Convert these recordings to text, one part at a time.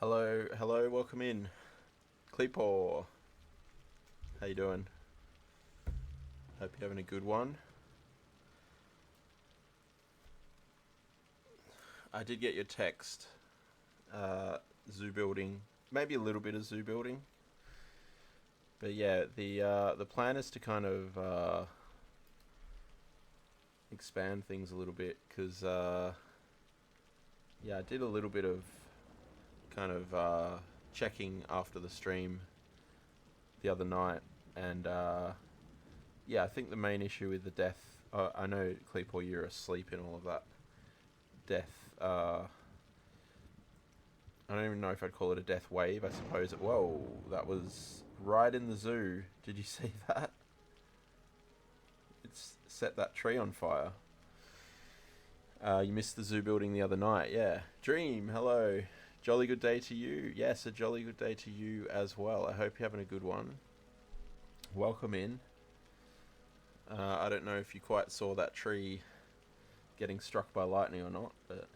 Hello, hello, welcome in. Clipor, how you doing? Hope you're having a good one. I did get your text. Zoo building, maybe a little bit of zoo building, but yeah, the plan is to kind of expand things a little bit because yeah, I did a little bit of kind of checking after the stream the other night, and yeah, I think the main issue with the death. I know Cleepaw, you're asleep in all of that death. I don't even know if I'd call it a death wave. I suppose it. Whoa, that was right in the zoo. Did you see that? It's set that tree on fire. You missed the zoo building the other night. Yeah. Dream, hello. Jolly good day to you. Yes, a jolly good day to you as well. I hope you're having a good one. Welcome in. I don't know if you quite saw that tree getting struck by lightning or not, but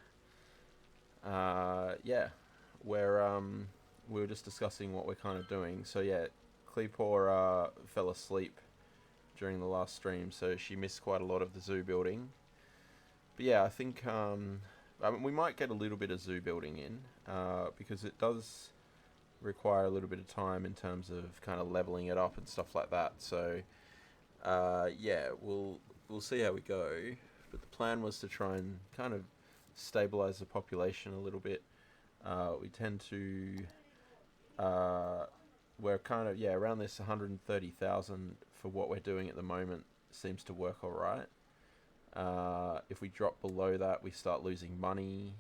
yeah, we're we were just discussing what we're kind of doing. So yeah, Cleepor fell asleep during the last stream, so she missed quite a lot of the zoo building. But yeah, I think I mean, we might get a little bit of zoo building in because it does require a little bit of time in terms of kind of leveling it up and stuff like that. So yeah, we'll see how we go. But the plan was to try and kind of stabilize the population a little bit. We tend to we're kind of around this 130,000 for what we're doing at the moment seems to work all right. If we drop below that, we start losing money.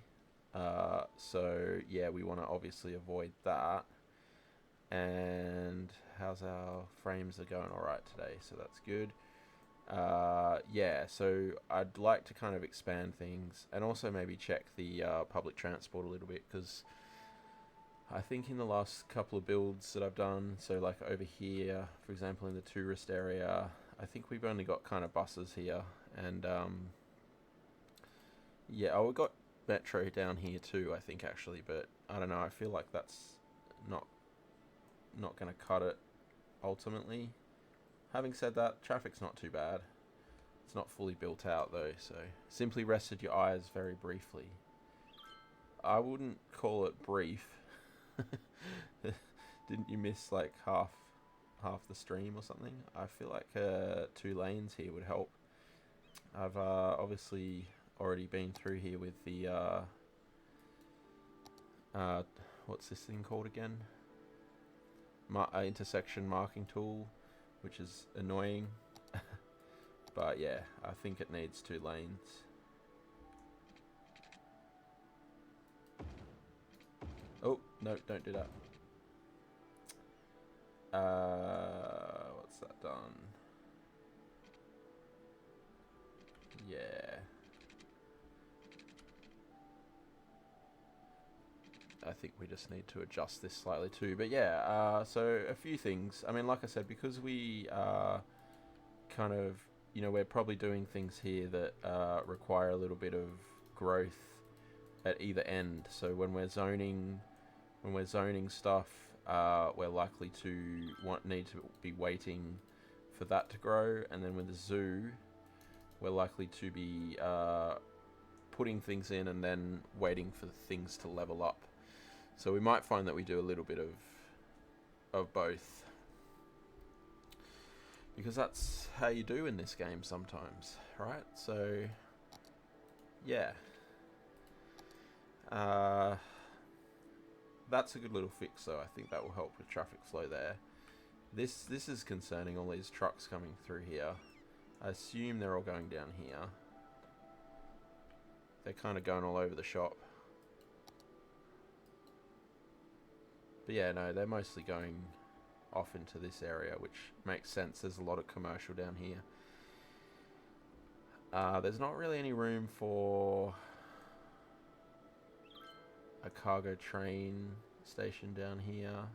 So yeah, we want to obviously avoid that. And how's our frames are going all right today, so that's good. Yeah, so I'd like to kind of expand things and also maybe check the public transport a little bit because I think in the last couple of builds that I've done, so like over here, for example, in the tourist area, I think we've only got kind of buses here, and yeah, oh, we've got metro down here too, I think actually, but I don't know. I feel like that's not not going to cut it ultimately. Having said that, traffic's not too bad. It's not fully built out though, so simply rested your eyes very briefly. I wouldn't call it brief. Didn't you miss like half the stream or something? I feel like 2 lanes here would help. I've obviously already been through here with the what's this thing called again? Intersection marking tool, which is annoying. But yeah, I think it needs 2 lanes. Oh, no, don't do that. What's that done? Yeah. I think we just need to adjust this slightly too. But yeah, so a few things. I mean, like I said, because we kind of, we're probably doing things here that require a little bit of growth at either end. So when we're zoning stuff, we're likely to need to be waiting for that to grow, and then with the zoo, we're likely to be putting things in and then waiting for things to level up. So we might find that we do a little bit of both, because that's how you do in this game sometimes, right? So yeah, that's a good little fix though. I think that will help with traffic flow there. This is concerning, all these trucks coming through here. I assume they're all going down here. They're kind of going all over the shop. But yeah, no, they're mostly going off into this area, which makes sense. There's a lot of commercial down here. There's not really any room for a cargo train station down here.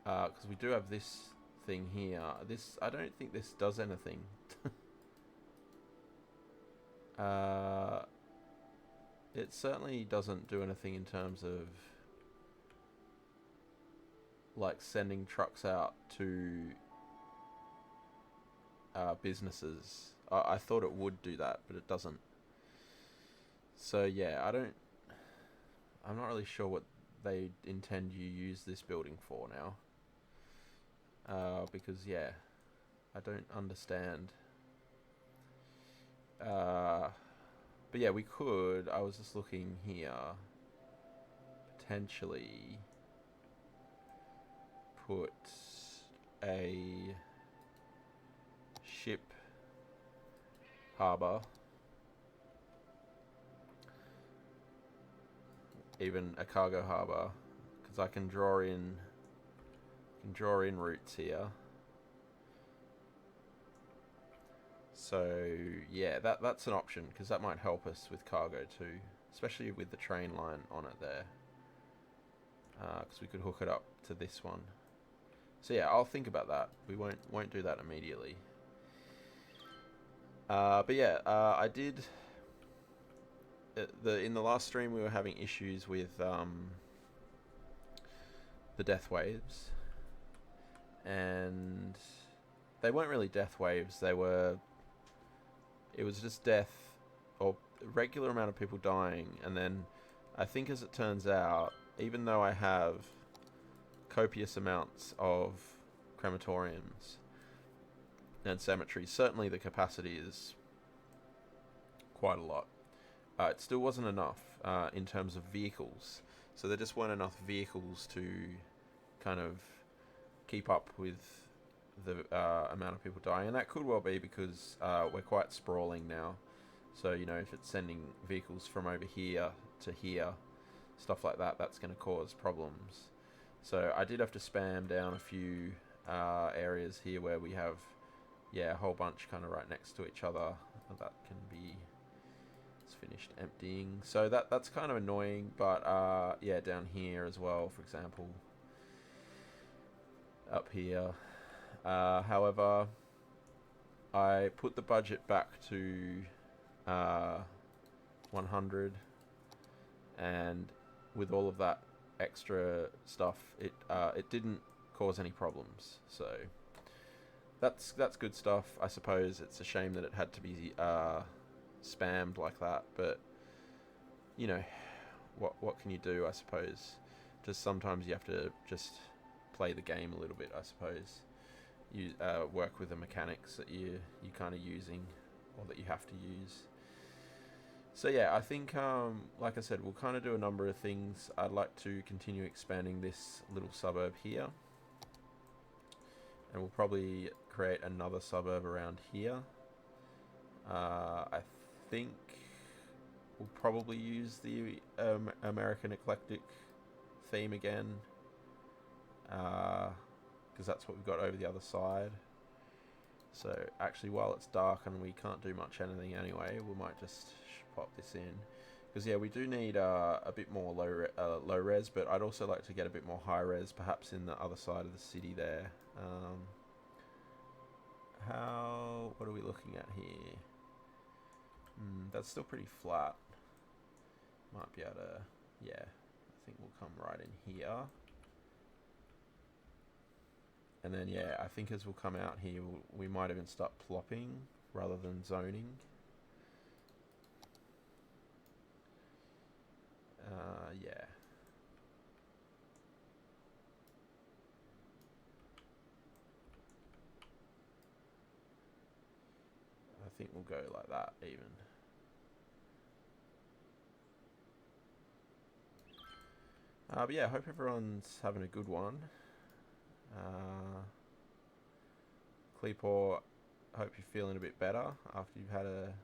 Because we do have this thing here. This, I don't think this does anything. it certainly doesn't do anything in terms of like sending trucks out to businesses. I thought it would do that, but it doesn't. So yeah, I'm not really sure what they intend you use this building for now. Because yeah, I don't understand. But yeah, we could. I was just looking here. Potentially put a ship harbour, even a cargo harbour, because I can draw in routes here. So yeah, that's an option, because that might help us with cargo too, especially with the train line on it there, because we could hook it up to this one. So yeah, I'll think about that. We won't do that immediately. But yeah, I did. In the last stream, we were having issues with the death waves, and they weren't really death waves. It was just death, or a regular amount of people dying, and then I think, as it turns out, even though I have copious amounts of crematoriums and cemeteries, certainly the capacity is quite a lot. It still wasn't enough in terms of vehicles. So there just weren't enough vehicles to kind of keep up with the amount of people dying. And that could well be because we're quite sprawling now. So, you know, if it's sending vehicles from over here to here, stuff like that, that's going to cause problems. So I did have to spam down a few areas here where we have, yeah, a whole bunch kind of right next to each other. That can be... finished emptying, so that's kind of annoying, but yeah, down here as well, for example, up here. However, I put the budget back to 100, and with all of that extra stuff, it didn't cause any problems, so that's good stuff. I suppose it's a shame that it had to be spammed like that, but you know, what can you do, I suppose. Just sometimes you have to just play the game a little bit, I suppose. You work with the mechanics that you kind of using, or that you have to use. So yeah, I think like I said, we'll kind of do a number of things. I'd like to continue expanding this little suburb here, and we'll probably create another suburb around here. I think we'll probably use the American Eclectic theme again, because that's what we've got over the other side. So actually, while it's dark and we can't do much anything anyway, we might just pop this in, because yeah, we do need a bit more low res, but I'd also like to get a bit more high res, perhaps in the other side of the city there. What are we looking at here? That's still pretty flat. Might be able to, yeah, I think we'll come right in here. And then, yeah, I think as we'll come out here, we might even start plopping rather than zoning. Yeah. I think we'll go like that even. But yeah, I hope everyone's having a good one. Cleepaw, I hope you're feeling a bit better after you've had a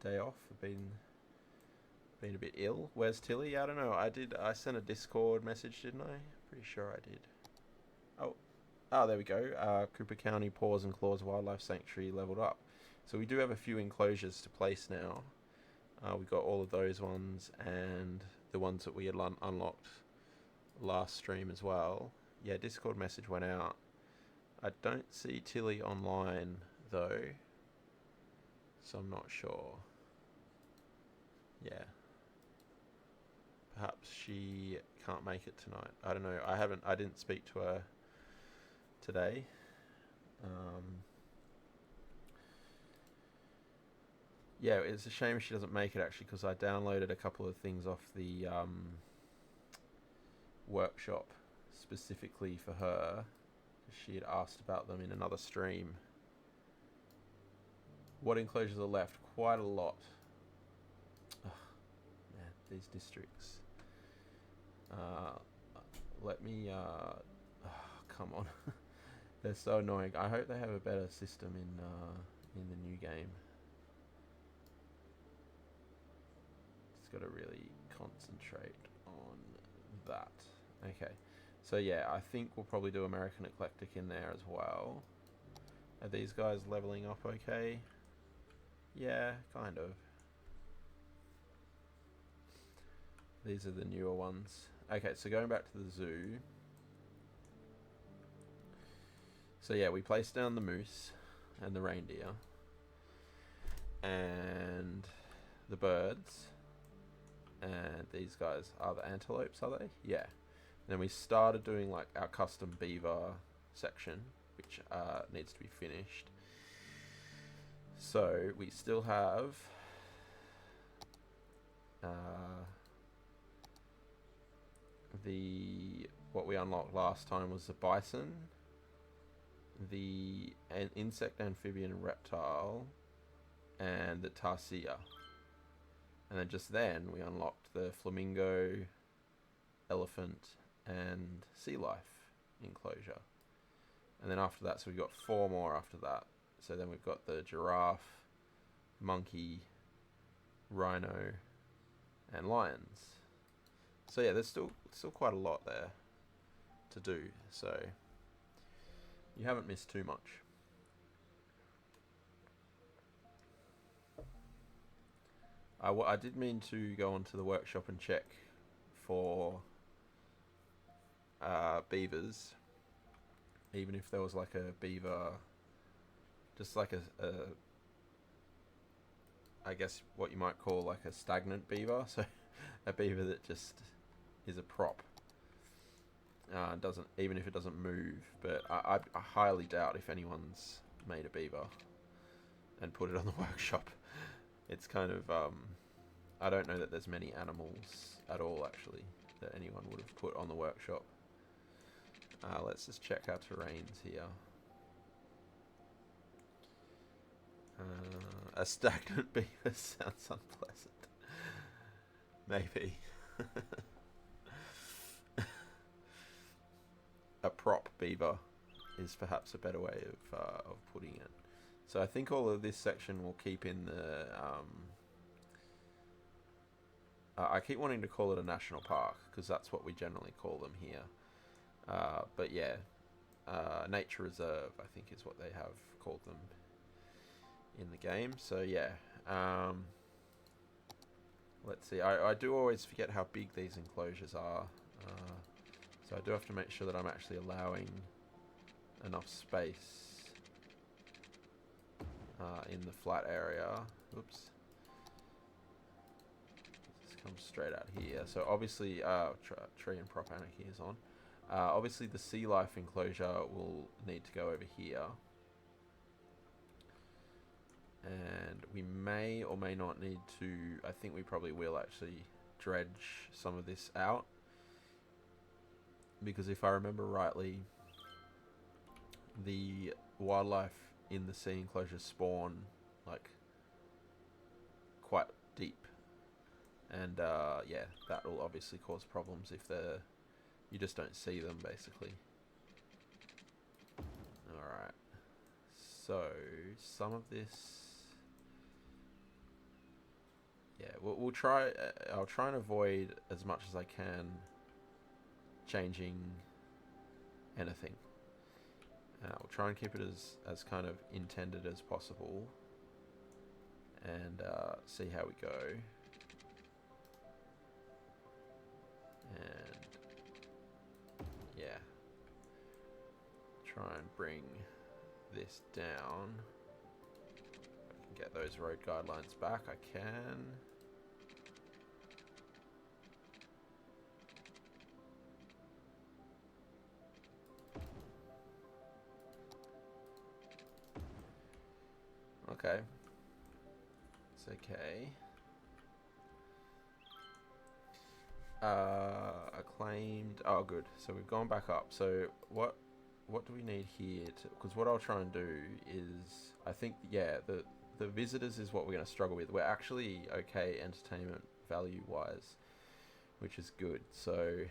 day off. Been a bit ill. Where's Tilly? I don't know. I sent a Discord message, didn't I? Pretty sure I did. Oh, there we go. Cooper County Paws and Claws Wildlife Sanctuary leveled up. So we do have a few enclosures to place now. We've got all of those ones and the ones that we had unlocked last stream as well. Yeah, Discord message went out. I don't see Tilly online though, so I'm not sure. Yeah, perhaps she can't make it tonight. I don't know. I didn't speak to her today. Yeah, it's a shame she doesn't make it actually, because I downloaded a couple of things off the workshop specifically for her. She had asked about them in another stream. What enclosures are left? Quite a lot. Ugh, man, these districts. Let me... come on. They're so annoying. I hope they have a better system in the new game. Just got to really concentrate on that. Okay. So yeah, I think we'll probably do American Eclectic in there as well. Are these guys leveling up okay? Yeah, kind of. These are the newer ones. Okay, so going back to the zoo. So yeah, we placed down the moose and the reindeer and the birds, and these guys are the antelopes, are they? Yeah. And then we started doing like our custom beaver section, which needs to be finished. So we still have what we unlocked last time was the bison, the insect, amphibian, reptile, and the tarsier. And then just then we unlocked the flamingo, elephant, and sea life enclosure. And then after that, so we've got 4 more after that. So then we've got the giraffe, monkey, rhino, and lions. So yeah, there's still quite a lot there to do. So you haven't missed too much. I did mean to go onto the workshop and check for beavers, even if there was like a beaver, just like a I guess what you might call like a stagnant beaver, so a beaver that just is a prop. Doesn't, even if it doesn't move, but I highly doubt if anyone's made a beaver and put it on the workshop. It's kind of I don't know that there's many animals at all actually that anyone would have put on the workshop. Let's just check our terrains here. A stagnant beaver sounds unpleasant. Maybe. A prop beaver is perhaps a better way of putting it. So I think all of this section will keep in the... I keep wanting to call it a national park, because that's what we generally call them here. But yeah, nature reserve, I think is what they have called them in the game. So yeah, let's see. I do always forget how big these enclosures are. So I do have to make sure that I'm actually allowing enough space in the flat area. Oops. This comes straight out here. So obviously, tree and prop anarchy is on. Obviously the sea life enclosure will need to go over here. And we may or may not need to, I think we probably will actually dredge some of this out. Because if I remember rightly, the wildlife in the sea enclosure spawn like quite deep. And yeah, that will obviously cause problems if you just don't see them basically. Alright. So, some of this... Yeah, we'll try... I'll try and avoid as much as I can changing anything. We'll try and keep it as kind of intended as possible. And see how we go. And... yeah. Try and bring this down. If I can get those road guidelines back, I can. Okay. It's okay. Acclaimed. Oh, good. So we've gone back up. So what do we need here? Because what I'll try and do is, I think, yeah, the visitors is what we're going to struggle with. We're actually okay entertainment value-wise, which is good. So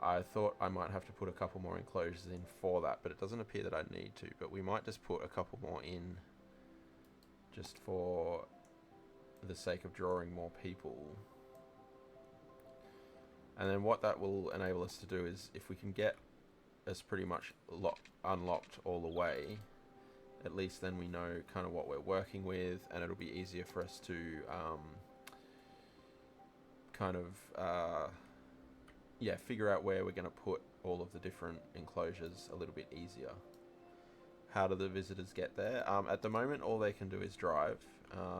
I thought I might have to put a couple more enclosures in for that, but it doesn't appear that I need to. But we might just put a couple more in just for the sake of drawing more people. And then what that will enable us to do is, if we can get us pretty much unlocked all the way, at least then we know kind of what we're working with, and it'll be easier for us to figure out where we're going to put all of the different enclosures a little bit easier. How do the visitors get there? At the moment, all they can do is drive.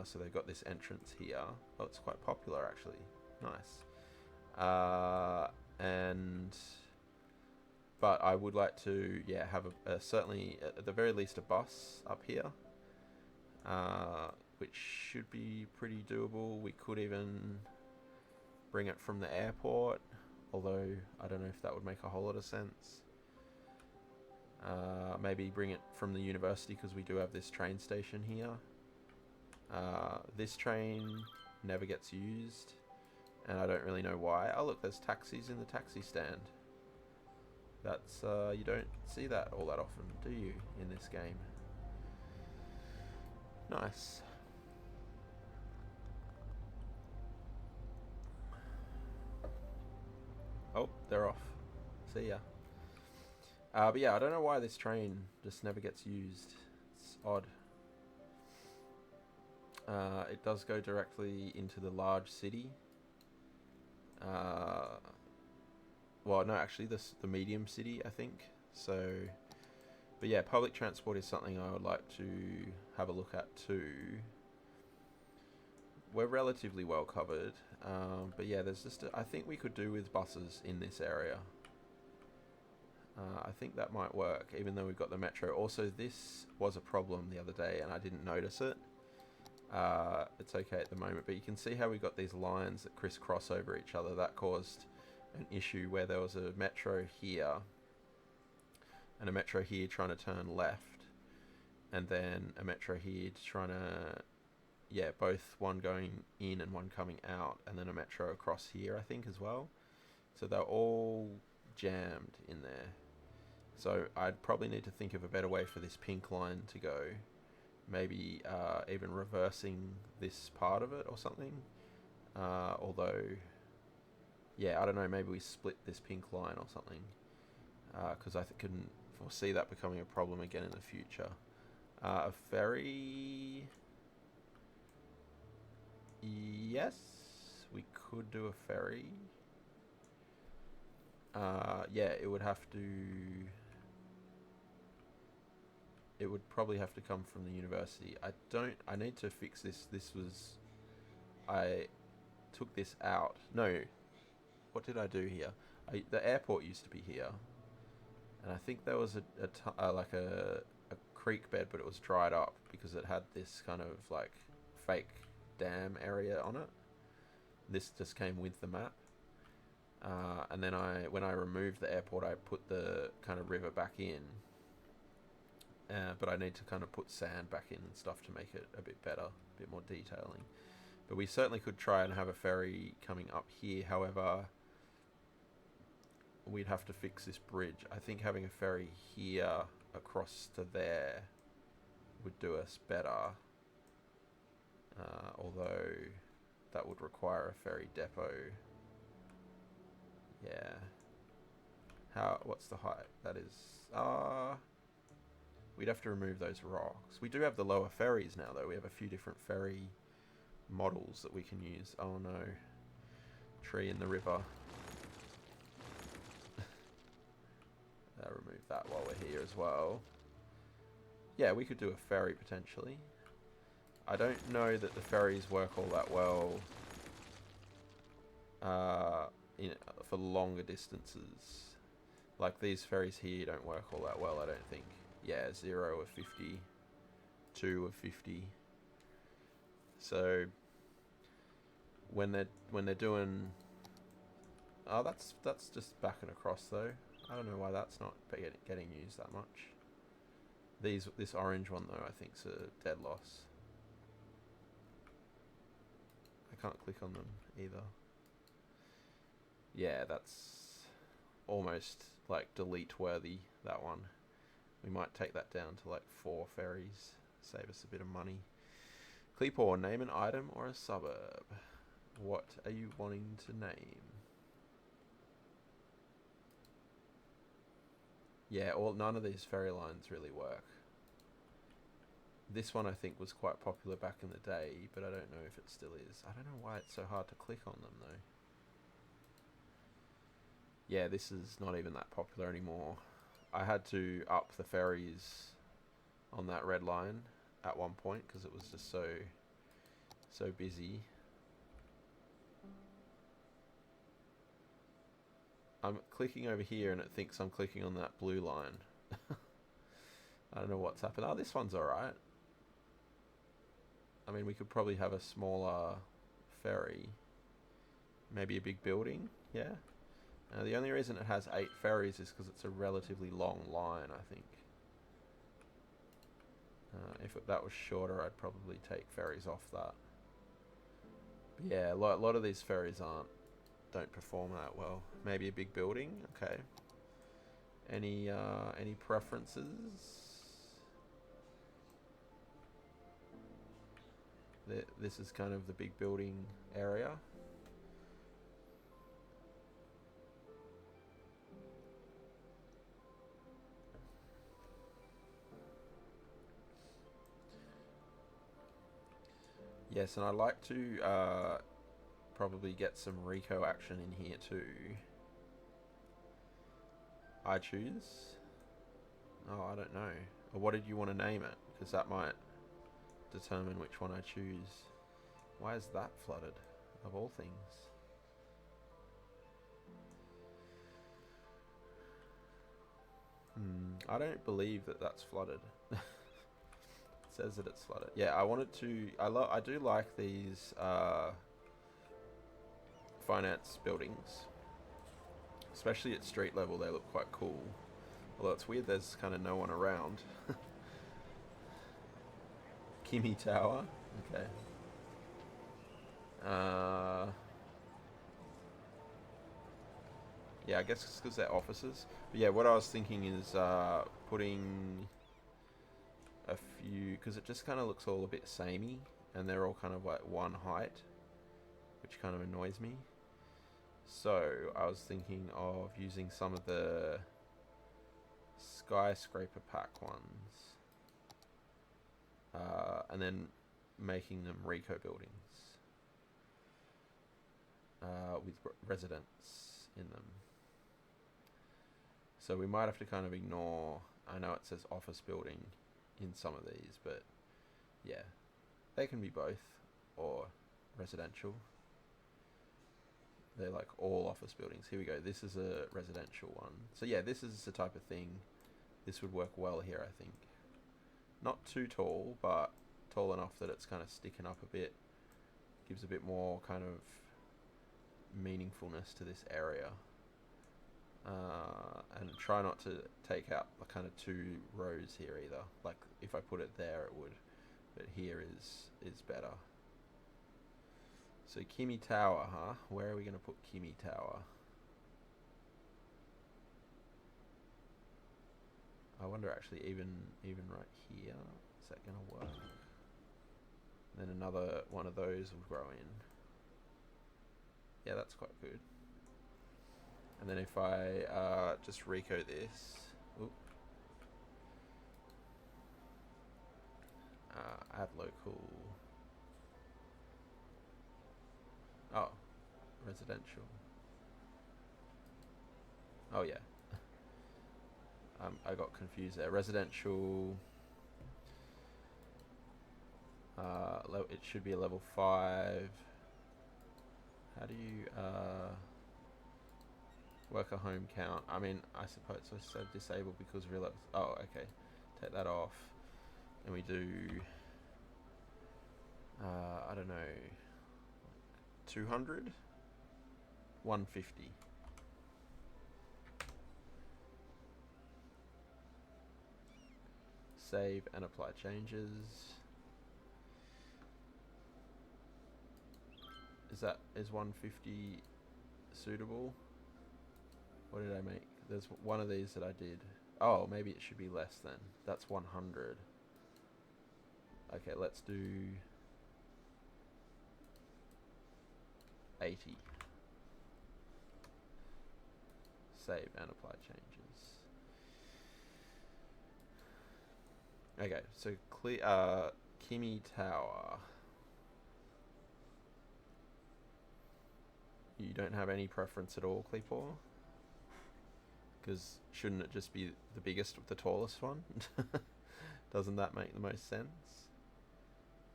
So they've got this entrance here. Oh, it's quite popular actually. Nice. But I would like to, have certainly at the very least a bus up here, which should be pretty doable. We could even bring it from the airport, although I don't know if that would make a whole lot of sense. Maybe bring it from the university, because we do have this train station here. This train never gets used, and I don't really know why. Oh look, there's taxis in the taxi stand. That's, you don't see that all that often, do you, in this game? Nice. Oh, they're off. See ya. But yeah, I don't know why this train just never gets used. It's odd. It does go directly into the large city. Well, no, actually, the medium city, I think. So, but yeah, public transport is something I would like to have a look at too. We're relatively well covered, but yeah, there's just I think we could do with buses in this area. I think that might work, even though we've got the metro. Also, this was a problem the other day, and I didn't notice it. It's okay at the moment, but you can see how we got these lines that crisscross over each other. That caused an issue where there was a metro here and a metro here trying to turn left, and then a metro here trying to, both one going in and one coming out, and then a metro across here, I think, as well. So they're all jammed in there. So I'd probably need to think of a better way for this pink line to go. Maybe even reversing this part of it or something. Although, I don't know, maybe we split this pink line or something. Because I couldn't foresee that becoming a problem again in the future. A ferry... Yes, we could do a ferry. It would have to... It would probably have to come from the university. I need to fix this. I took this out. No. What did I do here? The airport used to be here. And I think there was a creek bed, but it was dried up because it had this kind of like fake dam area on it. This just came with the map. And then when I removed the airport, I put the kind of river back in. But I need to kind of put sand back in and stuff to make it a bit better, a bit more detailing. But we certainly could try and have a ferry coming up here. However, we'd have to fix this bridge. I think having a ferry here across to there would do us better. Although that would require a ferry depot. Yeah. What's the height? That is... We'd have to remove those rocks. We do have the lower ferries now, though. We have a few different ferry models that we can use. Oh, no. Tree in the river. Remove that while we're here as well. Yeah, we could do a ferry, potentially. I don't know that the ferries work all that well for longer distances. Like, these ferries here don't work all that well, I don't think. Yeah, 0 or 50 2 of 50. So when they're doing, oh, that's just backing across though. I don't know why that's not getting used that much. This orange one though, I think's a dead loss. I can't click on them either. Yeah, that's almost like delete worthy, that one. We might take that down to like 4 ferries, save us a bit of money. Clipor, name an item or a suburb. What are you wanting to name? Yeah, none of these ferry lines really work. This one I think was quite popular back in the day, but I don't know if it still is. I don't know why it's so hard to click on them though. Yeah, this is not even that popular anymore. I had to up the ferries on that red line at one point because it was just so busy. I'm clicking over here and it thinks I'm clicking on that blue line. I don't know what's happened. Oh, this one's alright. I mean, we could probably have a smaller ferry. Maybe a big building, yeah. The only reason it has 8 ferries is because it's a relatively long line, I think. If that was shorter, I'd probably take ferries off that. But yeah, a lot of these ferries don't perform that well. Maybe a big building, okay. Any preferences? This is kind of the big building area. Yes, and I'd like to probably get some Rico action in here too. I choose? Oh, I don't know. Or what did you want to name it? Because that might determine which one I choose. Why is that flooded, of all things? I don't believe that that's flooded. It says that it's flooded. Yeah, I wanted to... I do like these finance buildings. Especially at street level, they look quite cool. Although it's weird there's kind of no one around. Kimmy Tower. Okay. Yeah, I guess it's because they're offices. But yeah, what I was thinking is putting a few... Because it just kind of looks all a bit samey. And they're all kind of like one height. Which kind of annoys me. So, I was thinking of using some of the skyscraper pack ones. And then making them Rico buildings. With residents in them. So we might have to kind of ignore... I know it says office building in some of these, but yeah. They can be both, or residential. They're like all office buildings. Here we go. This is a residential one. So yeah, this is the type of thing. This would work well here, I think. Not too tall, but tall enough that it's kind of sticking up a bit. Gives a bit more kind of meaningfulness to this area. And try not to take out the kind of 2 rows here either. Like if I put it there, it would. But here is better. So Kimmy Tower, huh? Where are we going to put Kimmy Tower? I wonder actually even right here, is that going to work? Then another one of those will grow in. Yeah, that's quite good. And then if I just Rico this, add local. Oh, residential. Oh yeah. I got confused there. Residential. It should be a level 5. How do you work a home count? I mean, I suppose I said disabled because real. Oh, okay. Take that off. and we do, I don't know, 200, 150. Save and apply changes. Is 150 suitable? What did I make? There's one of these that I did. Oh, maybe it should be less then. That's 100. Okay, let's do 80. Save and apply changes. Okay, so clear Kimi Tower. You don't have any preference at all, Cleepor? Because shouldn't it just be the biggest with the tallest one? Doesn't that make the most sense?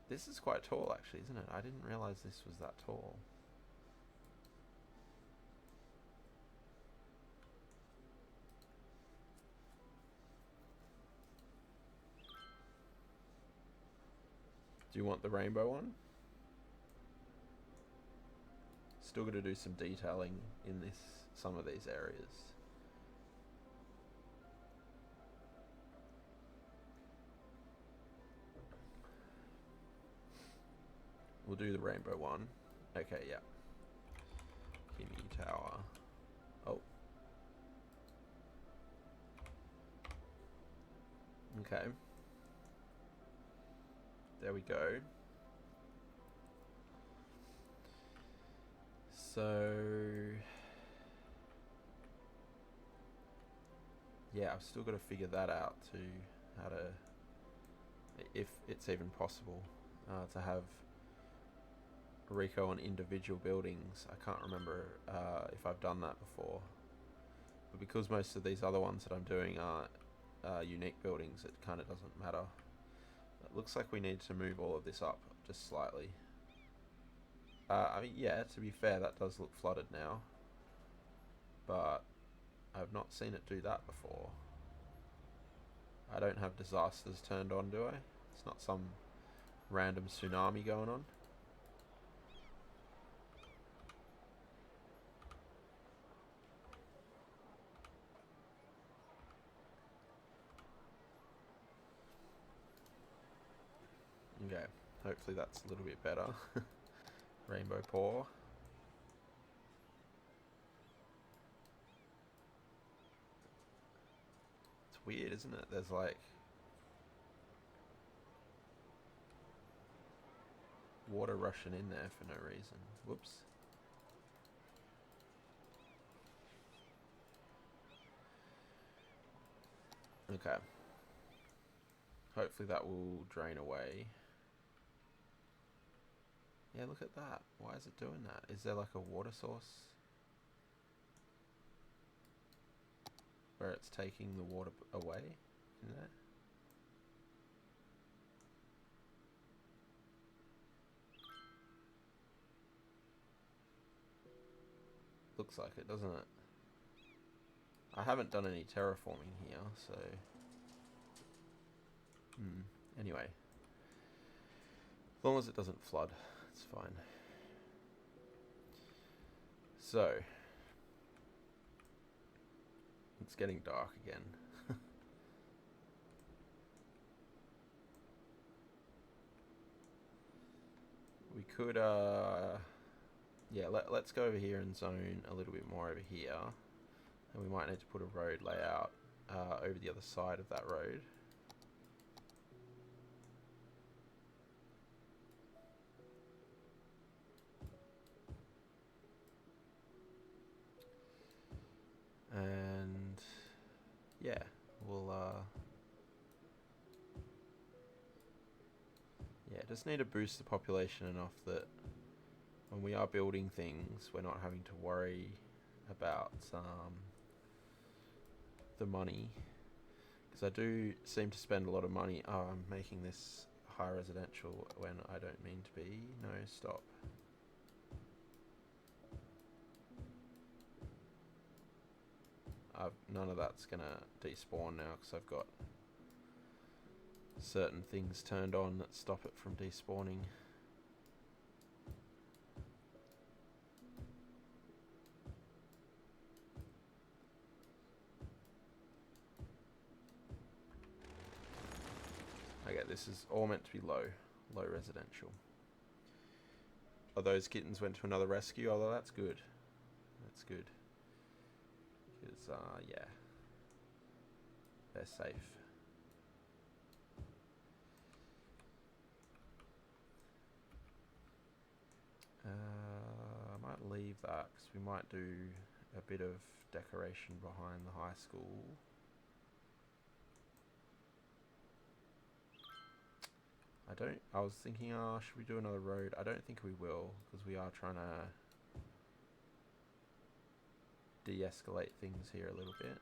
This is quite tall actually, isn't it? I didn't realize this was that tall. Do you want the rainbow one? Still got to do some detailing in some of these areas. We'll do the rainbow one. Okay, yeah. Kimi Tower. Oh. Okay. There we go. So yeah, I've still got to figure that out too. How to, if it's even possible, to have Rico on individual buildings. I can't remember if I've done that before, but because most of these other ones that I'm doing are unique buildings, it kind of doesn't matter. It looks like we need to move all of this up just slightly. I mean, yeah, to be fair, that does look flooded now, but I've not seen it do that before. I don't have disasters turned on, do I? It's not some random tsunami going on. Okay, hopefully that's a little bit better. Rainbow Paw. It's weird, isn't it? There's like water rushing in there for no reason. Whoops. Okay. Hopefully that will drain away. Yeah, look at that. Why is it doing that? Is there like a water source where it's taking the water away in there? Looks like it, doesn't it? I haven't done any terraforming here, so... Anyway. As long as it doesn't flood, it's fine. So... It's getting dark again. We could, yeah, let's go over here and zone a little bit more over here. And we might need to put a road layout over the other side of that road. And yeah, we'll yeah, just need to boost the population enough that when we are building things, we're not having to worry about the money, because I do seem to spend a lot of money. Oh, I'm making this high residential when I don't mean to be. No, stop. None of that's gonna despawn now because I've got certain things turned on that stop it from despawning. Okay, this is all meant to be low residential. Oh, those kittens went to another rescue. Although that's good. That's good. Because yeah, they're safe. I might leave that because we might do a bit of decoration behind the high school. I was thinking, should we do another road? I don't think we will, because we are trying to de-escalate things here a little bit.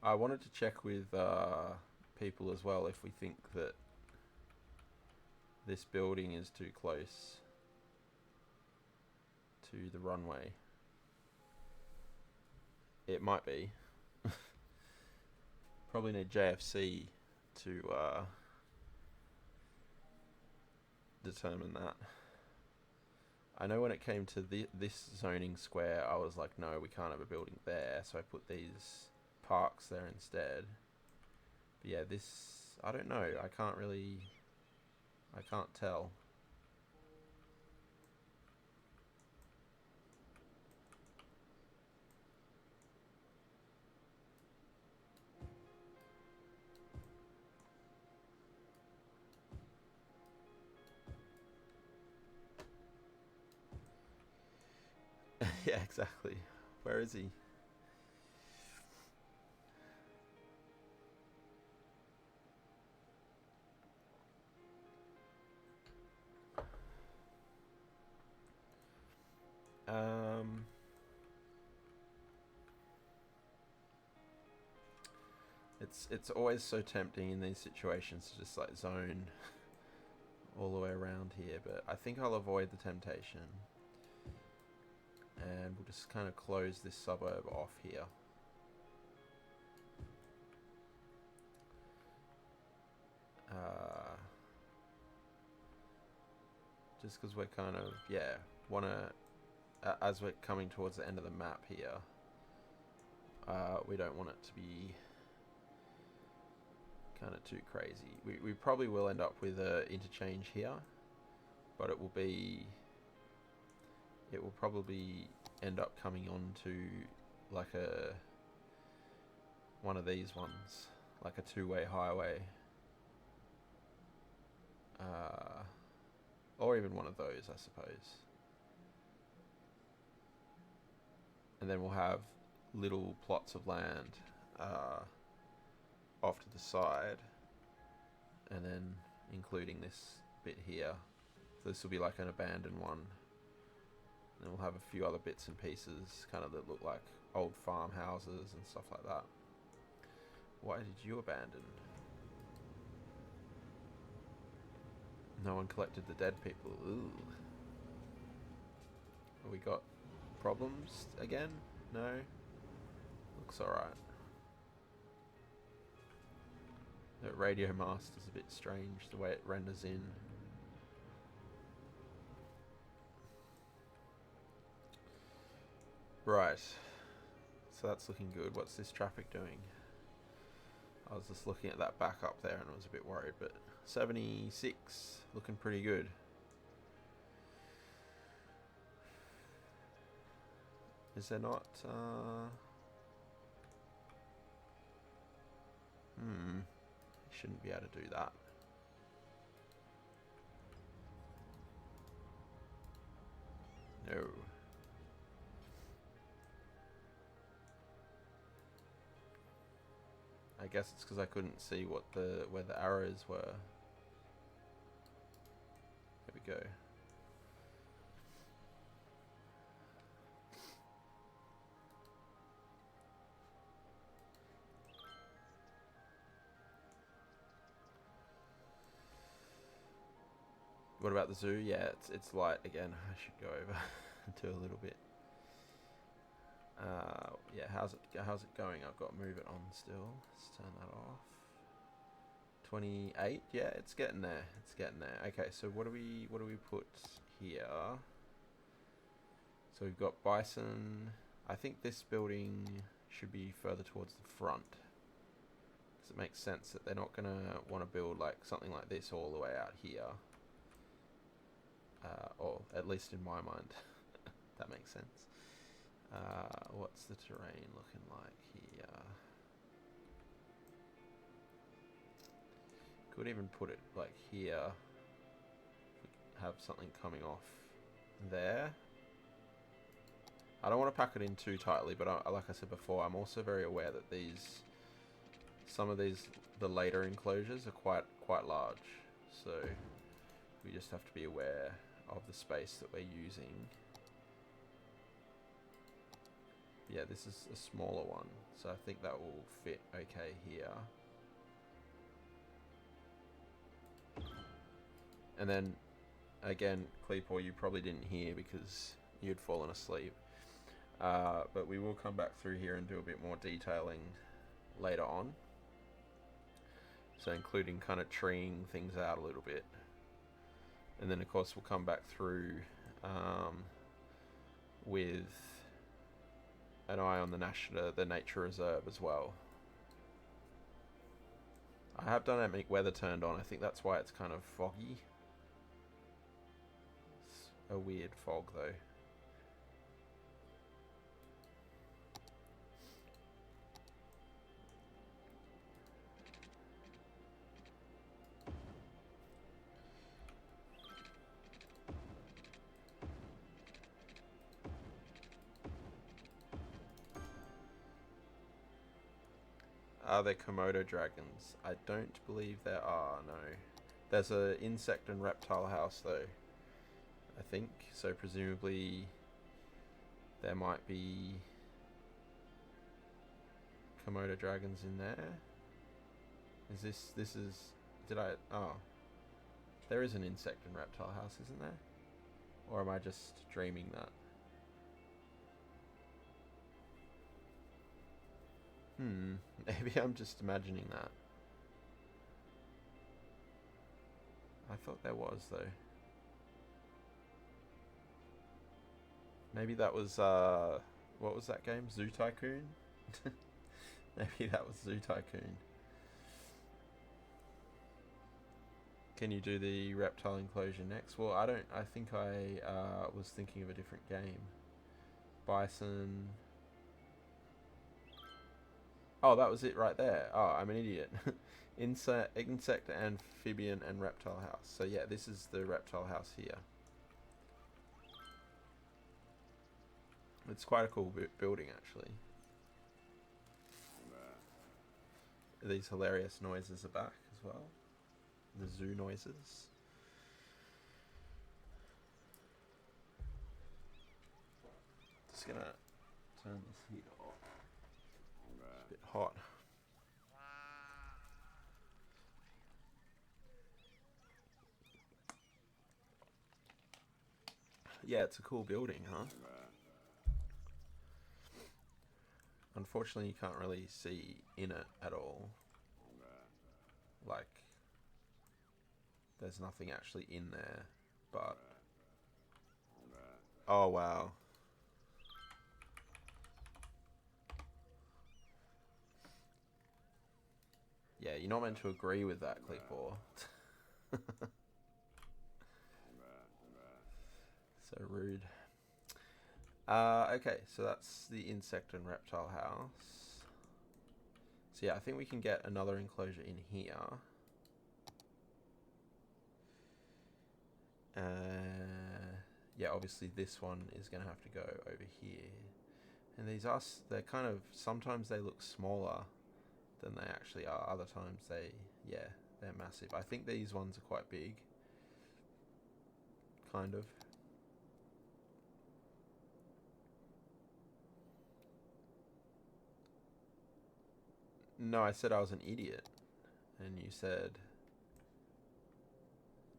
I wanted to check with people as well if we think that this building is too close to the runway. It might be. Probably need JFC to determine that. I know when it came to this zoning square, I was like, no, we can't have a building there, so I put these parks there instead. But yeah, this, I don't know, I can't tell. Yeah, exactly. Where is he? It's always so tempting in these situations to just like zone all the way around here, but I think I'll avoid the temptation. And we'll just kind of close this suburb off here. Just because we're kind of, yeah, as we're coming towards the end of the map here, we don't want it to be kind of too crazy. We probably will end up with an interchange here, but it will probably end up coming on to like one of these ones, like a two-way highway, or even one of those, I suppose. And then we'll have little plots of land off to the side, and then including this bit here. So this will be like an abandoned one. And we'll have a few other bits and pieces kind of that look like old farmhouses and stuff like that. Why did you abandon? No one collected the dead people. Ooh. Have we got problems again? No? Looks alright. The radio mast is a bit strange, the way it renders in. Right. So that's looking good. What's this traffic doing? I was just looking at that back up there and I was a bit worried, but 76, looking pretty good. Is there not, shouldn't be able to do that. No. I guess it's because I couldn't see where the arrows were. There we go. What about the zoo? Yeah, it's light again. I should go over to a little bit. Yeah, how's it going? I've got to move it on still. Let's turn that off. 28. Yeah, it's getting there. It's getting there. Okay, so what do we put here? So we've got bison. I think this building should be further towards the front, because it makes sense that they're not gonna want to build like something like this all the way out here. Or at least in my mind, that makes sense. What's the terrain looking like here? Could even put it like here. Have something coming off there. I don't want to pack it in too tightly, but like I said before, I'm also very aware that some of the later enclosures are quite large. So we just have to be aware of the space that we're using. Yeah, this is a smaller one, so I think that will fit okay here. And then, again, Cleepaw, you probably didn't hear because you'd fallen asleep. But we will come back through here and do a bit more detailing later on. So including kind of treeing things out a little bit. And then, of course, we'll come back through with an eye on the nature reserve as well. I have dynamic weather turned on. I think that's why it's kind of foggy. It's a weird fog, though. Are there Komodo dragons? I don't believe there are, no. There's a insect and reptile house though, I think. So presumably there might be Komodo dragons in there. Oh. There is an insect and reptile house, isn't there? Or am I just dreaming that? Maybe I'm just imagining that. I thought there was, though. Maybe that was, what was that game? Zoo Tycoon? Maybe that was Zoo Tycoon. Can you do the reptile enclosure next? Well, I think I was thinking of a different game. Bison... Oh, that was it right there. Oh, I'm an idiot. Insect, amphibian, and reptile house. So yeah, this is the reptile house here. It's quite a cool building, actually. These hilarious noises are back as well. The zoo noises. Just gonna turn this heat off. It's a bit hot. Yeah, it's a cool building, huh? Unfortunately, you can't really see in it at all. Like, there's nothing actually in there, but... Oh, wow. Yeah, you're not meant to agree with that, Cleepaw. So rude. Okay, so that's the insect and reptile house. So yeah, I think we can get another enclosure in here. Yeah, obviously this one is going to have to go over here. And they're kind of, sometimes they look smaller than they actually are. Other times they're massive. I think these ones are quite big. Kind of. No, I said I was an idiot. And you said...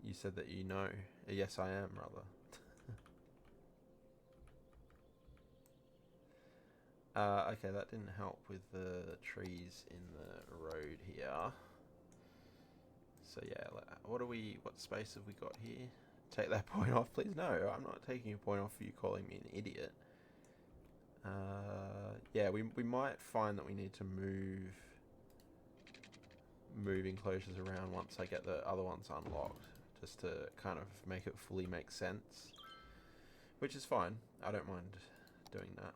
You said that you know. Yes, I am, rather. Okay, that didn't help with the trees in the road here. So yeah, what space have we got here? Take that point off, please. No, I'm not taking a point off for you calling me an idiot. Yeah, we might find that we need to move enclosures around once I get the other ones unlocked, just to kind of make it fully make sense. Which is fine. I don't mind doing that.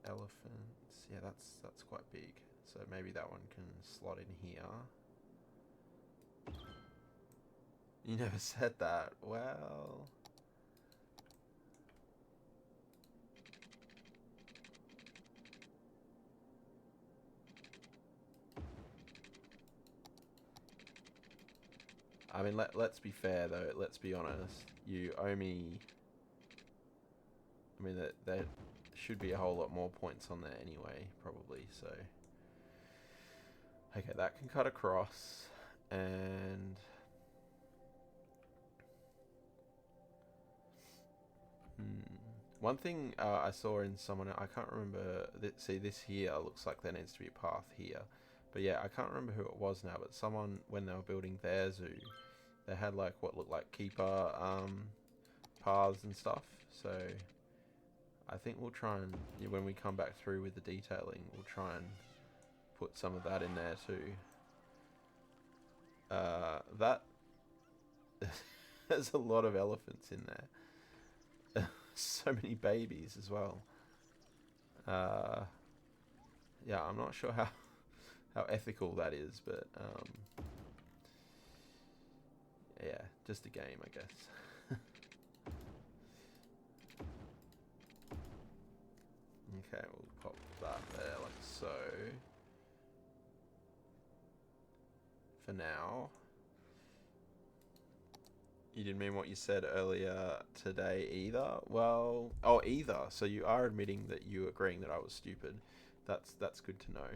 Elephants. Yeah, that's quite big. So maybe that one can slot in here. You never said that. Well... I mean, let's be fair though. Let's be honest. You owe me... I mean, there should be a whole lot more points on there anyway, probably, so... Okay, that can cut across, and... One thing I saw in someone... I can't remember... See, this here looks like there needs to be a path here. But yeah, I can't remember who it was now, but someone, when they were building their zoo, they had like what looked like keeper paths and stuff, so... I think we'll try and, when we come back through with the detailing, we'll try and put some of that in there too. That... There's a lot of elephants in there. So many babies as well. Yeah, I'm not sure how ethical that is, but yeah, just a game, I guess. Okay, we'll pop that there like so. For now. You didn't mean what you said earlier today either? Well, oh, either. So you are admitting that you agreeing that I was stupid. That's good to know.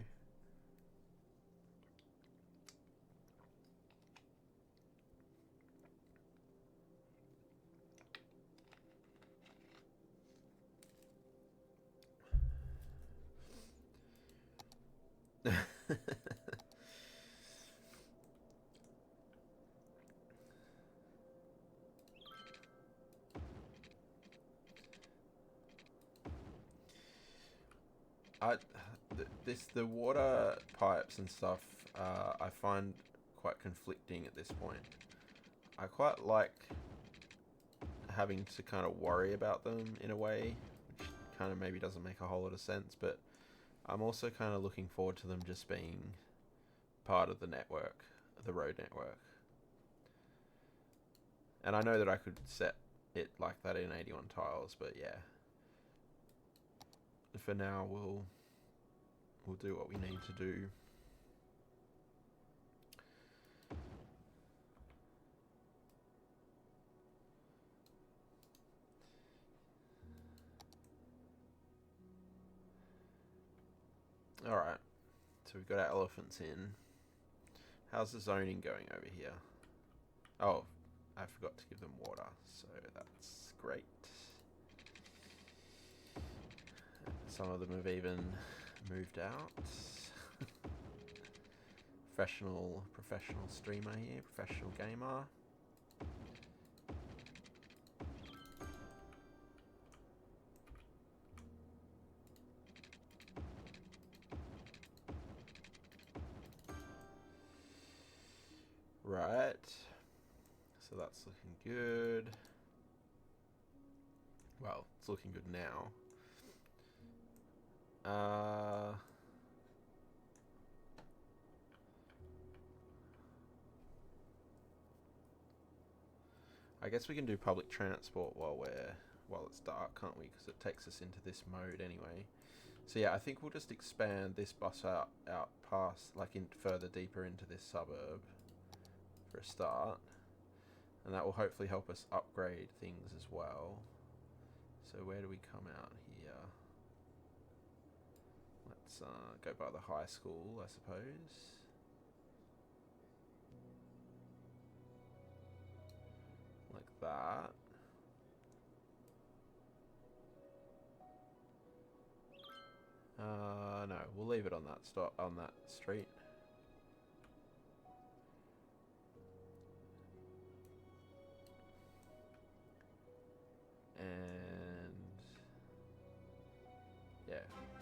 The water pipes and stuff, I find quite conflicting at this point. I quite like having to kind of worry about them in a way, which kind of maybe doesn't make a whole lot of sense, but I'm also kind of looking forward to them just being part of the network, the road network. And I know that I could set it like that in 81 tiles, but yeah. For now, we'll do what we need to do. Alright, so we've got our elephants in. How's the zoning going over here? Oh, I forgot to give them water, so that's great. Some of them have even moved out. Professional streamer here, professional gamer. Right, so that's looking good. Well, it's looking good now. I guess we can do public transport while it's dark, can't we? Because it takes us into this mode anyway. So yeah, I think we'll just expand this bus out past, like further deeper into this suburb for a start, and that will hopefully help us upgrade things as well. So where do we come out here? Let's go by the high school, I suppose. that. No, we'll leave it on that on that street. And yeah,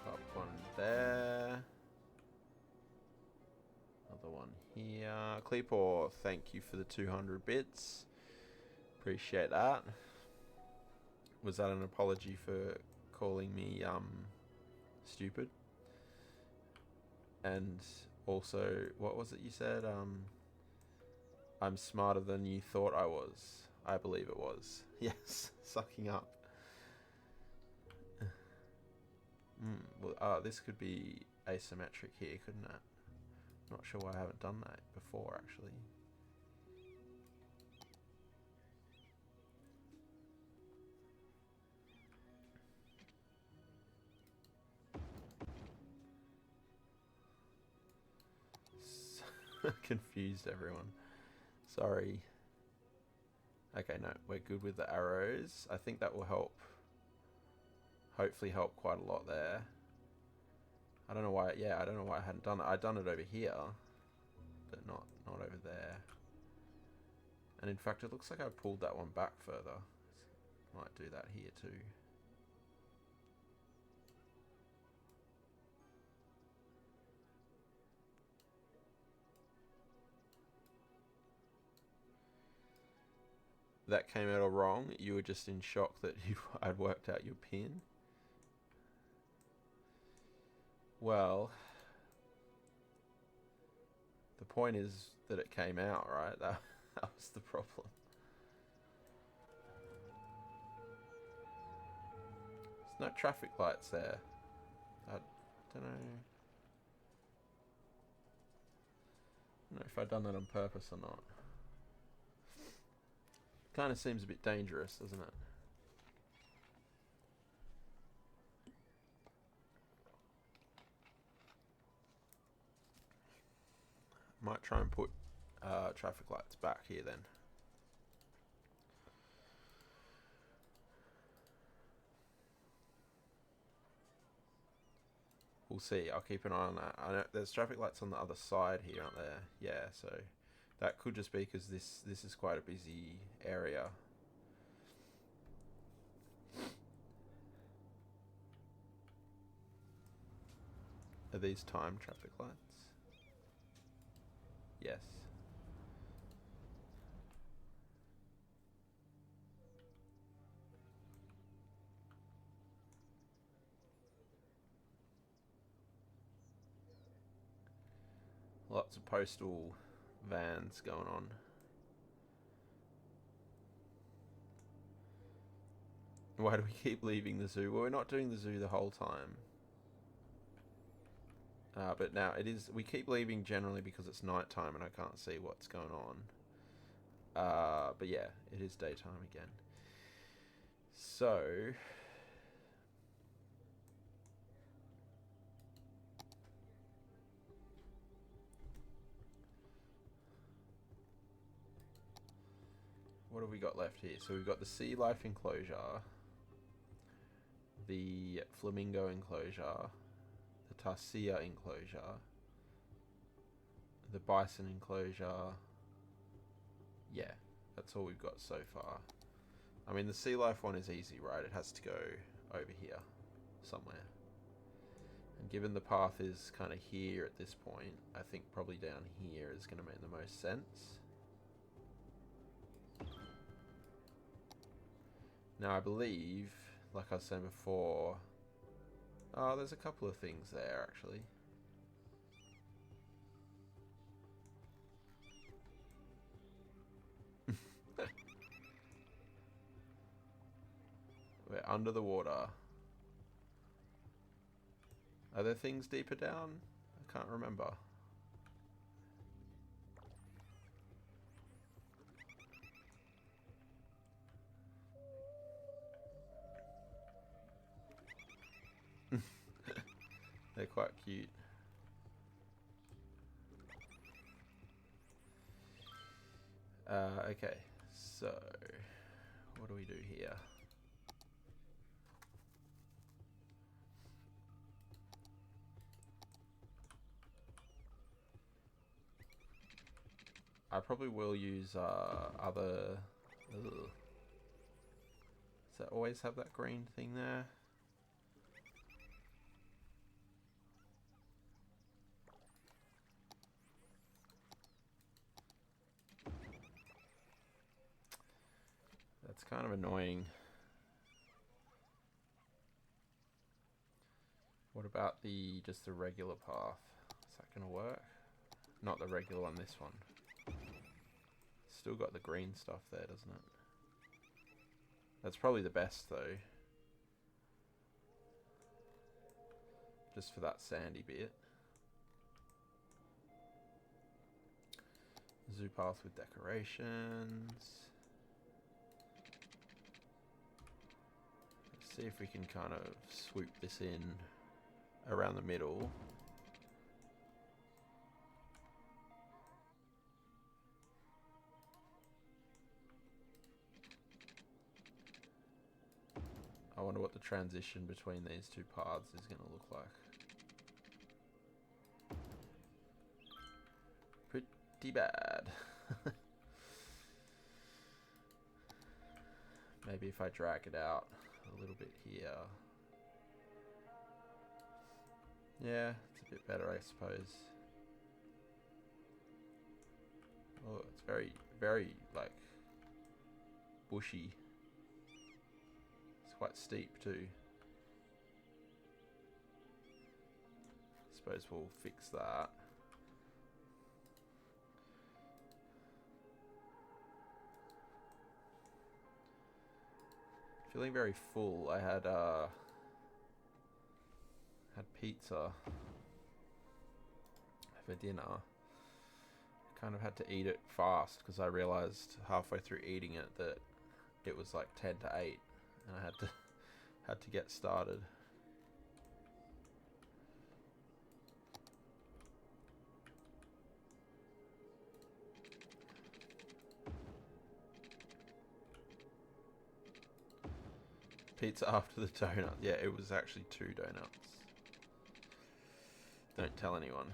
pop one there. Another one here. Cleapor, thank you for the 200 bits. Appreciate that. Was that an apology for calling me stupid? And also, what was it you said? I'm smarter than you thought I was. I believe it was. Yes, sucking up. Well, this could be asymmetric here, couldn't it? Not sure why I haven't done that before, actually. Confused everyone. Sorry. Okay, no, we're good with the arrows. I think that will help. Hopefully help quite a lot there. I don't know why, yeah, I don't know why I hadn't done it. I'd done it over here, but not over there. And in fact, it looks like I pulled that one back further. Might do that here too. That came out all wrong. You were just in shock that I'd worked out your pin. Well, the point is that it came out, right? That was the problem. There's no traffic lights there. I don't know. I don't know if I've done that on purpose or not. Kind of seems a bit dangerous, doesn't it? Might try and put traffic lights back here then. We'll see. I'll keep an eye on that. I know there's traffic lights on the other side here, aren't there? Yeah, so that could just be because this is quite a busy area. Are these timed traffic lights? Yes. Lots of postal vans going on. Why do we keep leaving the zoo? Well, we're not doing the zoo the whole time. But now it is. We keep leaving generally because it's nighttime and I can't see what's going on. But yeah, it is daytime again. So what have we got left here? So we've got the sea life enclosure, the flamingo enclosure, the tarsier enclosure, the bison enclosure. Yeah, that's all we've got so far. I mean, the sea life one is easy, right? It has to go over here somewhere. And given the path is kind of here at this point, I think probably down here is going to make the most sense. Now, I believe, like I was saying before, oh, there's a couple of things there, actually. We're under the water. Are there things deeper down? I can't remember. They're quite cute. Okay, so what do we do here? I probably will use other... Ugh. Does that always have that green thing there? That's kind of annoying. What about just the regular path? Is that going to work? Not the regular one, this one. Still got the green stuff there, doesn't it? That's probably the best though. Just for that sandy bit. Zoo path with decorations. Let's see if we can kind of swoop this in around the middle. I wonder what the transition between these two paths is going to look like. Pretty bad. Maybe if I drag it out a little bit here. Yeah, it's a bit better, I suppose. Oh, it's very, very, like, bushy. It's quite steep, too. Suppose we'll fix that. Feeling very full. I had pizza for dinner. Kind of had to eat it fast because I realized halfway through eating it that it was like 10 to 8 and I had to get started. Pizza after the donut. Yeah, it was actually 2 donuts. Don't tell anyone.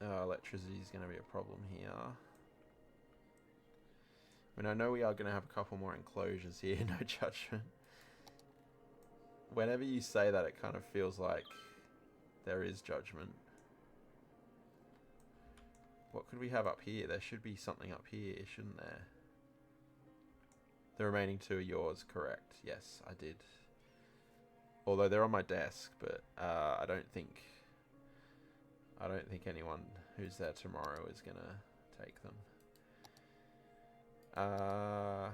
Electricity is going to be a problem here. I mean, I know we are going to have a couple more enclosures here, no judgment. Whenever you say that, it kind of feels like there is judgment. What could we have up here? There should be something up here, shouldn't there? The remaining 2 are yours, correct. Yes, I did. Although they're on my desk, but I don't think anyone who's there tomorrow is gonna take them.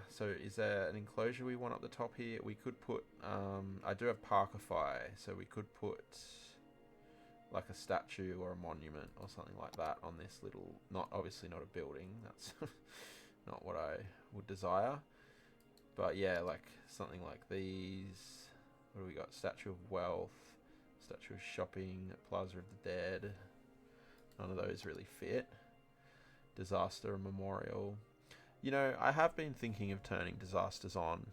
So is there an enclosure we want up the top here? We could put, I do have Parkify, so we could put like a statue or a monument or something like that on this little, obviously not a building, that's not what I would desire. But yeah, like something like these. What do we got? Statue of Wealth, Statue of Shopping, Plaza of the Dead. None of those really fit. Disaster Memorial. You know, I have been thinking of turning disasters on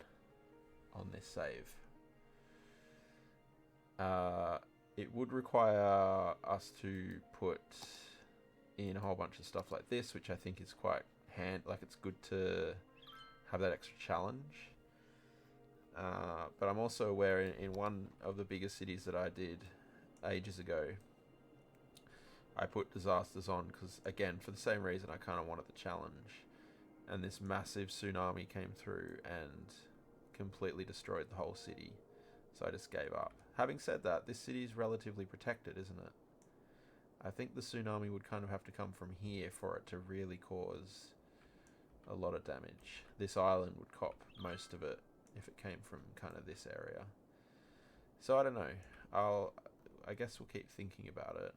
this save. It would require us to put in a whole bunch of stuff like this, which I think is quite like it's good to have that extra challenge. But I'm also aware in one of the bigger cities that I did ages ago, I put disasters on because, again, for the same reason, I kind of wanted the challenge. And this massive tsunami came through and completely destroyed the whole city. So I just gave up. Having said that, this city is relatively protected, isn't it? I think the tsunami would kind of have to come from here for it to really cause a lot of damage. This island would cop most of it if it came from kind of this area. So I don't know. I guess we'll keep thinking about it.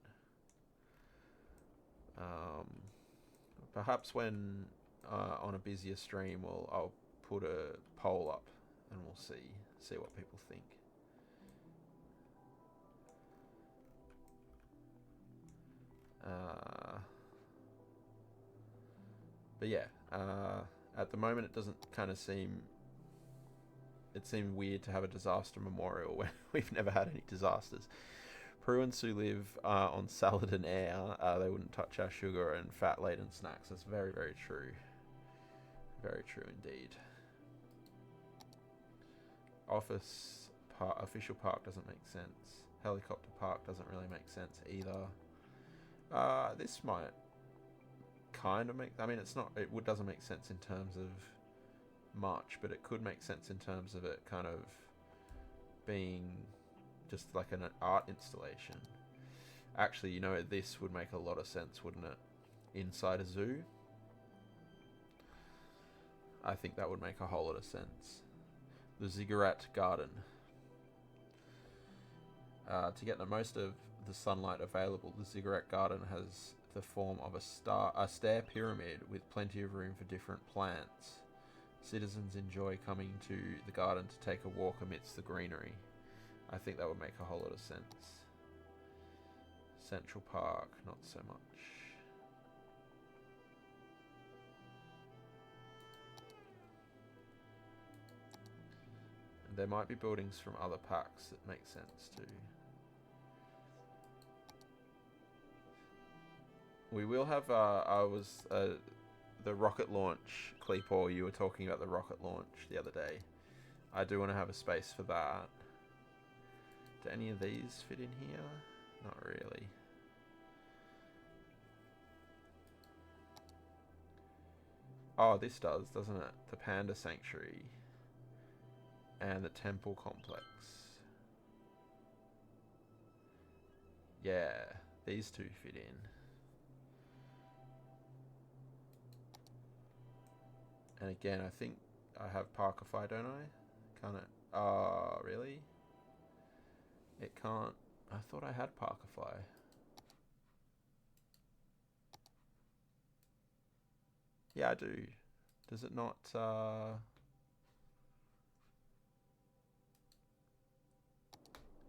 Perhaps when on a busier stream, I'll put a poll up and we'll see what people think. But yeah, at the moment it doesn't kind of seem... It seemed weird to have a disaster memorial when we've never had any disasters. Prue and Sue live on salad and air. They wouldn't touch our sugar and fat-laden snacks. That's very, very true. Very true indeed. Office park, official park doesn't make sense. Helicopter park doesn't really make sense either. This might kind of make... I mean, it's not... It doesn't make sense in terms of much, but it could make sense in terms of it kind of being just like an art installation. Actually, you know, this would make a lot of sense, wouldn't it? Inside a zoo. I think that would make a whole lot of sense. The ziggurat garden. To get the most of the sunlight available, the ziggurat garden has the form of a stair pyramid with plenty of room for different plants. Citizens enjoy coming to the garden to take a walk amidst the greenery. I think that would make a whole lot of sense. Central Park, not so much. And there might be buildings from other packs that make sense too. We will have, the rocket launch, Cleepaw, you were talking about the rocket launch the other day. I do want to have a space for that. Do any of these fit in here? Not really. Oh, this does, doesn't it? The Panda Sanctuary. And the Temple Complex. Yeah, these two fit in. And again, I think I have Parkify, don't I? Can't it? Oh, really? It can't. I thought I had Parkify. Yeah, I do. Does it not...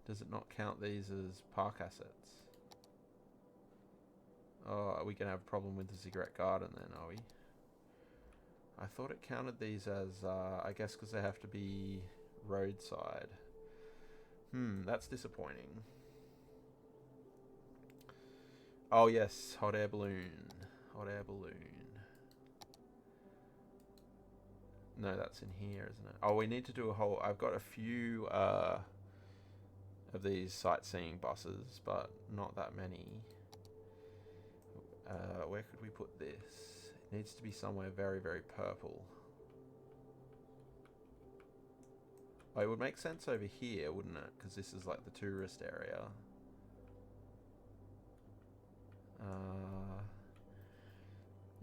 Does it not count these as park assets? Oh, are we going to have a problem with the ziggurat garden then, are we? I thought it counted these as, I guess because they have to be roadside. That's disappointing. Oh yes, hot air balloon. Hot air balloon. No, that's in here, isn't it? Oh, we need to do a whole... I've got a few of these sightseeing buses, but not that many. Where could we put this? It needs to be somewhere very, very purple. Oh, it would make sense over here, wouldn't it? Because this is like the tourist area.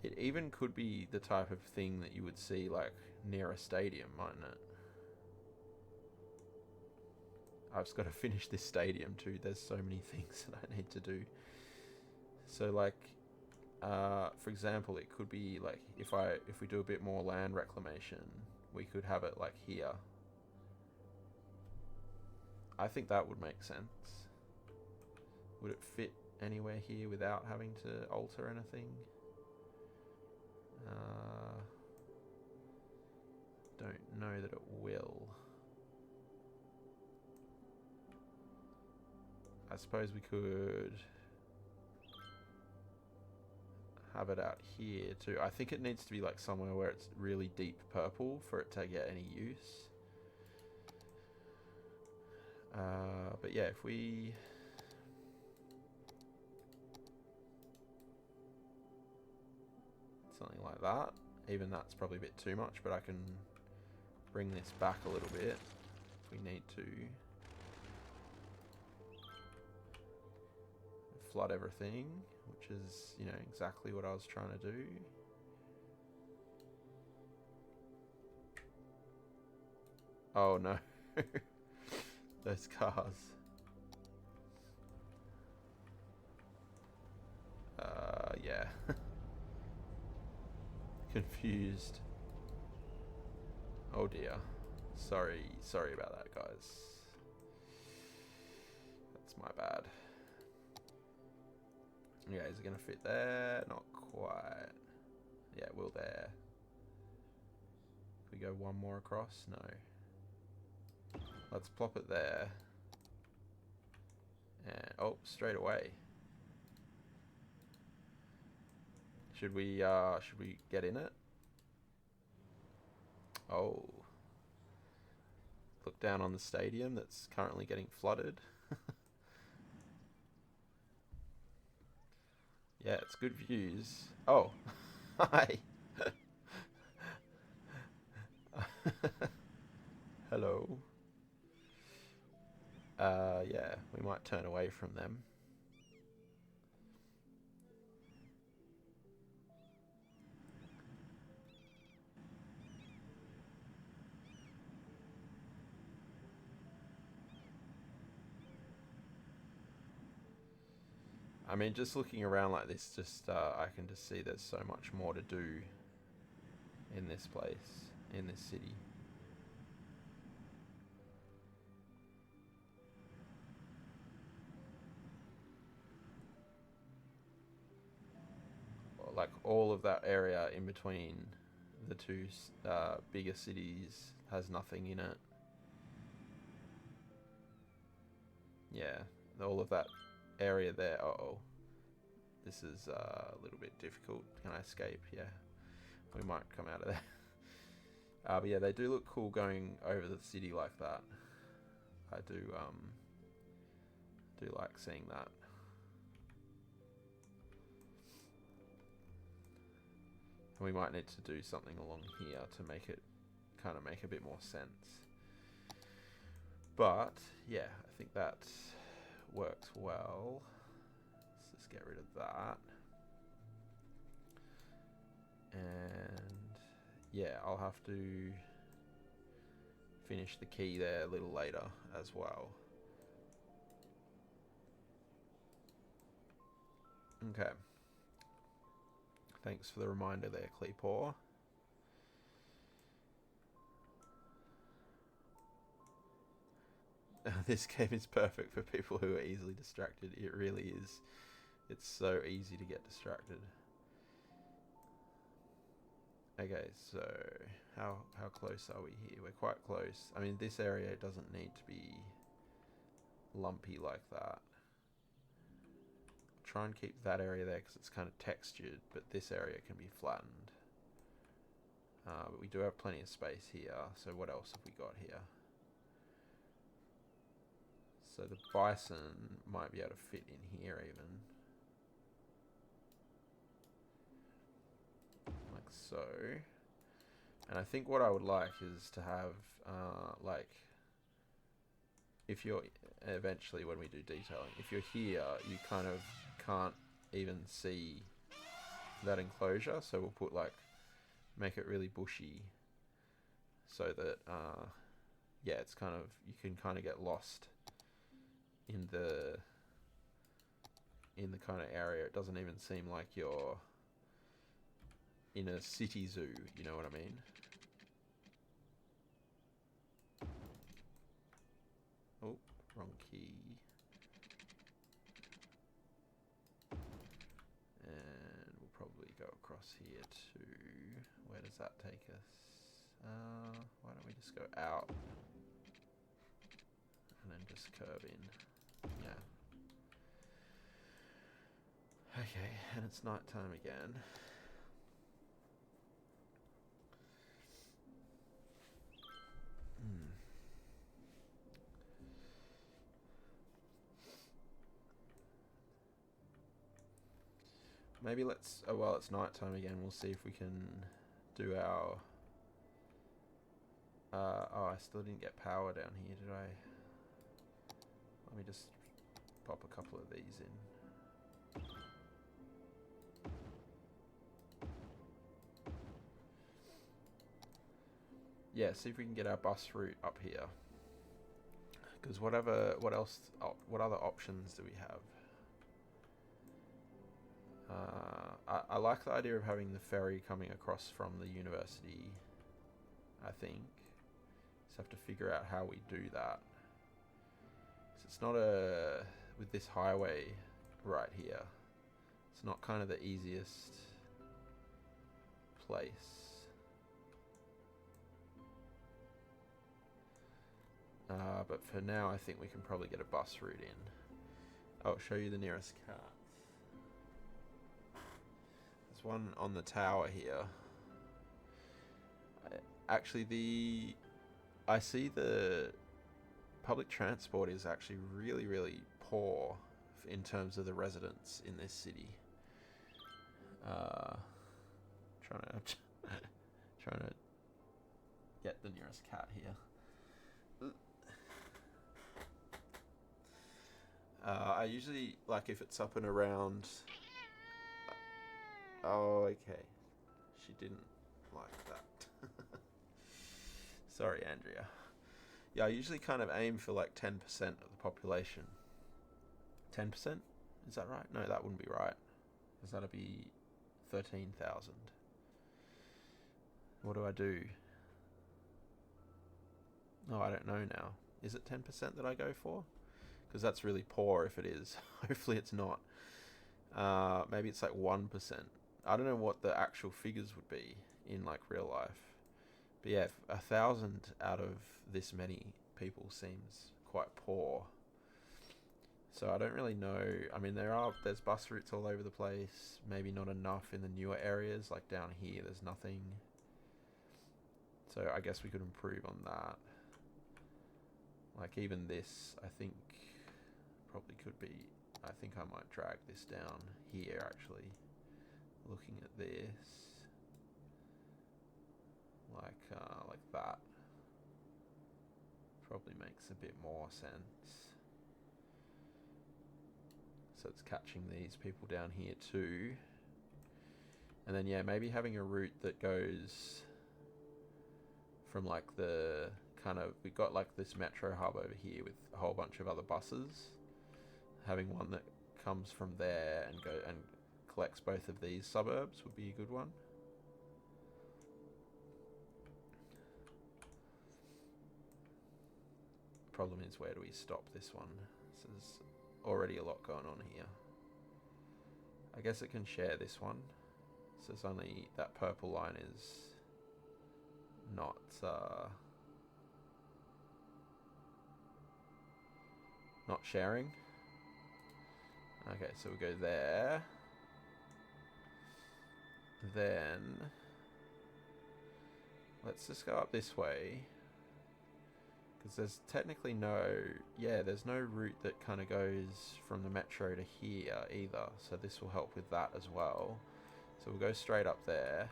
It even could be the type of thing that you would see like near a stadium, mightn't it? I've just got to finish this stadium too. There's so many things that I need to do. So like, for example, it could be like if we do a bit more land reclamation, we could have it like here. I think that would make sense. Would it fit anywhere here without having to alter anything? Don't know that it will. I suppose we could have it out here too. I think it needs to be like somewhere where it's really deep purple for it to get any use. But yeah, if we... something like that. Even that's probably a bit too much, but I can bring this back a little bit if we need to. Flood everything, which is, you know, exactly what I was trying to do. Oh no. Those cars. Yeah. Confused. Oh dear. Sorry about that, guys. That's my bad. Yeah, is it going to fit there? Not quite. Yeah, it will there. Can we go one more across? No. Let's plop it there. And, oh, straight away. Should we get in it? Oh. Look down on the stadium that's currently getting flooded. Yeah, it's good views. Oh, hi. Hello. Yeah, we might turn away from them. I mean, just looking around like this, I can just see there's so much more to do in this place, in this city. Like all of that area in between the two bigger cities has nothing in it. Yeah, all of that area there. Uh-oh. This is a little bit difficult. Can I escape? Yeah. We might come out of there. But yeah, they do look cool going over the city like that. I do like seeing that. And we might need to do something along here to make it kind of make a bit more sense. But yeah, I think that works well. Let's just get rid of that. And yeah, I'll have to finish the key there a little later as well. Okay. Thanks for the reminder there, Cleepaw. This game is perfect for people who are easily distracted. It really is. It's so easy to get distracted. Okay, so how close are we here? We're quite close. I mean, this area doesn't need to be lumpy like that. Try and keep that area there because it's kind of textured, but this area can be flattened. But we do have plenty of space here. So what else have we got here? So the bison might be able to fit in here even. Like so. And I think what I would like is to have, like, if you're, eventually when we do detailing, if you're here, you kind of can't even see that enclosure. So we'll put like, make it really bushy so that, yeah, it's kind of, you can kind of get lost in the kind of area. It doesn't even seem like you're in a city zoo, you know what I mean? Oh, wrong key. And we'll probably go across here to, where does that take us? Why don't we just go out and then just curve in? Yeah. Okay, and it's night time again. Maybe let's, oh well, it's night time again. We'll see if we can do our, oh, I still didn't get power down here, did I? Let me just pop a couple of these in. Yeah, see if we can get our bus route up here. Because what other options do we have? I like the idea of having the ferry coming across from the university, I think. Just have to figure out how we do that. So it's not with this highway right here, It's not kind of the easiest place. But for now, I think we can probably get a bus route in. I'll show you the nearest cats. There's one on the tower here. Actually, I see the public transport is actually really, really poor in terms of the residents in this city. Trying to get the nearest cat here. I usually, like, if it's up and around... Oh, okay. She didn't like that. Sorry, Andrea. Yeah, I usually kind of aim for like 10% of the population. 10%? Is that right? No, that wouldn't be right. Because that'd be 13,000. What do I do? Oh, I don't know now. Is it 10% that I go for? Because that's really poor if it is. Hopefully it's not. Maybe it's like 1%. I don't know what the actual figures would be in like real life. But yeah, 1,000 out of this many people seems quite poor. So I don't really know. I mean, there's bus routes all over the place. Maybe not enough in the newer areas. Like down here, there's nothing. So I guess we could improve on that. Like even this, I think probably could be. I think I might drag this down here actually. Looking at this, like that, probably makes a bit more sense. So it's catching these people down here too. And then yeah, maybe having a route that goes from like the kind of, we've got like this metro hub over here with a whole bunch of other buses. Having one that comes from there and collects both of these suburbs would be a good one. Problem is, where do we stop this one? So there's already a lot going on here. I guess it can share this one. So it's only that purple line is not not sharing. Okay, so we go there. Then let's just go up this way, because there's technically there's no route that kind of goes from the metro to here either, so this will help with that as well. So we'll go straight up there,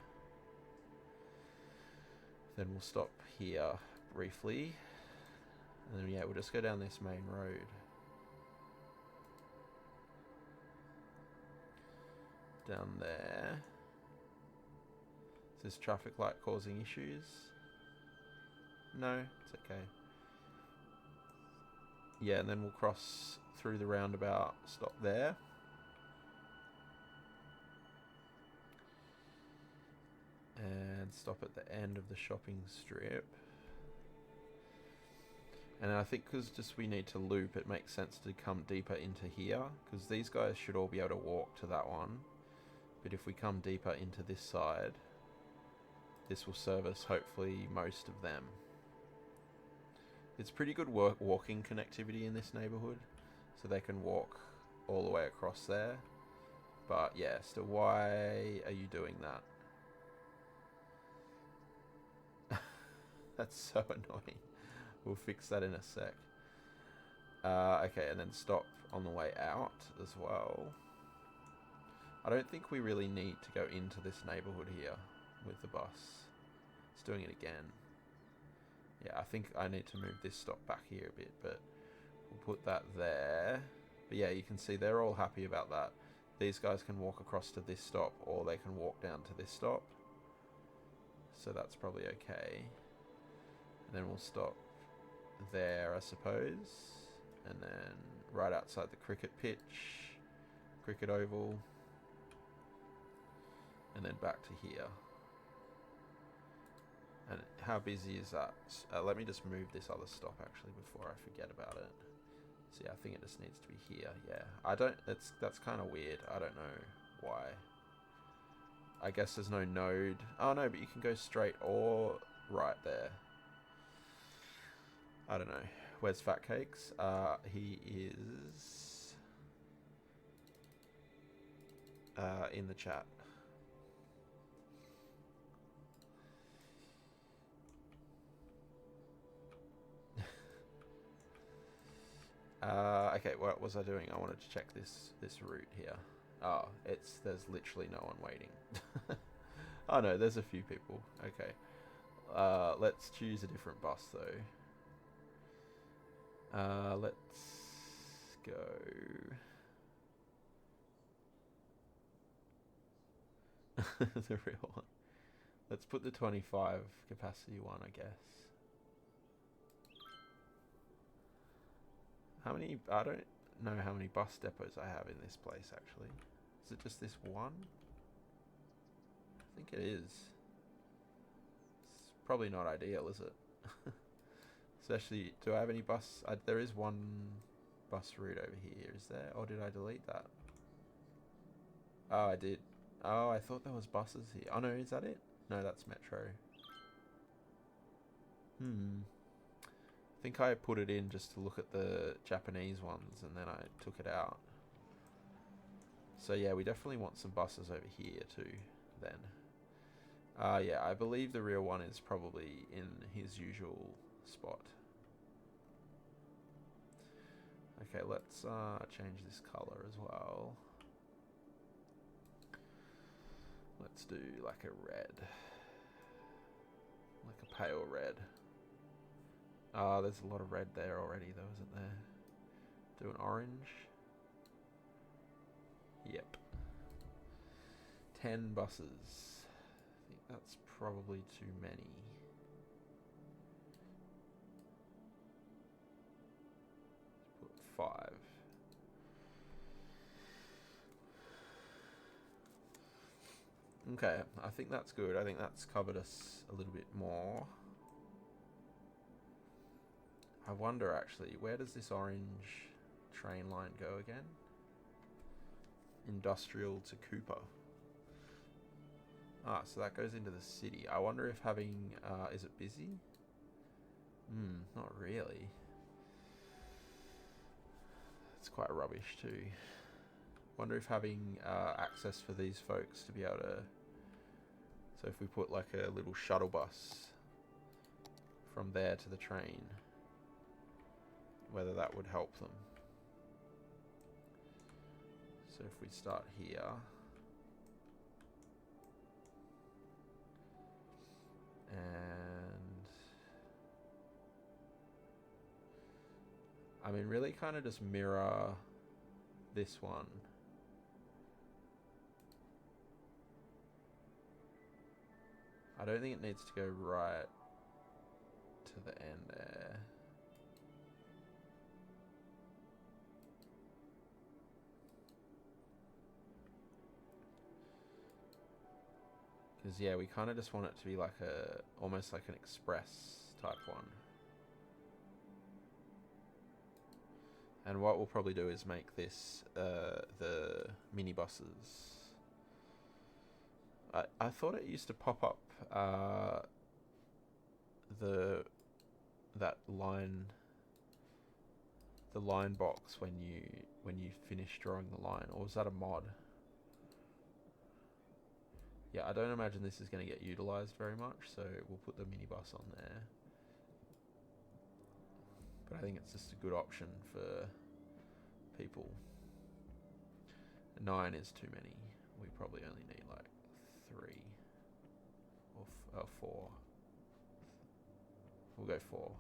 then we'll stop here briefly, and then yeah, we'll just go down this main road. Down there. Is this traffic light causing issues? No, it's okay. Yeah, and then we'll cross through the roundabout, stop there. And stop at the end of the shopping strip. And I think because we need to loop, it makes sense to come deeper into here, because these guys should all be able to walk to that one. But if we come deeper into this side, this will service hopefully most of them. It's pretty good walking connectivity in this neighborhood, so they can walk all the way across there. But yeah, so why are you doing that? That's so annoying. We'll fix that in a sec. Okay, and then stop on the way out as well. I don't think we really need to go into this neighborhood here with the bus. It's doing it again. Yeah, I think I need to move this stop back here a bit, but we'll put that there. But yeah, you can see they're all happy about that. These guys can walk across to this stop, or they can walk down to this stop. So that's probably okay. And then we'll stop there, I suppose. And then right outside the cricket pitch, cricket oval. And then back to here. And how busy is that? Let me just move this other stop actually before I forget about it. See, I think it just needs to be here. Yeah, that's kind of weird. I don't know why. I guess there's no node. Oh no, but you can go straight or right there. I don't know. Where's Fat Cakes? He is in the chat. Okay, what was I doing? I wanted to check this route here. Oh, there's literally no one waiting. Oh no, there's a few people. Okay. Let's choose a different bus though. Let's go. The real one. Let's put the 25 capacity one, I guess. How many? I don't know how many bus depots I have in this place actually. Is it just this one? I think it is. It's probably not ideal, is it? Especially, do I have any bus? There is one bus route over here, is there? Or did I delete that? Oh, I did. Oh, I thought there was buses here. Oh no, is that it? No, that's Metro. I think I put it in just to look at the Japanese ones and then I took it out. So yeah, we definitely want some buses over here too, then. Yeah, I believe the real one is probably in his usual spot. Okay, let's change this color as well. Let's do like a red. Like a pale red. There's a lot of red there already though, isn't there? Do an orange. Yep. 10 buses. I think that's probably too many. Let's put 5. Okay, I think that's good. I think that's covered us a little bit more. I wonder actually, where does this orange train line go again? Industrial to Cooper. Ah, so that goes into the city. I wonder if having, is it busy? Not really. It's quite rubbish too. Wonder if having access for these folks to be able to, so if we put like a little shuttle bus from there to the train, whether that would help them. So if we start here, and I mean really kind of just mirror this one. I don't think it needs to go right to the end there. Because yeah, we kind of just want it to be like almost like an express type one. And what we'll probably do is make this the minibuses. I thought it used to pop up that line, the line box when you finish drawing the line, or was that a mod? Yeah, I don't imagine this is going to get utilized very much, so we'll put the minibus on there. But I think it's just a good option for people. 9 is too many. We probably only need like 3 or 4. We'll go 4.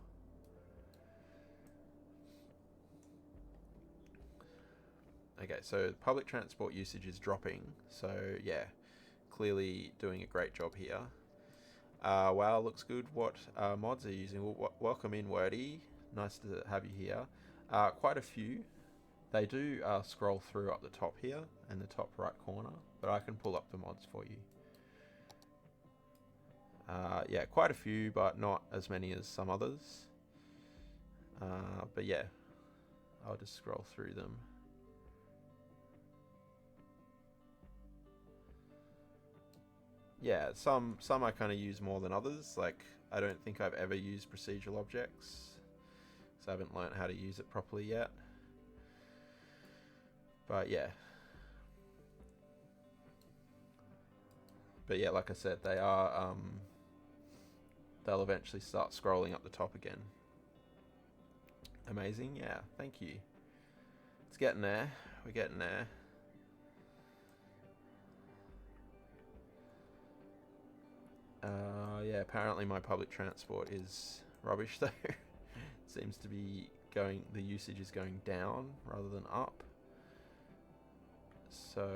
Okay, so public transport usage is dropping. So yeah, clearly doing a great job here. Wow, looks good. What mods are you using? Well, welcome in, Wordy. Nice to have you here. Quite a few. They do scroll through up the top here in the top right corner, but I can pull up the mods for you. Yeah, quite a few, but not as many as some others. But yeah, I'll just scroll through them. yeah, some I kind of use more than others. Like, I don't think I've ever used procedural objects, so I haven't learned how to use it properly yet. But yeah. But yeah, like I said, they are, they'll eventually start scrolling up the top again. Amazing, yeah, thank you. It's getting there. We're getting there. Yeah, apparently my public transport is rubbish though. Seems to be the usage is going down rather than up. So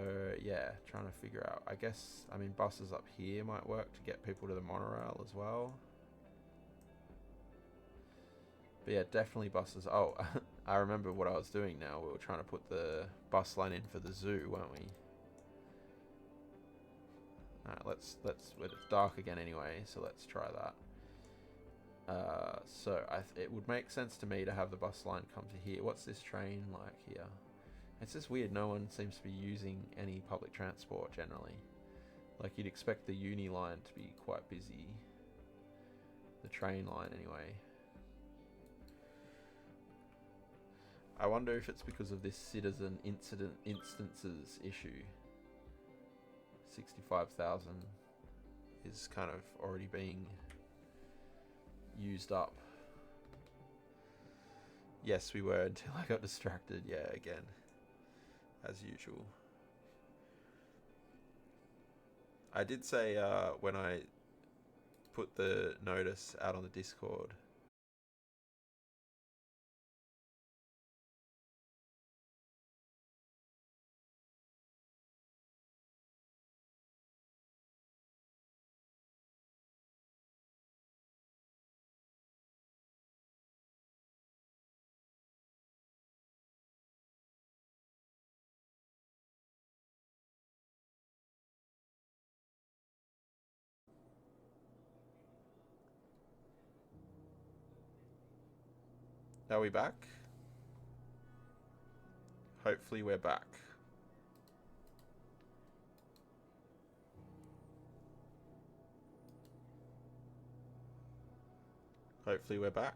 yeah, trying to figure out. I guess, I mean, buses up here might work to get people to the monorail as well. But yeah, definitely buses. Oh, I remember what I was doing now. We were trying to put the bus line in for the zoo, weren't we? Alright, let's it's dark again anyway, so let's try that. So it would make sense to me to have the bus line come to here. What's this train like here? It's just weird, no one seems to be using any public transport generally. Like, you'd expect the uni line to be quite busy. The train line anyway. I wonder if it's because of this citizen instances issue. 65,000 is kind of already being used up. Yes, we were, until I got distracted. Yeah, again, as usual. I did say when I put the notice out on the Discord, are we back? Hopefully we're back. Hopefully we're back.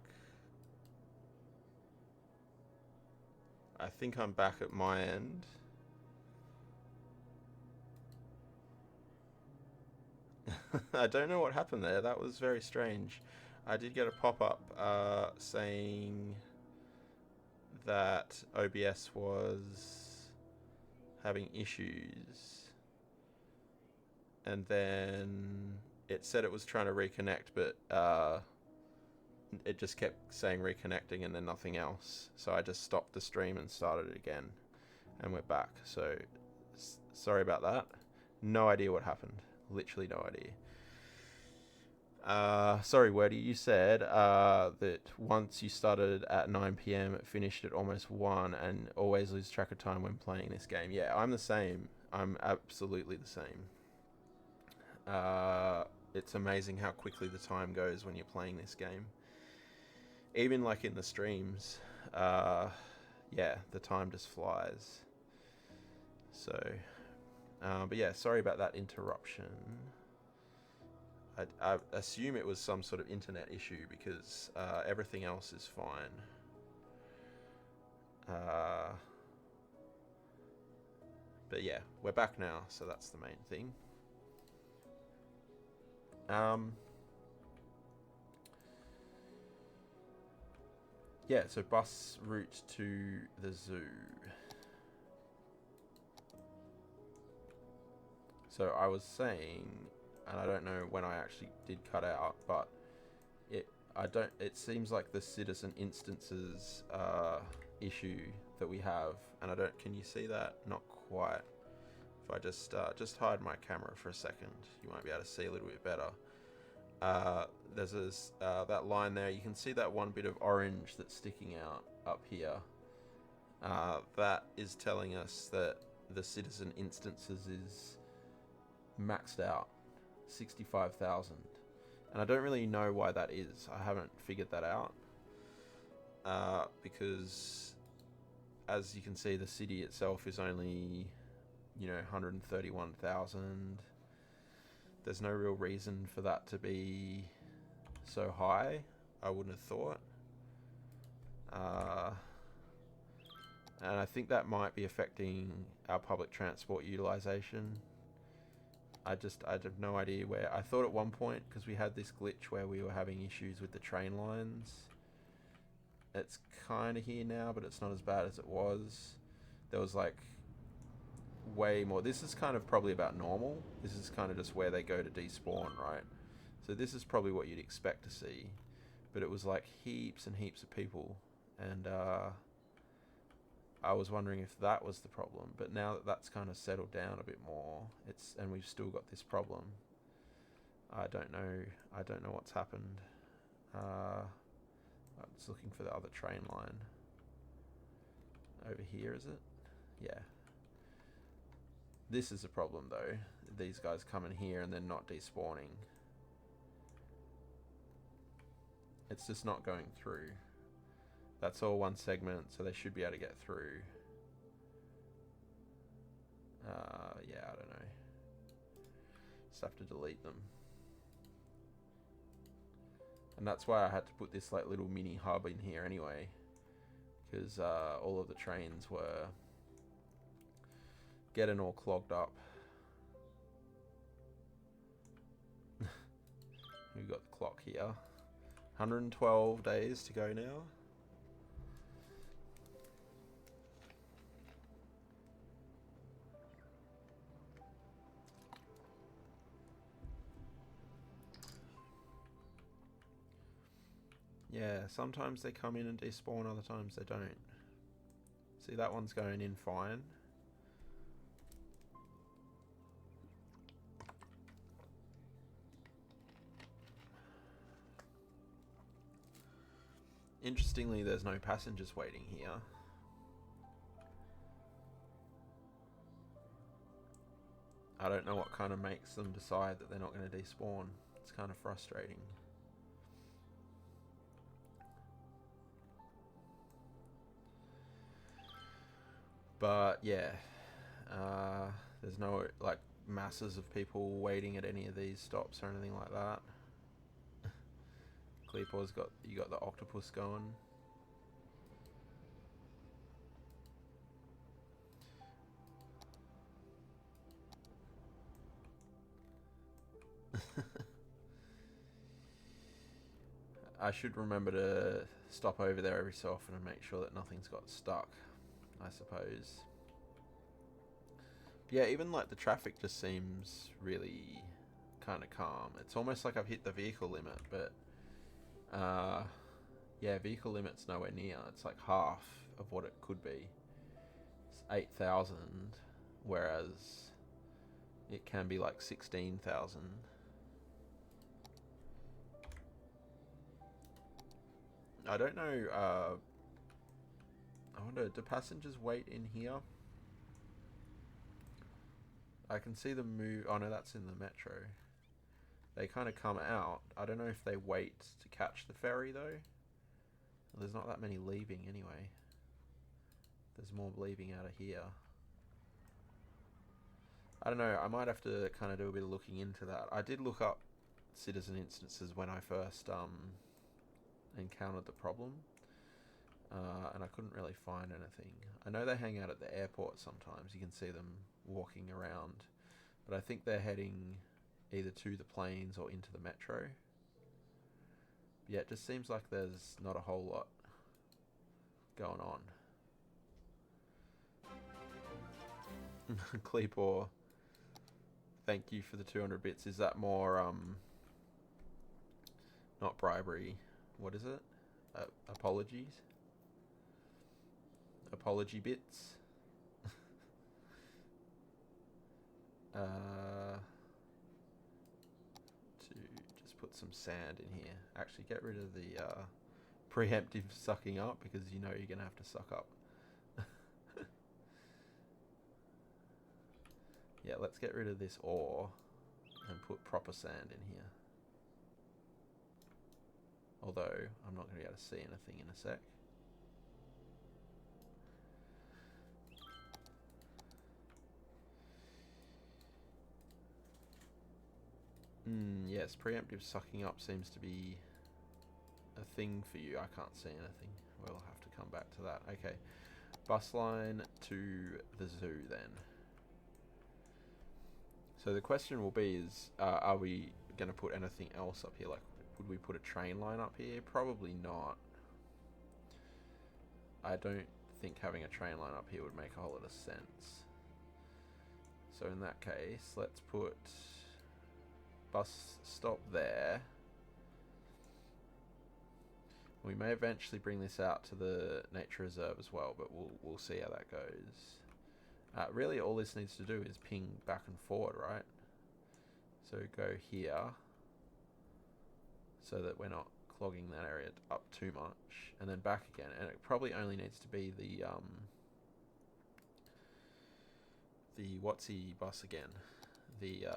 I think I'm back at my end. I don't know what happened there. That was very strange. I did get a pop-up saying that OBS was having issues, and then it said it was trying to reconnect, but it just kept saying reconnecting and then nothing else. So I just stopped the stream and started it again, and we're back. So sorry about that. No idea what happened. Literally no idea. Sorry, Wordy, you said that once you started at 9 p.m, it finished at almost 1 and always lose track of time when playing this game. Yeah, I'm the same. I'm absolutely the same. It's amazing how quickly the time goes when you're playing this game. Even like in the streams, yeah, the time just flies. So, but yeah, sorry about that interruption. I assume it was some sort of internet issue because everything else is fine. But yeah, we're back now, so that's the main thing. Yeah, so bus route to the zoo. So I was saying, and I don't know when I actually did cut out, but it seems like the citizen instances issue that we have, and can you see that? Not quite. If I just hide my camera for a second, you might be able to see a little bit better. There's that line there. You can see that one bit of orange that's sticking out up here. That is telling us that the citizen instances is maxed out, 65,000. And I don't really know why that is. I haven't figured that out. Because as you can see, the city itself is only, 131,000. there's no real reason for that to be so high, I wouldn't have thought. And I think that might be affecting our public transport utilization. I have no idea where. I thought at one point, because we had this glitch where we were having issues with the train lines. It's kind of here now, but it's not as bad as it was. There was like way more. This is kind of probably about normal. This is kind of just where they go to despawn, right? So this is probably what you'd expect to see. But it was like heaps and heaps of people. And I was wondering if that was the problem, but now that that's kind of settled down a bit more, and we've still got this problem. I don't know what's happened. I was looking for the other train line. Over here, is it? Yeah. This is a problem though. These guys come in here and they're not despawning. It's just not going through. That's all one segment, so they should be able to get through. Yeah, I don't know. Just have to delete them. And that's why I had to put this like little mini hub in here anyway. Because all of the trains were getting all clogged up. We've got the clock here. 112 days to go now. Yeah, sometimes they come in and despawn, other times they don't. See, that one's going in fine. Interestingly, there's no passengers waiting here. I don't know what kind of makes them decide that they're not going to despawn. It's kind of frustrating. But yeah, there's no like masses of people waiting at any of these stops or anything like that. Paws you got the octopus going. I should remember to stop over there every so often and make sure that nothing's got stuck, I suppose. Yeah, even like the traffic just seems really kind of calm. It's almost like I've hit the vehicle limit, but yeah, vehicle limit's nowhere near. It's like half of what it could be. It's 8,000, whereas it can be like 16,000. I don't know. I wonder, do passengers wait in here? I can see them move. Oh no, that's in the metro. They kind of come out. I don't know if they wait to catch the ferry though. There's not that many leaving anyway. There's more leaving out of here. I don't know. I might have to kind of do a bit of looking into that. I did look up citizen instances when I first encountered the problem. And I couldn't really find anything. I know they hang out at the airport sometimes. You can see them walking around. But I think they're heading either to the planes or into the metro. Yeah, it just seems like there's not a whole lot going on. Cleepaw, thank you for the 200 bits. Is that more, not bribery, what is it? Apologies? Apology bits? To just put some sand in here. Actually, get rid of the preemptive sucking up, because you know you're going to have to suck up. Yeah, let's get rid of this ore and put proper sand in here. Although, I'm not going to be able to see anything in a sec. Yes, preemptive sucking up seems to be a thing for you. I can't see anything. We'll have to come back to that. Okay. Bus line to the zoo then. So the question will be is, are we going to put anything else up here? Like, would we put a train line up here? Probably not. I don't think having a train line up here would make a whole lot of sense. So in that case, let's put bus stop there. We may eventually bring this out to the nature reserve as well, but we'll see how that goes. Really, all this needs to do is ping back and forward, right? So go here, so that we're not clogging that area up too much, and then back again. And it probably only needs to be the whatsy bus again. The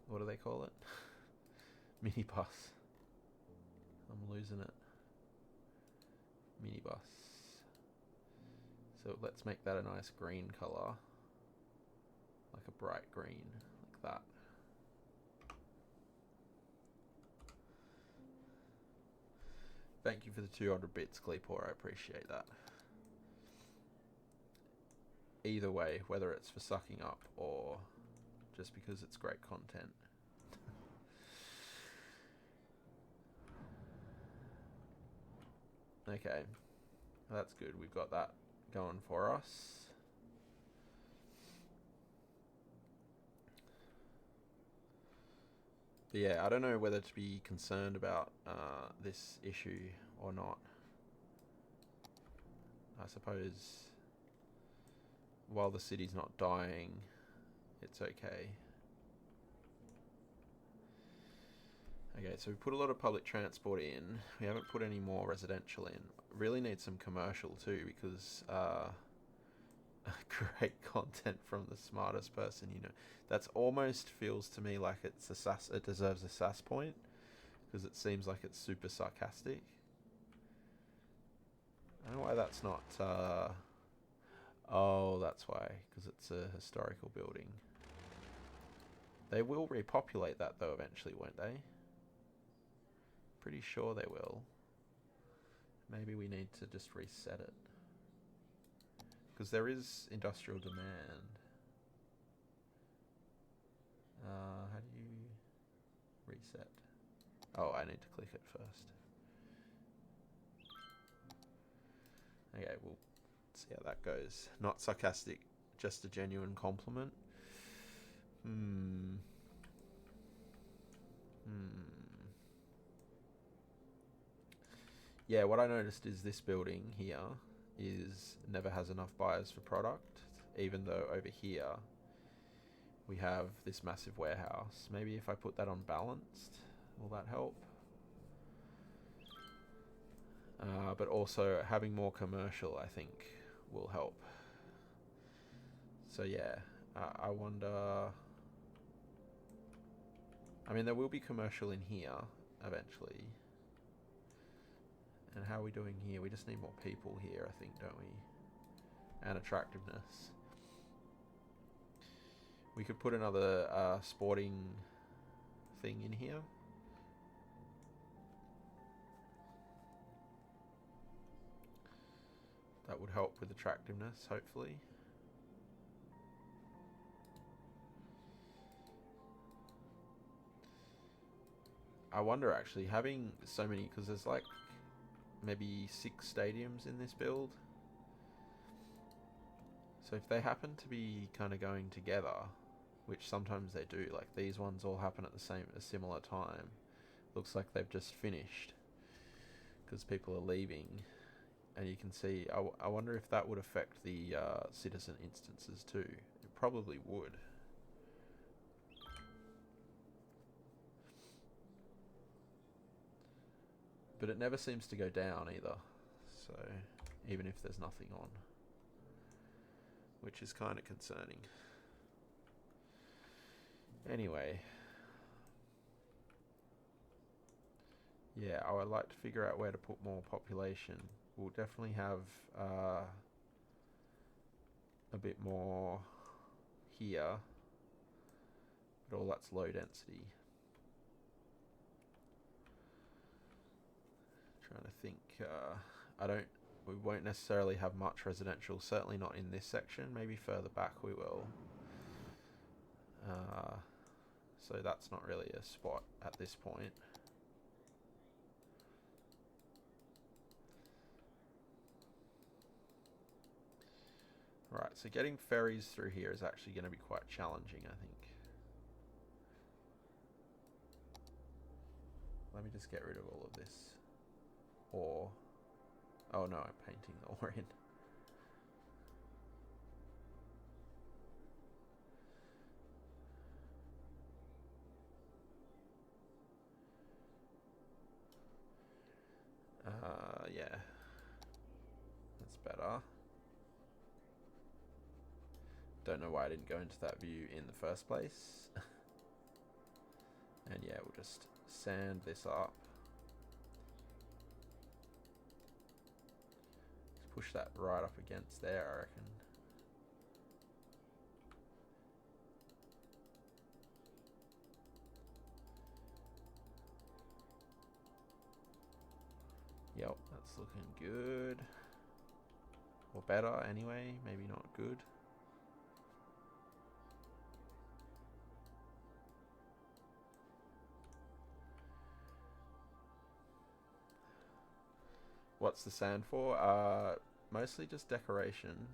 what do they call it? Minibus. I'm losing it. Minibus. So let's make that a nice green colour. Like a bright green, like that. Thank you for the 200 bits, Cleepor, I appreciate that. Either way, whether it's for sucking up or just because it's great content. Okay, that's good. We've got that going for us. But yeah, I don't know whether to be concerned about this issue or not. I suppose while the city's not dying, it's okay. Okay, so we put a lot of public transport in. We haven't put any more residential in. Really need some commercial too, because great content from the smartest person you know. That's almost feels to me like it deserves a sass point, because it seems like it's super sarcastic. I don't know why that's not... oh, that's why, because it's a historical building. They will repopulate that though eventually, won't they? Pretty sure they will. Maybe we need to just reset it, because there is industrial demand. How do you reset? Oh, I need to click it first. Okay, we'll see how that goes. Not sarcastic, just a genuine compliment. Yeah, what I noticed is this building here never has enough buyers for product, even though over here we have this massive warehouse. Maybe if I put that on balanced, will that help? But also having more commercial, I think, will help. So yeah, I wonder... I mean, there will be commercial in here eventually. And how are we doing here? We just need more people here, I think, don't we? And attractiveness. We could put another sporting thing in here. That would help with attractiveness, hopefully. I wonder, actually, having so many... Because there's like maybe 6 stadiums in this build. So if they happen to be kind of going together, which sometimes they do, like these ones all happen at a similar time. Looks like they've just finished because people are leaving. And you can see, I wonder if that would affect the citizen instances too. It probably would. But it never seems to go down either. So, even if there's nothing on. Which is kind of concerning. Anyway. Yeah, I would like to figure out where to put more population. We'll definitely have a bit more here. that's low density. Trying to think. We won't necessarily have much residential. Certainly not in this section. Maybe further back we will. So that's not really a spot at this point. Right, so getting ferries through here is actually going to be quite challenging, I think. Let me just get rid of all of this ore. Oh no, I'm painting the ore in. Yeah. That's better. Don't know why I didn't go into that view in the first place. And yeah, we'll just sand this up. Let's push that right up against there, I reckon. Yep, that's looking good. Or better, anyway. Maybe not good. What's the sand for? Mostly just decoration.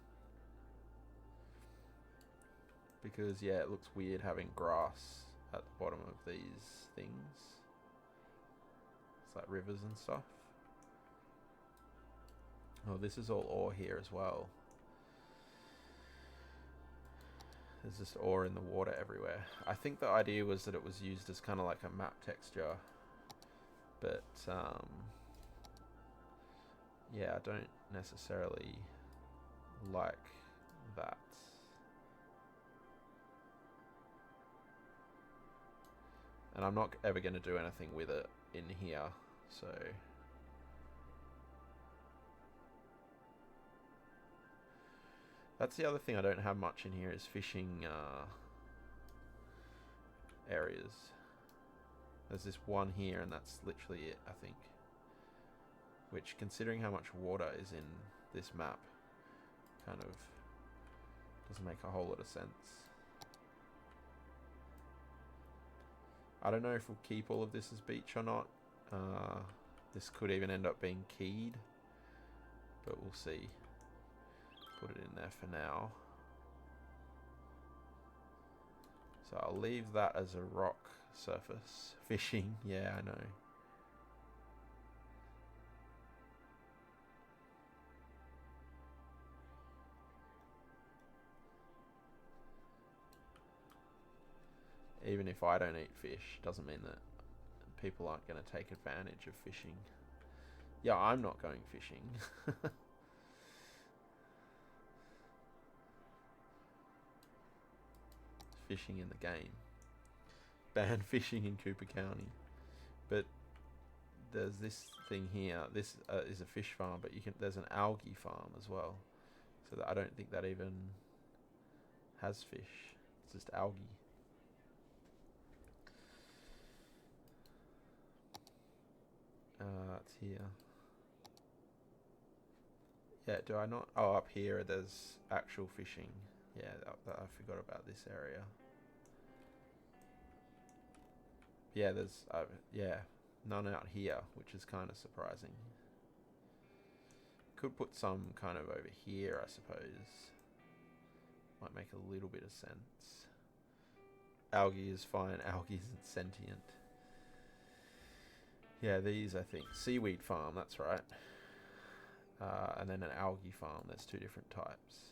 Because, yeah, it looks weird having grass at the bottom of these things. It's like rivers and stuff. Oh, this is all ore here as well. There's just ore in the water everywhere. I think the idea was that it was used as kind of like a map texture. But, yeah, I don't necessarily like that. And I'm not ever going to do anything with it in here, so... That's the other thing I don't have much in here is fishing areas. There's this one here and that's literally it, I think. Which, considering how much water is in this map, kind of doesn't make a whole lot of sense. I don't know if we'll keep all of this as beach or not. This could even end up being keyed, but we'll see. Put it in there for now. So I'll leave that as a rock surface. Fishing, yeah, I know. Even if I don't eat fish, doesn't mean that people aren't going to take advantage of fishing. Yeah, I'm not going fishing. Fishing in the game. Ban fishing in Cooper County. But there's this thing here. This is a fish farm, but there's an algae farm as well. So that I don't think that even has fish. It's just algae. It's here. Yeah, do I not? Oh, up here there's actual fishing. Yeah, I forgot about this area. Yeah, there's none out here, which is kind of surprising. Could put some kind of over here, I suppose. Might make a little bit of sense. Algae is fine. Algae isn't sentient. Yeah, these, I think. Seaweed farm, that's right. And then an algae farm. There's two different types.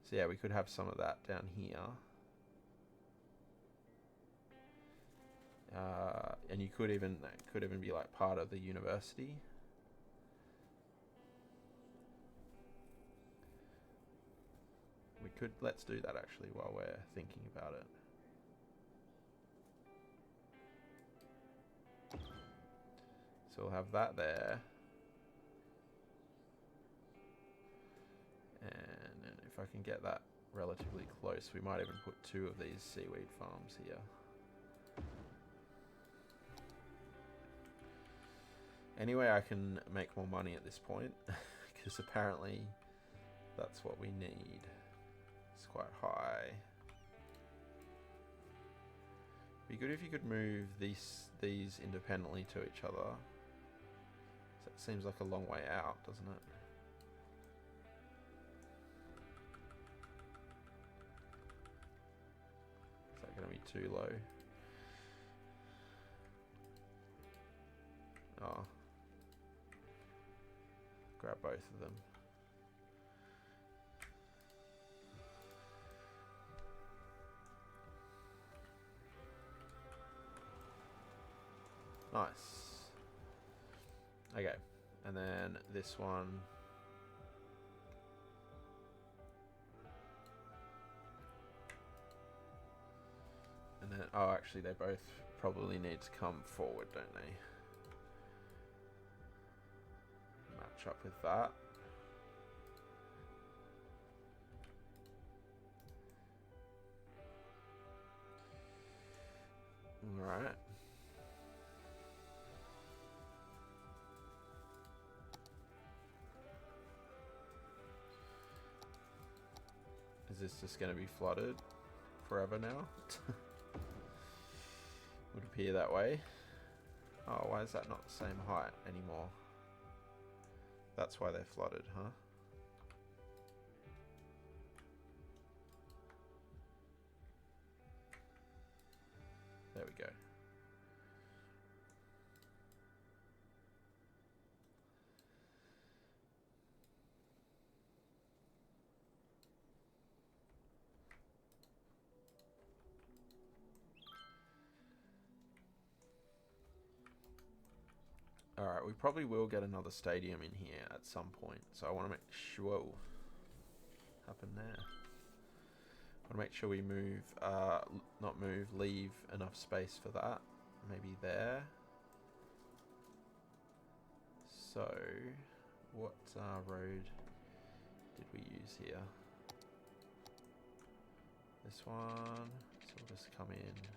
So yeah, we could have some of that down here. And you could even be like part of the university. Let's do that actually while we're thinking about it. So we'll have that there. And if I can get that relatively close. We might even put 2 of these seaweed farms here. Anyway, I can make more money at this point, because apparently that's what we need. It's quite high. Be good if you could move these independently to each other. So it seems like a long way out, doesn't it? Is that going to be too low? Oh. Grab both of them. Nice. Okay, and then this one. And then, oh, actually, they both probably need to come forward, don't they? Match up with that. Alright. Is this just going to be flooded forever now? Would appear that way. Oh, why is that not the same height anymore? That's why they're flooded, huh? There we go. Alright, we probably will get another stadium in here at some point. So I want to make sure... Whoa. Happened there. I want to make sure we move... not move, leave enough space for that. Maybe there. So... What road did we use here? This one. So we'll just come in...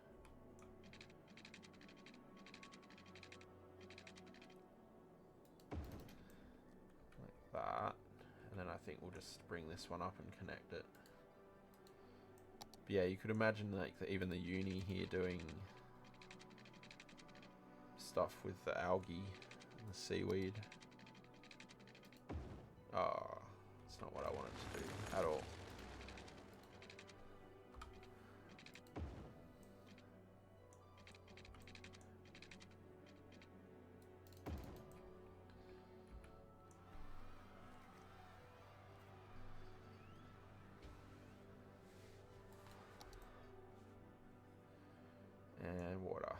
that, and then I think we'll just bring this one up and connect it. But yeah, you could imagine like even the uni here doing stuff with the algae and the seaweed. Oh, it's not what I wanted to do at all. And water.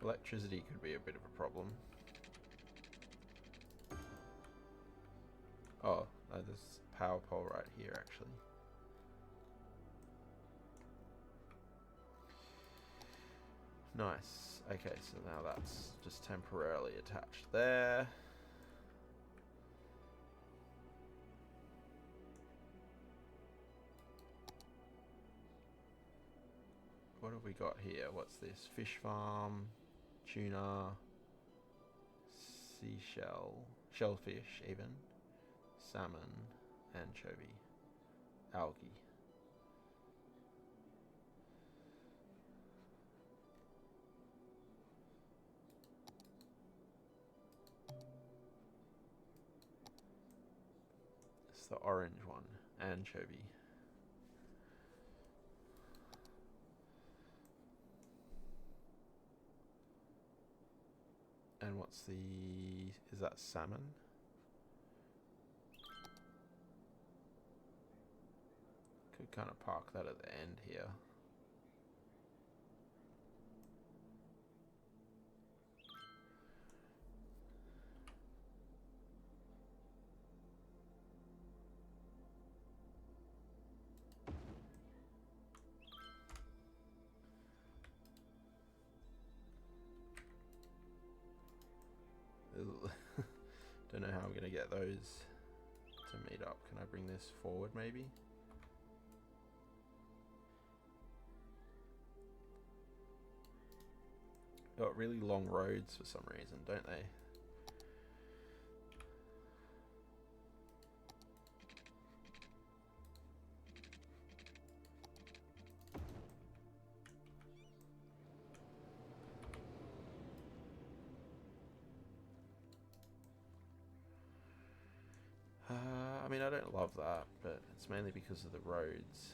Electricity could be a bit of a problem. Oh, there's a power pole right here actually. Nice. Okay, so now that's just temporarily attached there. What have we got here? What's this? Fish farm, tuna, seashell, shellfish even, salmon, anchovy, algae. The orange one, anchovy. And what's the... is that salmon? Could kind of park that at the end here. Don't know how I'm going to get those to meet up. Can I bring this forward maybe? Got really long roads for some reason, don't they? I mean, I don't love that, but it's mainly because of the roads.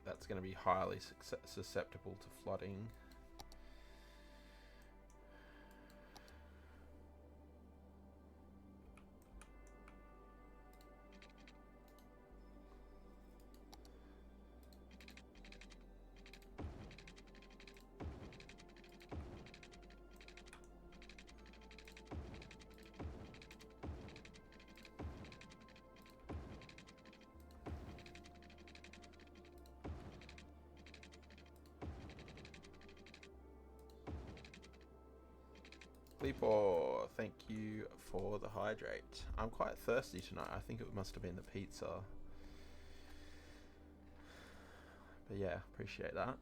That's going to be highly susceptible to flooding. Sleeper, thank you for the hydrate. I'm quite thirsty tonight. I think it must have been the pizza. But yeah, appreciate that.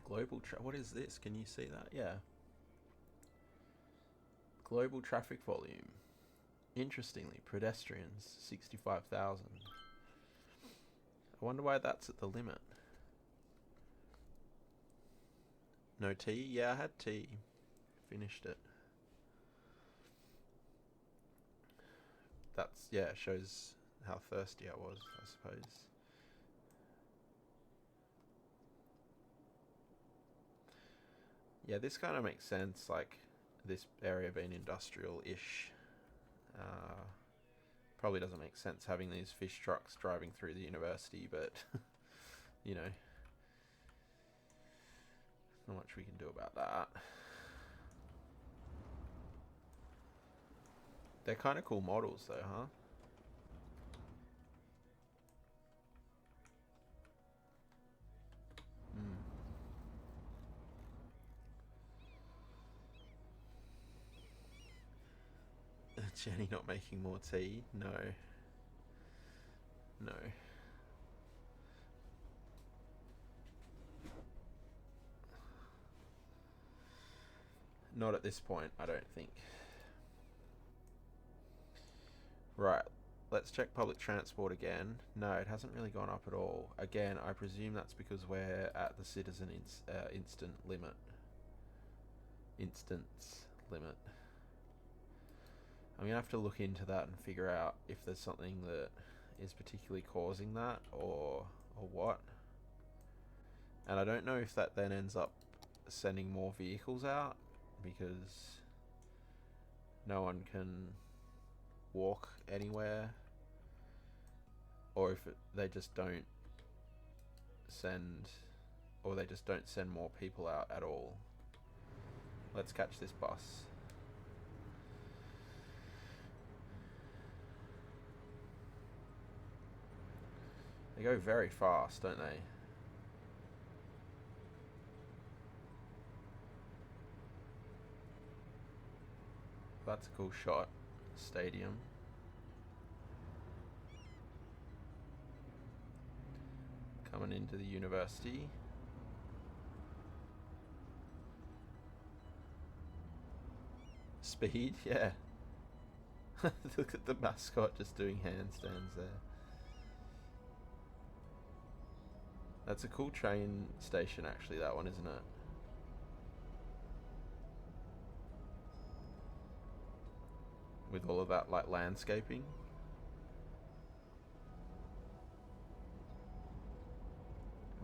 Global what is this? Can you see that? Yeah. Global traffic volume. Interestingly, pedestrians, 65,000. I wonder why that's at the limit. No tea? Yeah, I had tea. Finished it. That's, yeah, shows how thirsty I was, I suppose. Yeah, this kind of makes sense, like, this area being industrial-ish. Probably doesn't make sense having these fish trucks driving through the university, but, you know. Not much we can do about that. They're kind of cool models though, huh? Jenny not making more tea? No. No. Not at this point, I don't think. Right, let's check public transport again. No, it hasn't really gone up at all. Again, I presume that's because we're at the citizen instant limit. Instance limit. I'm going to have to look into that and figure out if there's something that is particularly causing that or what. And I don't know if that then ends up sending more vehicles out because no one can walk anywhere, or if they just don't send, or they just don't send more people out at all. Let's catch this bus. They go very fast, don't they? That's a cool shot. Stadium. Coming into the university. Speed, yeah. Look at the mascot just doing handstands there. That's a cool train station actually, that one, isn't it? With all of that like landscaping.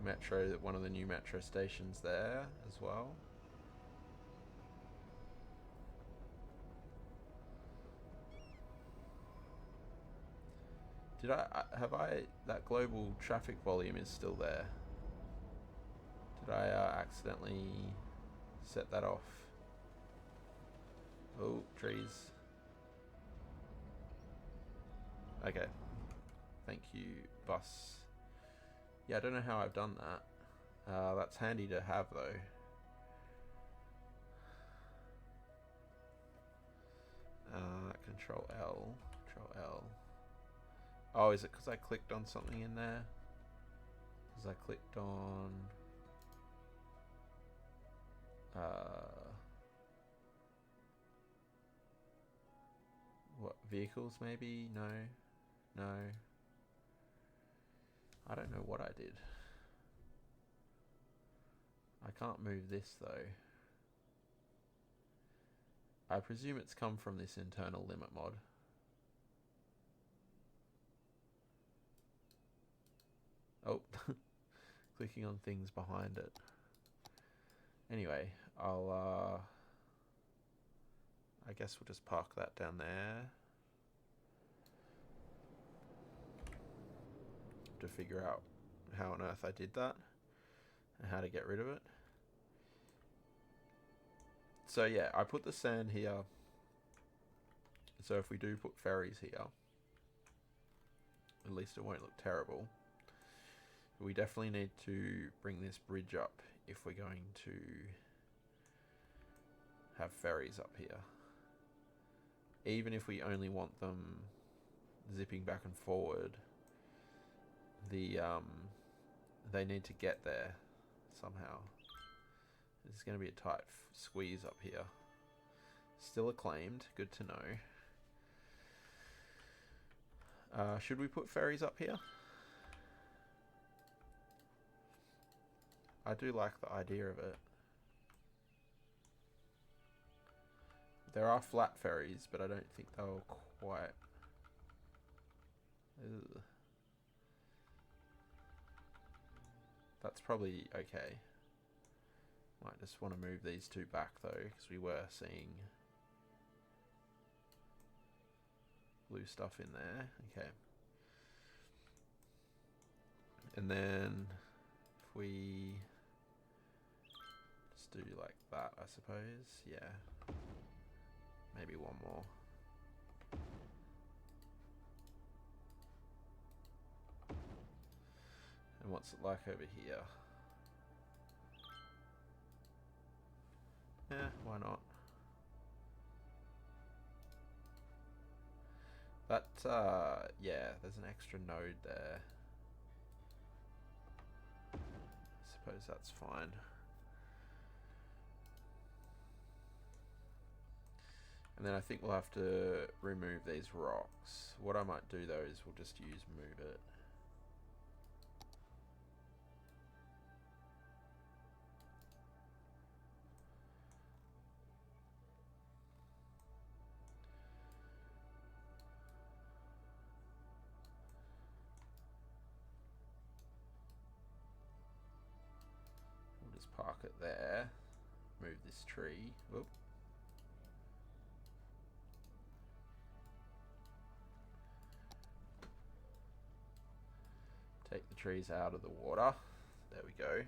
Metro, one of the new metro stations there as well. That global traffic volume is still there? Did I accidentally set that off? Oh, trees. Okay. Thank you, bus. Yeah, I don't know how I've done that. That's handy to have, though. Control L. Control L. Oh, is it because I clicked on something in there? Because I clicked on... what, vehicles maybe? No. No. I don't know what I did. I can't move this though. I presume it's come from this internal limit mod. Oh, clicking on things behind it. Anyway, I guess we'll just park that down there. To figure out how on earth I did that and how to get rid of it. So yeah, I put the sand here. So if we do put ferries here, at least it won't look terrible. We definitely need to bring this bridge up if we're going to have ferries up here. Even if we only want them zipping back and forward, they need to get there somehow. It's going to be a tight squeeze up here. Still acclaimed, good to know. Should we put ferries up here? I do like the idea of it. There are flat ferries, but I don't think they'll quite... Ugh. That's probably okay. Might just want to move these two back though, because we were seeing blue stuff in there. Okay. And then if we just do like that, I suppose. Yeah. Maybe one more. And what's it like over here? Yeah, why not? That, yeah, there's an extra node there. I suppose that's fine. And then I think we'll have to remove these rocks. What I might do though is we'll just use move it. We'll just park it there. Move this tree. Whoop. Take the trees out of the water. There we go.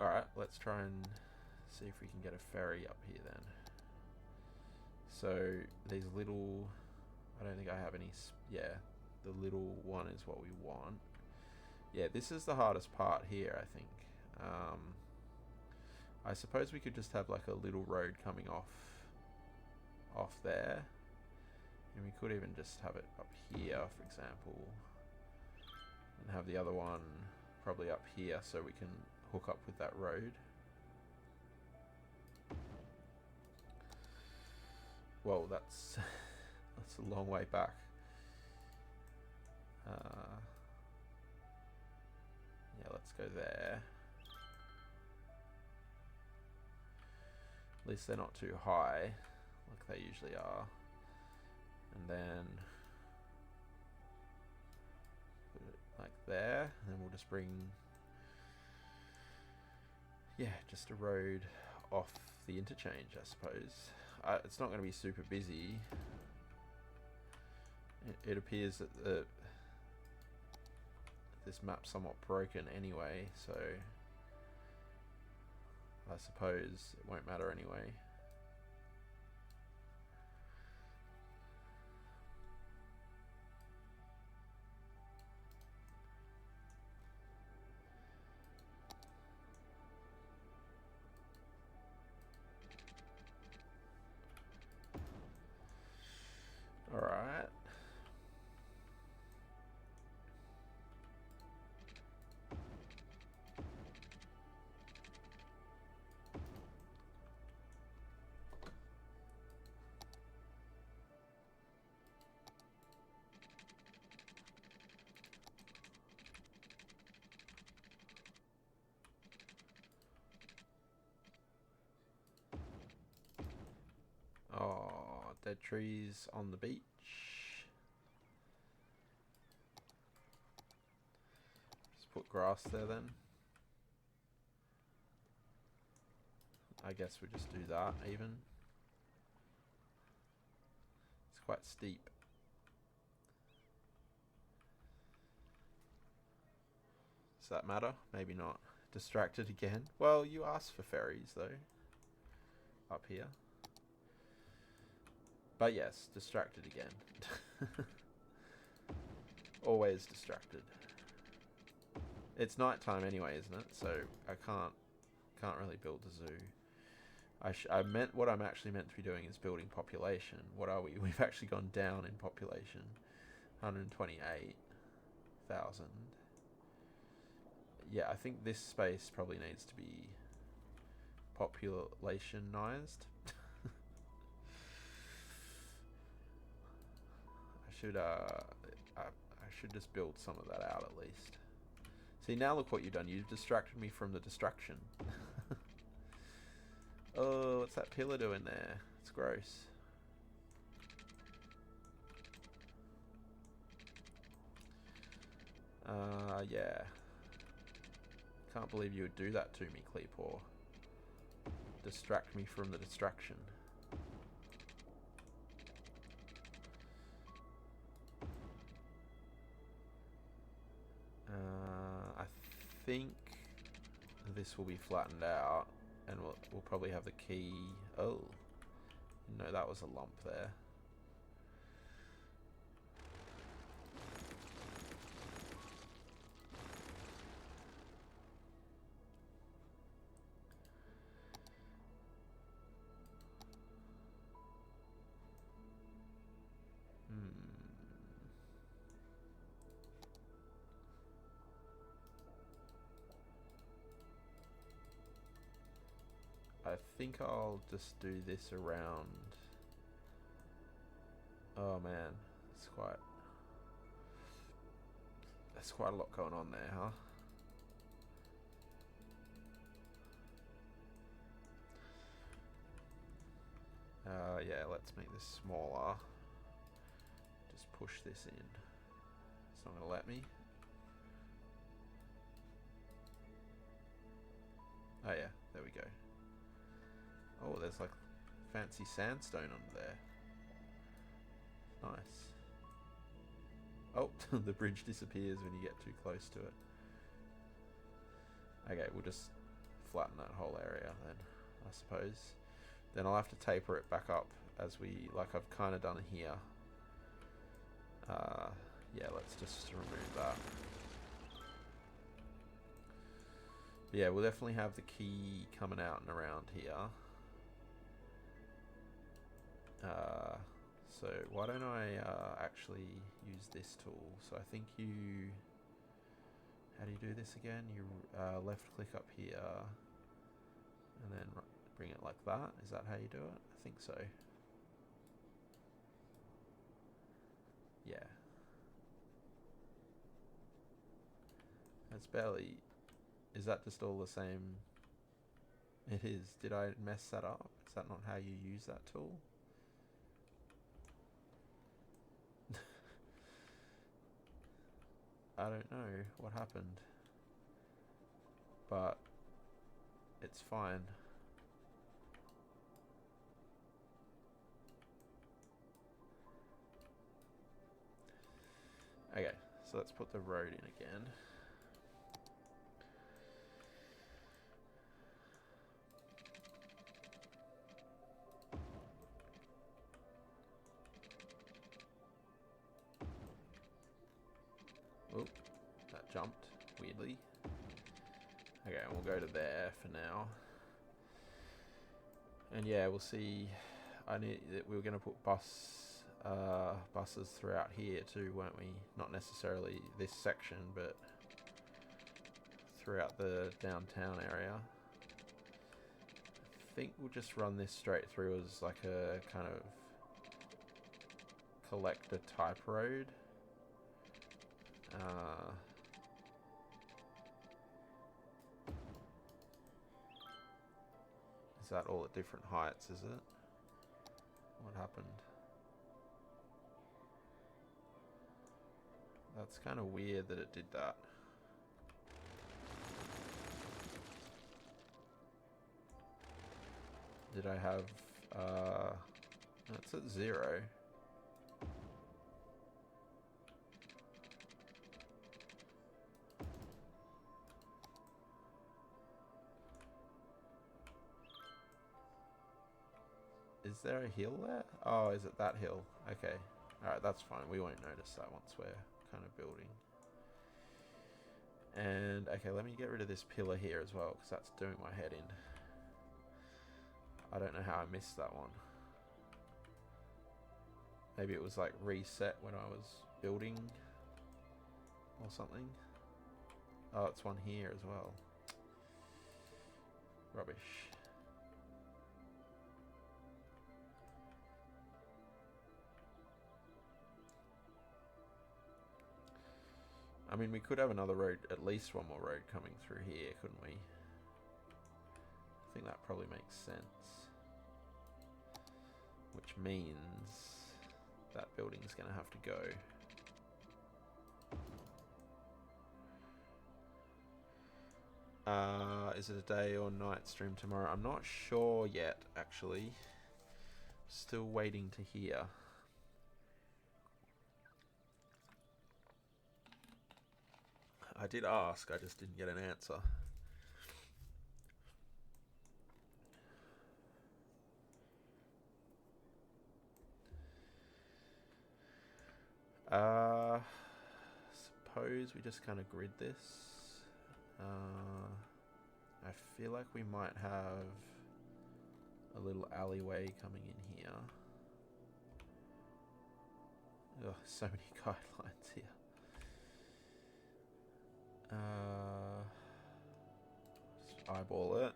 Alright, let's try and see if we can get a ferry up here then. So, these little... I don't think I have any... Yeah, the little one is what we want. Yeah, this is the hardest part here, I think. I suppose we could just have like a little road coming off there. And we could even just have it up here, for example. And have the other one probably up here so we can hook up with that road. Whoa, that's a long way back. Yeah, let's go there. At least they're not too high, like they usually are. And then put it like there, and then we'll just bring, yeah, just a road off the interchange, I suppose. It's not going to be super busy. It appears that this map's somewhat broken anyway, so I suppose it won't matter anyway. Alright. Oh, dead trees on the beach. Just put grass there then. I guess we just do that even. It's quite steep. Does that matter? Maybe not. Distracted again. Well, you asked for ferries though. Up here. But yes, distracted again. Always distracted. It's nighttime anyway, isn't it? So I can't really build a zoo. I meant what I'm actually meant to be doing is building population. What are we? We've actually gone down in population. 128,000. Yeah, I think this space probably needs to be populationized. I should just build some of that out at least. See, now look what you've done. You've distracted me from the distraction. Oh, what's that pillar doing there? It's gross. Yeah. Can't believe you would do that to me, Cleepaw. Distract me from the distraction. I think this will be flattened out, and we'll probably have the key. Oh, no, that was a lump there. I think I'll just do this around. Oh man, that's quite a lot going on there, huh? Yeah, let's make this smaller. Just push this in. It's not gonna let me. Oh yeah, there we go. Oh, there's like fancy sandstone under there. Nice. Oh, the bridge disappears when you get too close to it. Okay, we'll just flatten that whole area then, I suppose. Then I'll have to taper it back up as like I've kind of done here. Yeah, let's just remove that. But yeah, we'll definitely have the key coming out and around here. So why don't I actually use this tool? So I think how do you do this again? You left click up here and then bring it like that. Is that how you do it? I think so. Yeah. It's barely... Is that just all the same? It is. Did I mess that up? Is that not how you use that tool? I don't know what happened, but it's fine. Okay, so let's put the road in again. jumped, weirdly. Okay, we'll go to there for now. And yeah, we'll see. We were going to put buses throughout here too, weren't we? Not necessarily this section, but throughout the downtown area. I think we'll just run this straight through as like a kind of collector type road. Is that all at different heights, is it? What happened? That's kind of weird that it did that. Did I have... it's at 0. Is there a hill there? Oh, is it that hill? Okay. Alright, that's fine. We won't notice that once we're kind of building. And, okay, let me get rid of this pillar here as well, because that's doing my head in. I don't know how I missed that one. Maybe it was like reset when I was building or something. Oh, it's one here as well. Rubbish. I mean, we could have another road, at least one more road coming through here, couldn't we? I think that probably makes sense. Which means that building's going to have to go. Is it a day or night stream tomorrow? I'm not sure yet, actually. Still waiting to hear. I did ask, I just didn't get an answer. Suppose we just kind of grid this. I feel like we might have a little alleyway coming in here. Ugh, so many guidelines here. Just eyeball it.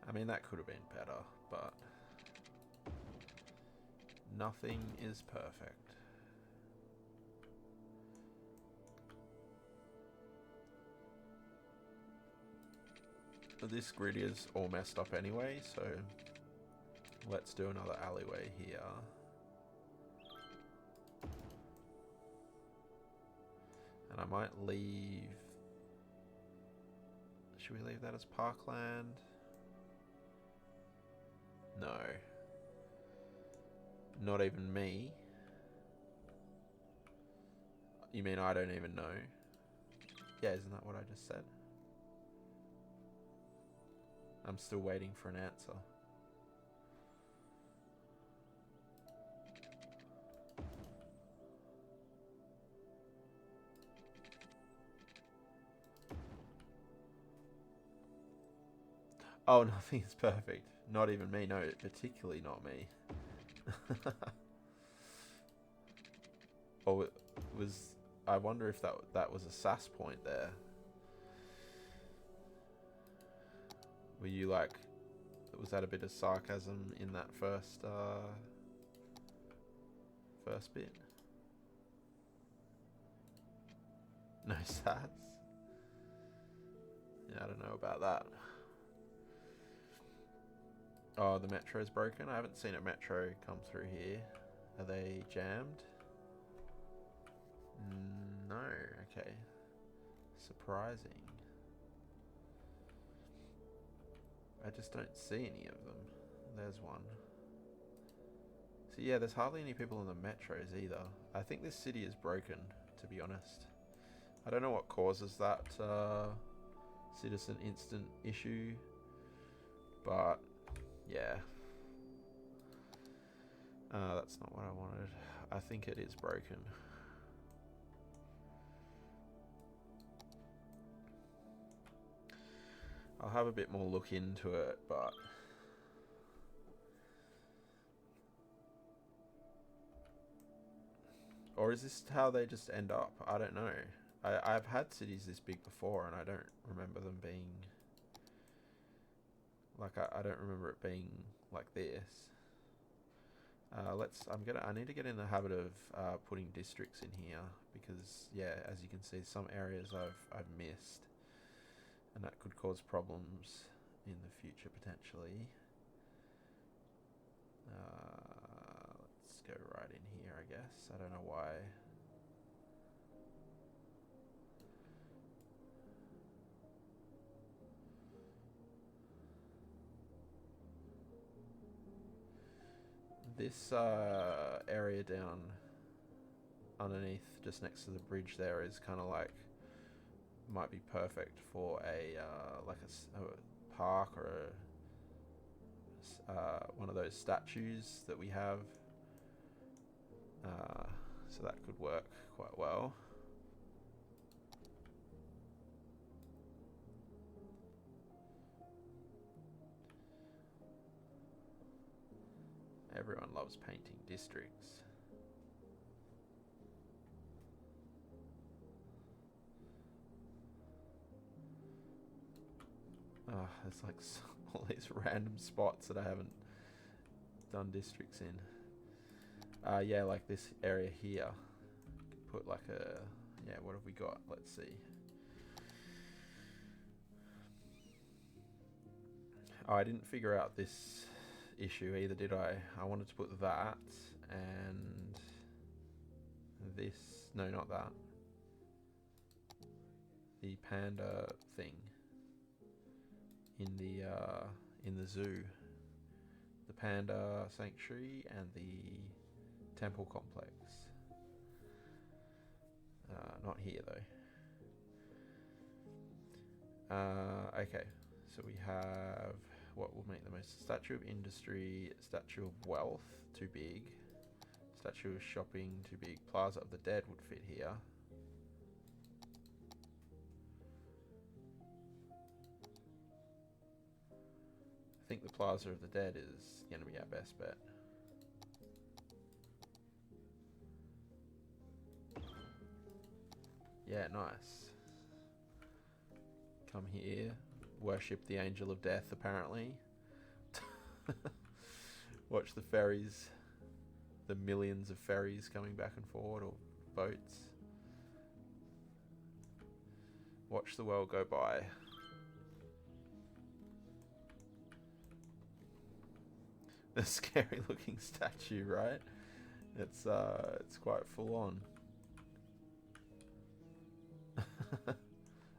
I mean, that could have been better, but nothing is perfect. This grid is all messed up anyway, so let's do another alleyway here. And I might leave... Should we leave that as parkland? No. Not even me. You mean I don't even know? Yeah, isn't that what I just said? I'm still waiting for an answer. Oh, nothing is perfect. Not even me. No, particularly not me. Oh, it was... I wonder if that was a sass point there. Were you like... Was that a bit of sarcasm in that first bit? No sass? Yeah, I don't know about that. Oh, the metro's broken? I haven't seen a metro come through here. Are they jammed? No, okay. Surprising. I just don't see any of them. There's one. So yeah, there's hardly any people in the metros either. I think this city is broken. to be honest. I don't know what causes that citizen instant issue, but yeah. That's not what I wanted. I think it is broken. I'll have a bit more look into it, but or is this how they just end up? I don't know. I've had cities this big before, and I don't remember them being like I don't remember it being like this. I need to get in the habit of putting districts in here because yeah, as you can see, some areas I've missed, and that could cause problems in the future potentially. Let's go right in here, I guess. I don't know why. This area down underneath, just next to the bridge there, is kind of like, might be perfect for a like a park or one of those statues that we have. So that could work quite well. Everyone loves painting districts. Oh, there's like all these random spots that I haven't done districts in. Yeah, like this area here. Put like a... Yeah, what have we got? Let's see. Oh, I didn't figure out this issue either, did I? I wanted to put that and this. No, not that. The panda thing in the zoo. The panda sanctuary and the temple complex. Not here though. Okay, so we have what will make the most: statue of industry, statue of wealth, too big, statue of shopping, too big, plaza of the dead would fit here. I think the plaza of the dead is going to be our best bet. Yeah, nice. Come here, worship the angel of death apparently. Watch the ferries, the millions of ferries coming back and forward, or boats. Watch the world go by. The scary looking statue, right? It's quite full on.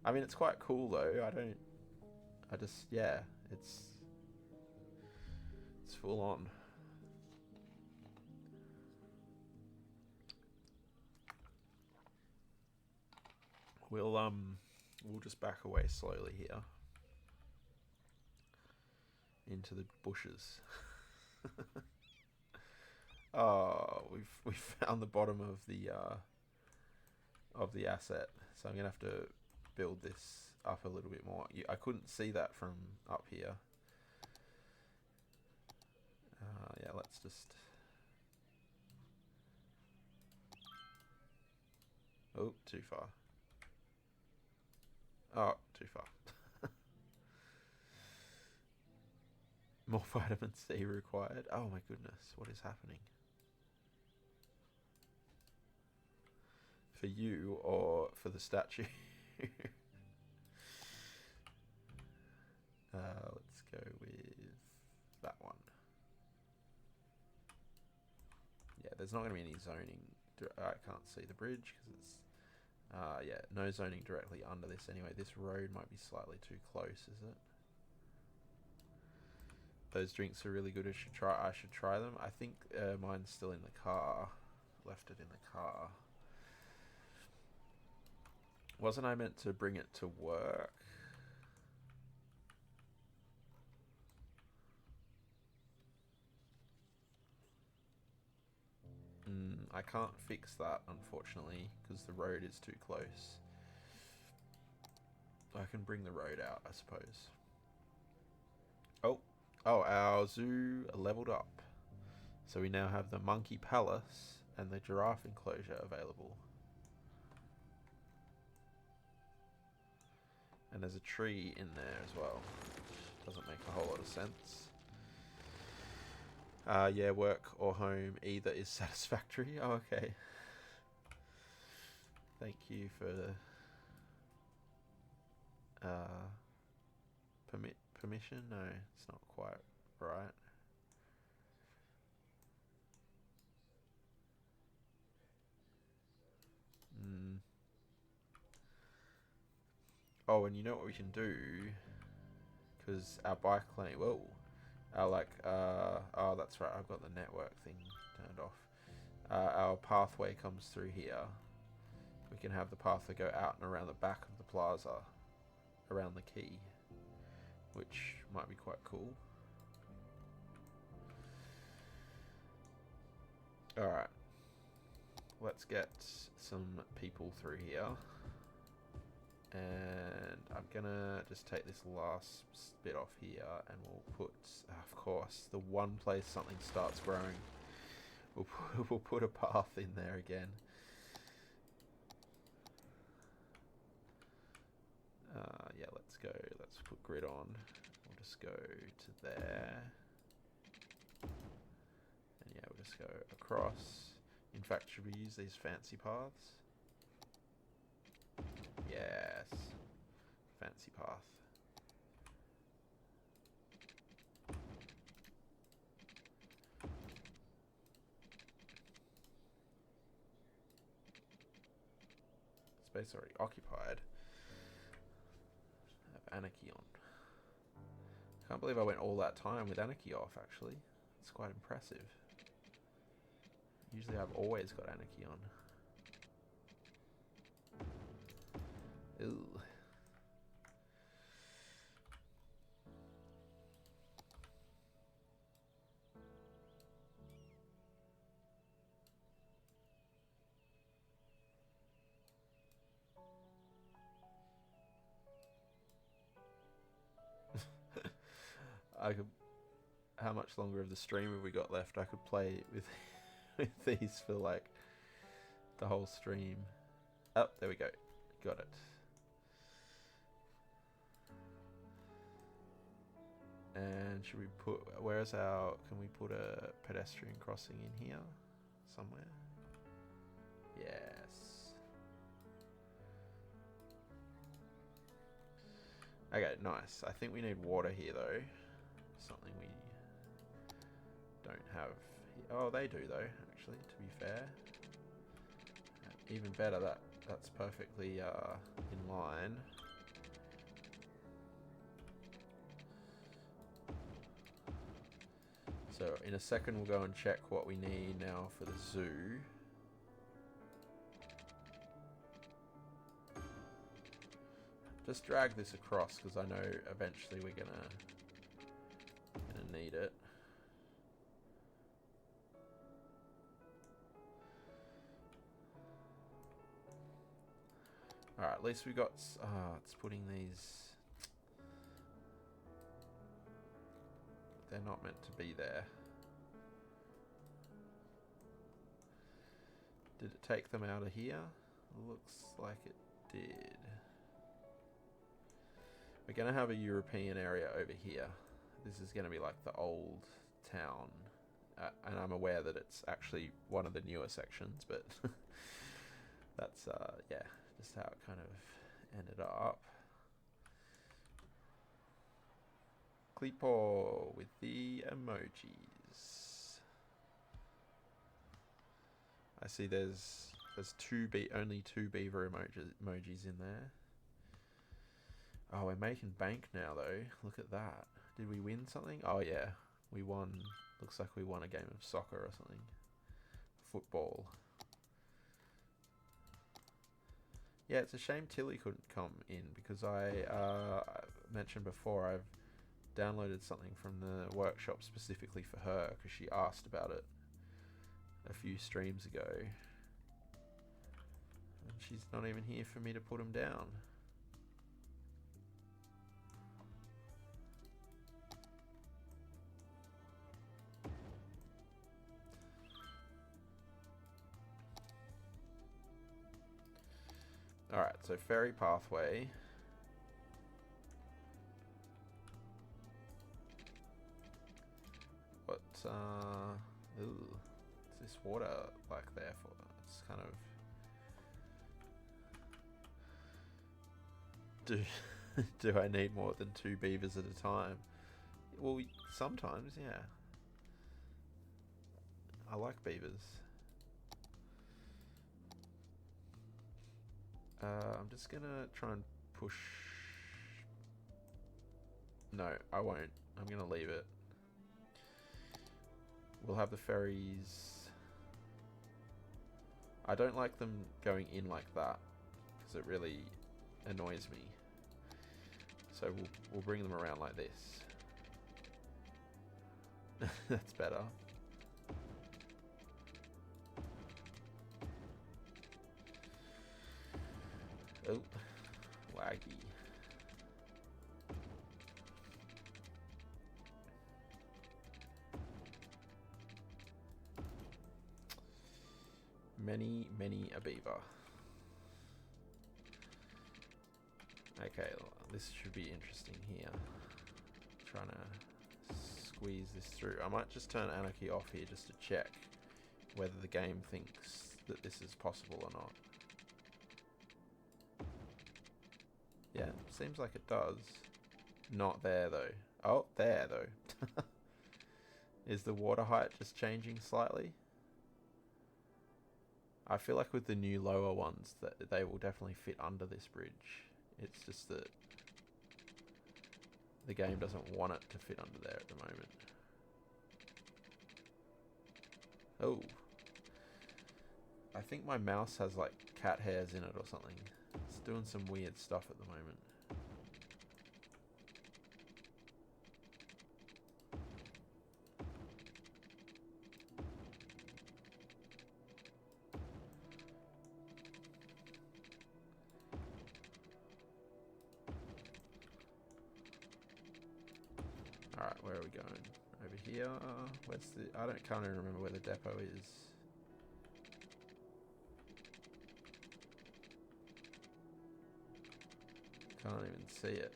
I mean, it's quite cool though. Yeah, it's full on. We'll just back away slowly here into the bushes. Oh, we've found the bottom of the asset, so I'm gonna have to build this up a little bit more. I couldn't see that from up here. Yeah, let's just... Oh, too far. Oh, too far. More vitamin C required. Oh my goodness, what is happening? For you or for the statue? Let's go with that one. Yeah, there's not going to be any zoning. I can't see the bridge because it's... yeah, no zoning directly under this anyway. This road might be slightly too close, is it? Those drinks are really good. I should try them. I think mine's still in the car. Left it in the car. Wasn't I meant to bring it to work? I can't fix that, unfortunately, because the road is too close. I can bring the road out, I suppose. Oh, our zoo leveled up. So we now have the monkey palace and the giraffe enclosure available. And there's a tree in there as well. Doesn't make a whole lot of sense. Yeah, work or home, either is satisfactory. Oh, okay. Thank you for the permission. No, it's not quite right. Oh, and you know what we can do? Because our bike lane, whoa, oh, that's right, I've got the network thing turned off. Our pathway comes through here. We can have the pathway go out and around the back of the plaza, around the quay, which might be quite cool. Alright, let's get some people through here. And I'm gonna just take this last bit off here and we'll put, of course, the one place something starts growing. We'll put a path in there again. Yeah, let's go. Let's put grid on. We'll just go to there. And yeah, we'll just go across. In fact, should we use these fancy paths? Yes. Fancy path. Space already occupied. Have anarchy on. Can't believe I went all that time with anarchy off, actually. It's quite impressive. Usually I've always got anarchy on. Ooh. I could. How much longer of the stream have we got left? I could play with with these for like the whole stream. Oh, there we go. Got it. And should we put? Where's our? Can we put a pedestrian crossing in here somewhere? Yes. Okay, nice. I think we need water here though. Something we don't have. Oh, they do though. Actually, to be fair, even better. That's perfectly in line. So in a second, we'll go and check what we need now for the zoo. Just drag this across because I know eventually we're gonna need it. Alright, at least we got... it's putting these... They're not meant to be there. Did it take them out of here? Looks like it did. We're going to have a European area over here. This is going to be like the old town. And I'm aware that it's actually one of the newer sections, but that's, yeah, just how it kind of ended up. Clipo with the emojis. I see there's only two beaver emojis in there. Oh, we're making bank now though. Look at that. Did we win something? Oh yeah, we won. Looks like we won a game of soccer or something. Football. Yeah, it's a shame Tilly couldn't come in because I mentioned before I've downloaded something from the workshop specifically for her because she asked about it a few streams ago. And she's not even here for me to put them down. Alright, so ferry pathway. What, ooh, what's this water like there for? It's kind of... Do I need more than 2 beavers at a time? Well, sometimes, yeah. I like beavers. I'm just gonna try and push... No, I won't. I'm gonna leave it. We'll have the ferries... I don't like them going in like that, because it really annoys me. So we'll bring them around like this. That's better. Oh, laggy. Many a beaver. Okay, this should be interesting here. Trying to squeeze this through. I might just turn Anarchy off here just to check whether the game thinks that this is possible or not. Yeah, seems like it does. Not there though. Oh, there though. Is the water height just changing slightly? I feel like with the new lower ones that they will definitely fit under this bridge. It's just that the game doesn't want it to fit under there at the moment. Oh. I think my mouse has like cat hairs in it or something. It's doing some weird stuff at the moment. Alright, where are we going? Over here? Where's the... can't even remember where the depot is. Can't even see it.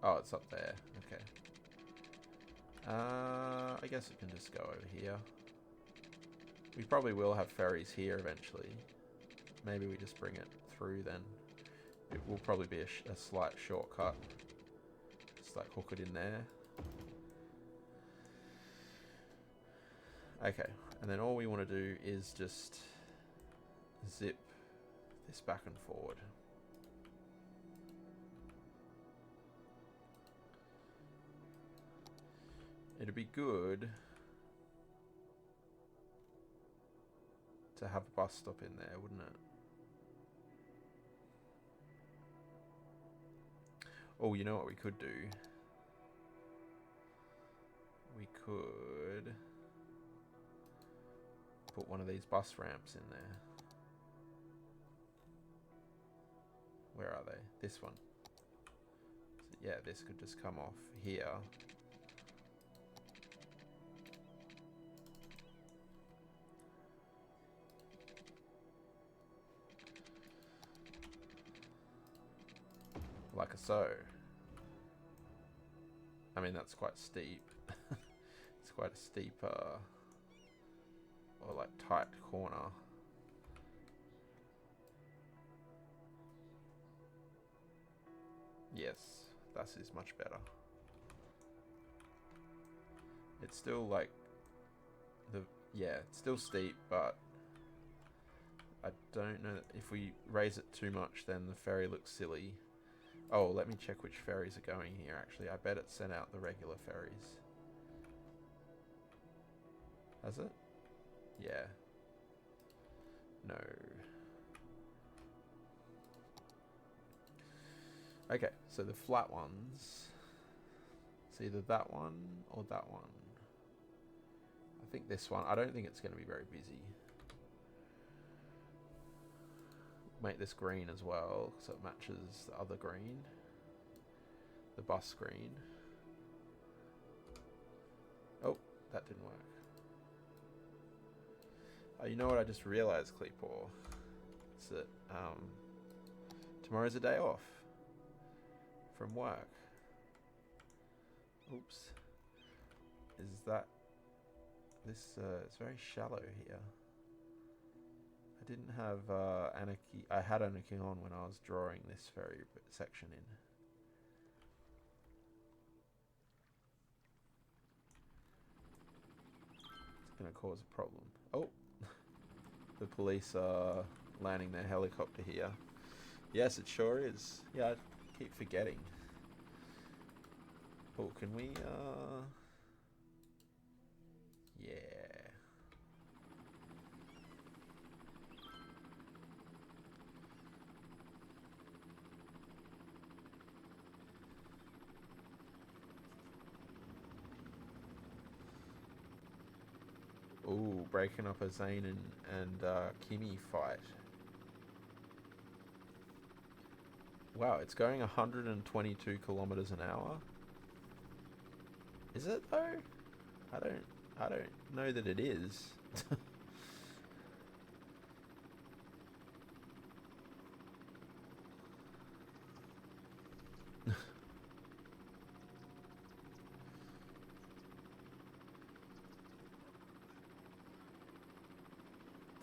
Oh, it's up there. Okay. I guess it can just go over here. We probably will have ferries here eventually. Maybe we just bring it through then. It will probably be a slight shortcut. Just like hook it in there. Okay, and then all we want to do is just zip this back and forward. It'd be good to have a bus stop in there, wouldn't it? Oh, you know what we could do? We could put one of these bus ramps in there. Where are they? This one. So yeah, this could just come off here. Like so. I mean, that's quite steep. It's quite a steep, or like tight corner. Yes, that is much better. It's still like yeah, it's still steep, but I don't know if we raise it too much, then the ferry looks silly. Oh, let me check which ferries are going here, actually. I bet it sent out the regular ferries. Has it? Yeah. No. Okay, so the flat ones. It's either that one or that one. I think this one. I don't think it's going to be very busy. Make this green as well, so it matches the other green. The bus green. Oh, that didn't work. Oh, you know what I just realized, Cleepaw? It's that tomorrow's a day off from work. Oops. Is that... This, it's very shallow here. I didn't have Anarchy... I had Anarchy on when I was drawing this very section in. It's going to cause a problem. Oh! The police are landing their helicopter here. Yes, it sure is. Yeah, I keep forgetting. Oh, can we, yeah. Ooh, breaking up a Zane and Kimmy fight. Wow, it's going 122 kilometers an hour. Is it though? I don't know that it is.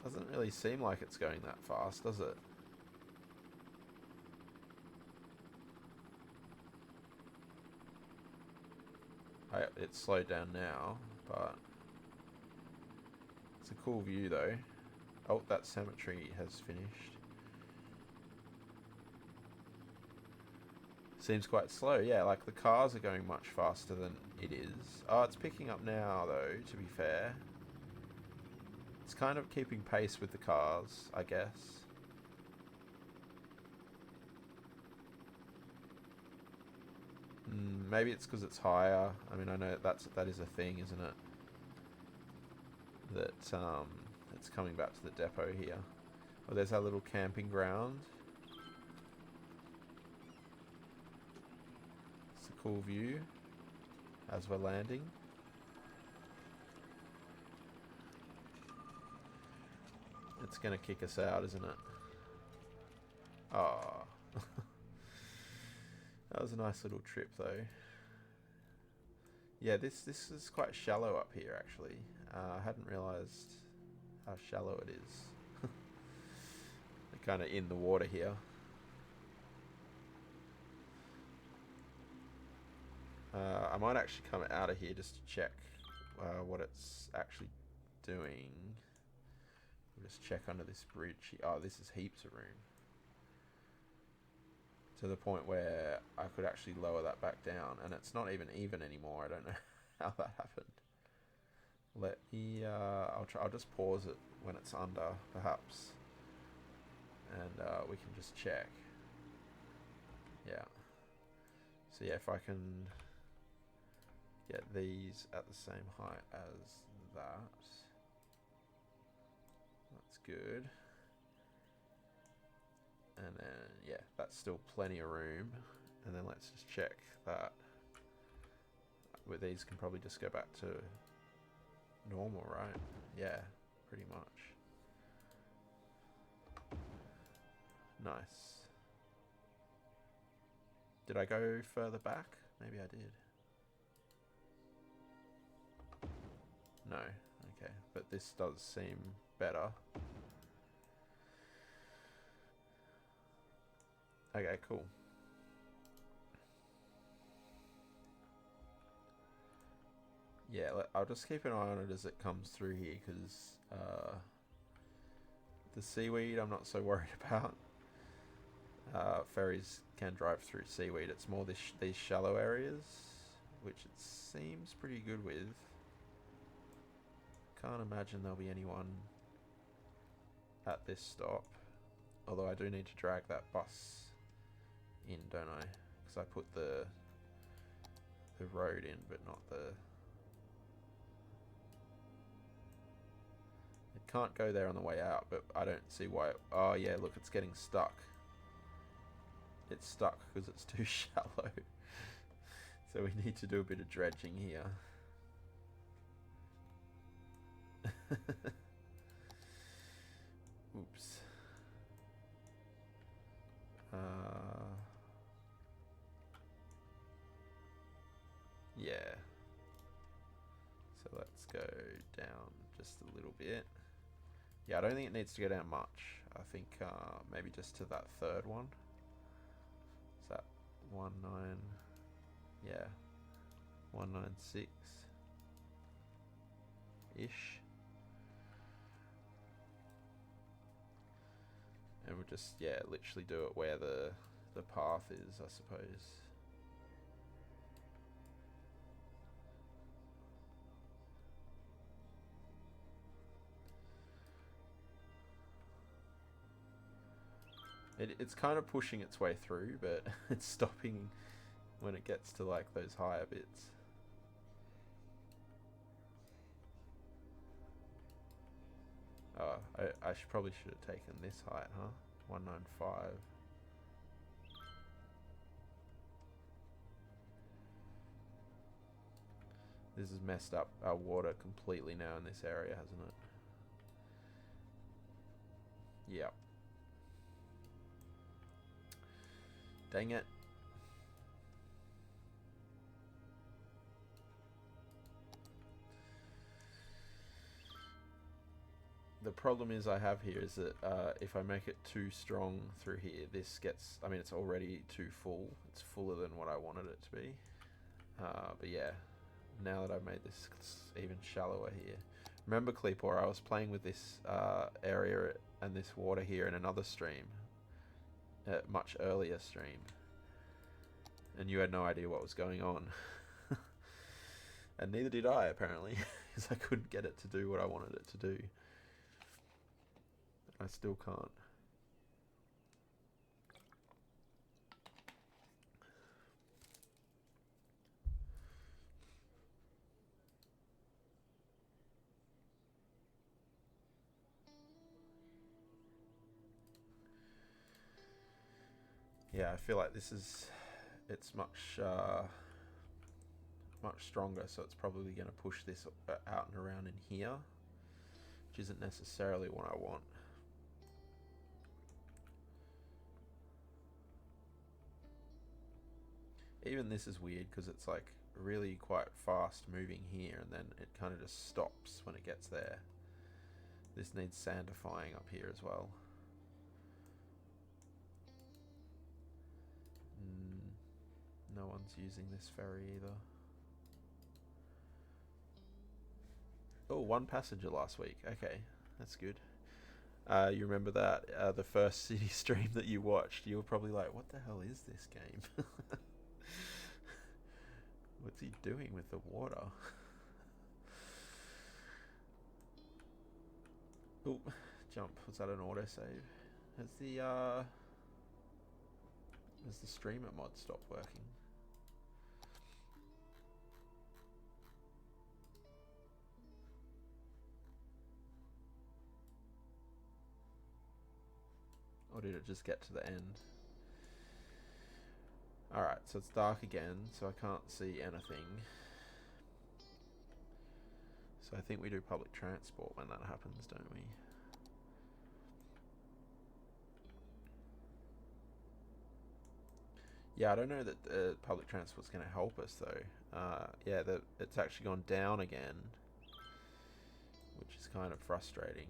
Doesn't really seem like it's going that fast, does it? It's slowed down now, but it's a cool view though. Oh, that cemetery has finished. Seems quite slow, yeah, like the cars are going much faster than it is. Oh, it's picking up now though, to be fair. It's kind of keeping pace with the cars, I guess. Maybe it's because it's higher. I mean, I know that is a thing, isn't it? That it's coming back to the depot here. Oh, there's our little camping ground. It's a cool view as we're landing. It's gonna kick us out, isn't it? Oh. That was a nice little trip though. Yeah, this is quite shallow up here actually. I hadn't realised how shallow it is. We're kind of in the water here. I might actually come out of here just to check what it's actually doing. We'll just check under this bridge. Oh, this is heaps of room. To the point where I could actually lower that back down, and it's not even anymore. I don't know how that happened. Let me I'll just pause it when it's under, perhaps, and we can just check. Yeah, so yeah, if I can get these at the same height as that's good. And then, yeah, that's still plenty of room. And then let's just check that. With these can probably just go back to normal, right? Yeah, pretty much. Nice. Did I go further back? Maybe I did. No, okay. But this does seem better. Okay, cool. Yeah, I'll just keep an eye on it as it comes through here, because the seaweed I'm not so worried about. Ferries can drive through seaweed. It's more these shallow areas, which it seems pretty good with. Can't imagine there'll be anyone at this stop. Although I do need to drag that bus in, don't I? Because I put the road in, but not the... It can't go there on the way out, but I don't see why... Oh yeah, look, it's getting stuck. It's stuck because it's too shallow. So we need to do a bit of dredging here. Oops. Yeah. So let's go down just a little bit. Yeah, I don't think it needs to go down much. I think maybe just to that third one. Is that 19? Yeah. 196 ish. And we'll just, yeah, literally do it where the path is, I suppose. It's kind of pushing its way through, but it's stopping when it gets to like those higher bits. Oh, I probably should have taken this height, huh? 195. This has messed up our water completely now in this area, hasn't it? Yep. Dang it. The problem is I have here is that if I make it too strong through here, this gets... I mean, it's already too full. It's fuller than what I wanted it to be. But yeah, now that I've made this even shallower here. Remember, Cleepor, I was playing with this area and this water here in another stream. Much earlier stream. And you had no idea what was going on. And neither did I, apparently. Because I couldn't get it to do what I wanted it to do. I still can't. Yeah, I feel like this is... It's much stronger, so it's probably going to push this out and around in here. Which isn't necessarily what I want. Even this is weird because it's like really quite fast moving here and then it kind of just stops when it gets there. This needs sandifying up here as well. No one's using this ferry either. Oh, one passenger last week. Okay, that's good. You remember that? The first city stream that you watched, you were probably like, what the hell is this game? What's he doing with the water? Oh, jump. Was that an autosave? Has the streamer mod stopped working? Or did it just get to the end? Alright, so it's dark again, so I can't see anything. So I think we do public transport when that happens, don't we? Yeah, I don't know that public transport's going to help us though. Yeah, it's actually gone down again, which is kind of frustrating.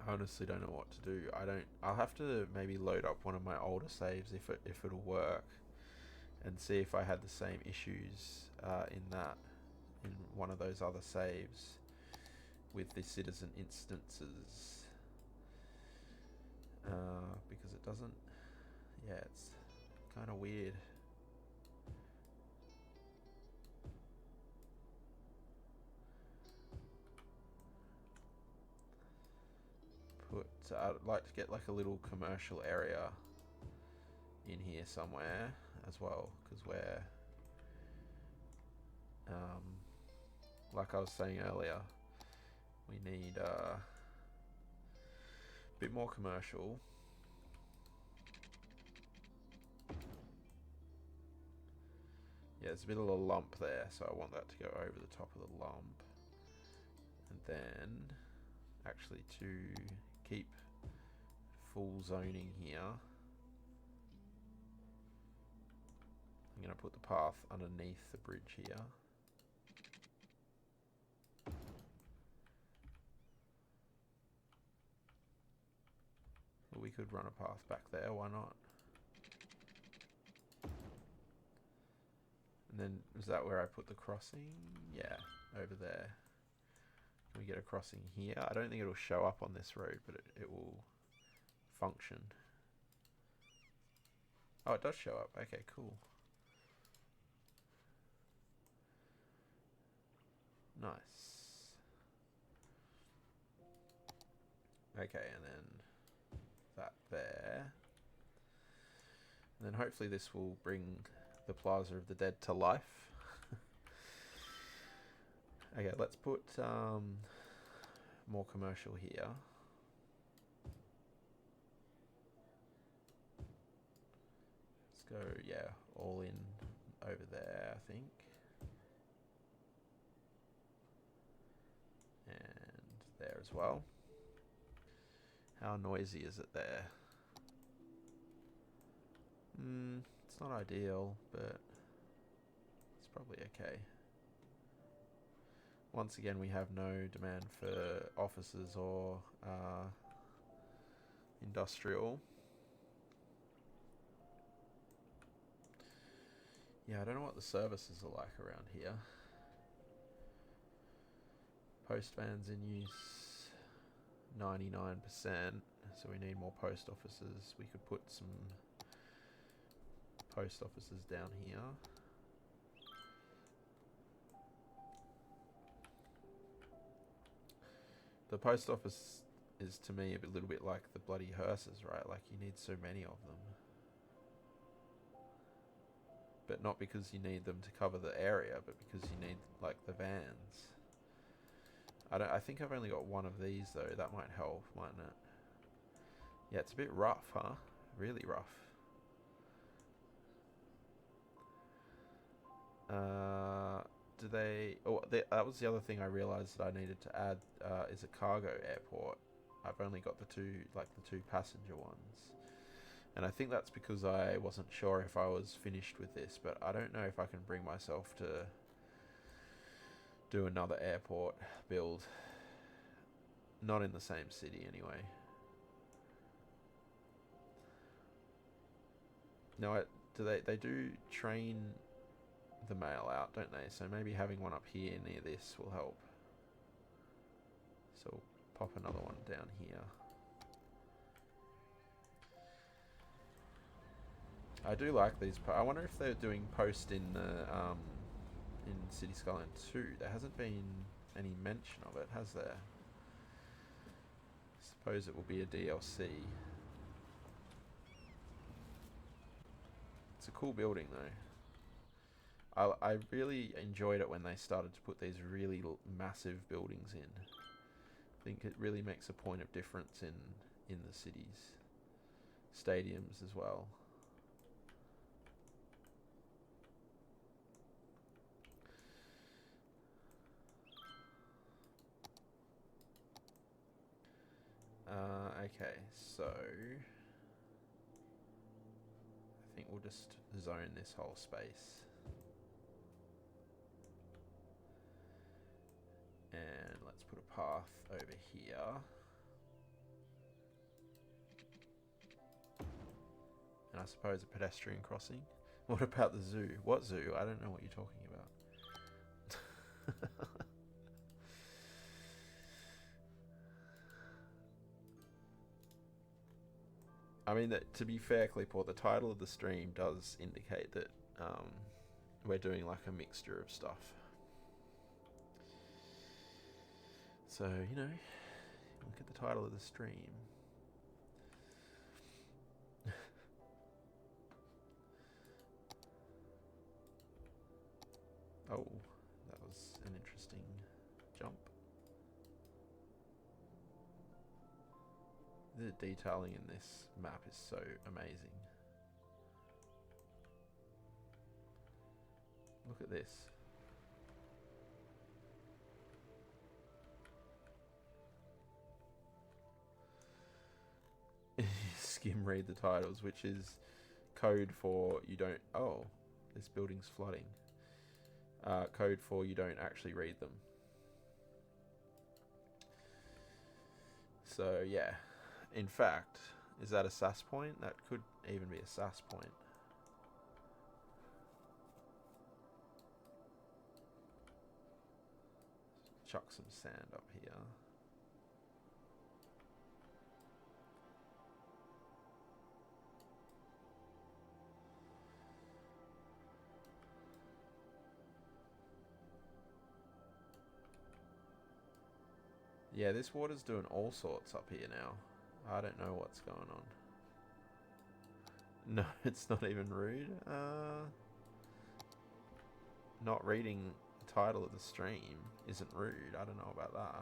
I honestly don't know what to do. I'll have to maybe load up one of my older saves if it'll work, and see if I had the same issues in one of those other saves with the citizen instances. Because it doesn't... Yeah, it's kind of weird. So I'd like to get like a little commercial area in here somewhere as well, because we're like I was saying earlier, we need a bit more commercial. Yeah, there's a bit of a lump there, so I want that to go over the top of the lump. And then, actually to keep full zoning here, I'm going to put the path underneath the bridge here. Well, we could run a path back there, why not? And then, is that where I put the crossing? Yeah, over there. Can we get a crossing here? I don't think it'll show up on this road, but it will function. Oh, it does show up. Okay, cool. Nice. Okay, and then that there. And then hopefully this will bring the Plaza of the Dead to life. Okay, let's put more commercial here. Let's go, yeah, all in over there, I think. And there as well. How noisy is it there? It's not ideal, but it's probably okay. Once again, we have no demand for offices or industrial. Yeah, I don't know what the services are like around here. Post vans in use, 99%, so we need more post offices. We could put some post offices down here. The post office is to me a little bit like the bloody hearses, right? Like you need so many of them. But not because you need them to cover the area, but because you need like the vans. I think I've only got one of these though. That might help, mightn't it? Yeah, it's a bit rough, huh? Really rough. Do they... Oh, that was the other thing I realised that I needed to add is a cargo airport. I've only got the two passenger ones. And I think that's because I wasn't sure if I was finished with this, but I don't know if I can bring myself to do another airport build. Not in the same city anyway. No, they do train the mail out, don't they? So maybe having one up here near this will help. So we'll pop another one down here. I do like these. I wonder if they're doing post in in City Skyline 2. There hasn't been any mention of it, has there? Suppose it will be a DLC. It's a cool building though. I really enjoyed it when they started to put these really massive buildings in. I think it really makes a point of difference in the cities. Stadiums as well. Okay, so I think we'll just zone this whole space. And let's put a path over here. And I suppose a pedestrian crossing. What about the zoo? What zoo? I don't know what you're talking about. I mean, to be fair, Clipboard, the title of the stream does indicate that we're doing like a mixture of stuff. So, you know, look at the title of the stream. detailing in this map is so amazing. Look at this. Skim read the titles, which is code for you don't... Oh, this building's flooding. Code for you don't actually read them. So, yeah. In fact, is that a SAS point? That could even be a SAS point. Chuck some sand up here. Yeah, this water's doing all sorts up here now. I don't know what's going on. No, it's not even rude. Not reading the title of the stream isn't rude. I don't know about that.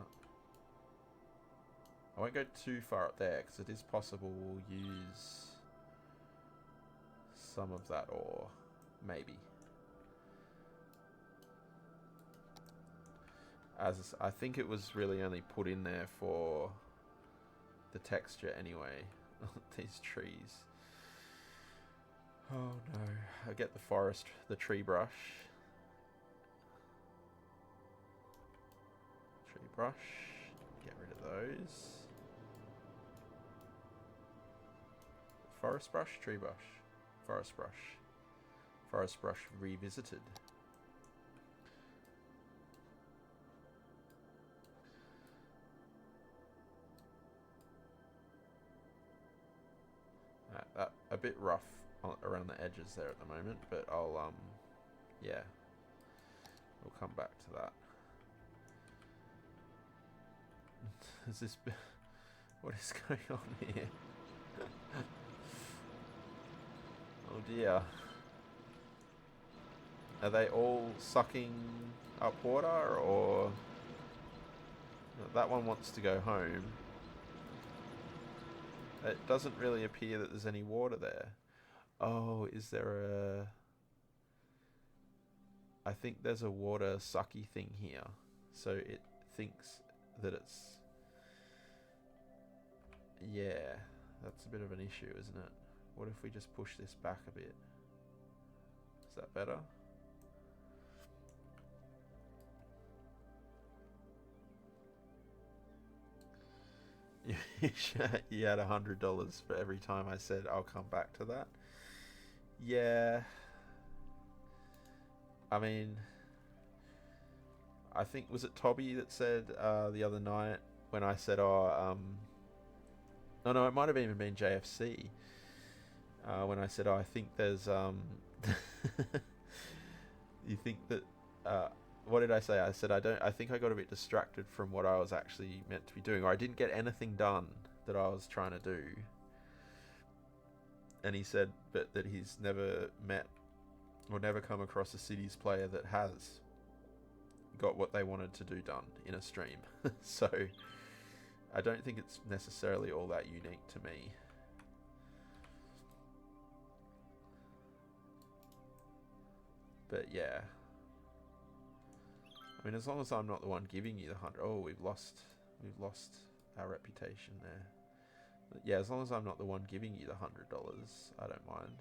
I won't go too far up there because it is possible we'll use some of that ore. Maybe. As I think it was really only put in there for the texture anyway. These trees. Oh no. I get the tree brush. Tree brush. Get rid of those. Forest brush, tree brush. Forest brush. Forest brush revisited. A bit rough around the edges there at the moment, but I'll yeah, we'll come back to that. Is this... What is going on here? Oh dear. Are they all sucking up water, or... That one wants to go home. It doesn't really appear that there's any water there. Oh, is there a... I think there's a water sucky thing here. So it thinks that it's... Yeah, that's a bit of an issue, isn't it? What if we just push this back a bit? Is that better? You had $100 for every time I said I'll come back to that. Yeah. I mean, I think, was it Toby that said the other night when I said, oh, no, it might have even been JFC. When I said, oh, I think there's, you think that, what did I say? I said, I think I got a bit distracted from what I was actually meant to be doing, or I didn't get anything done that I was trying to do. And he said, but that he's never met or never come across a Cities player that has got what they wanted to do done in a stream. So I don't think it's necessarily all that unique to me. But yeah. I mean, as long as I'm not the one giving you the 100... Oh, we've lost our reputation there. But yeah, as long as I'm not the one giving you the $100, I don't mind.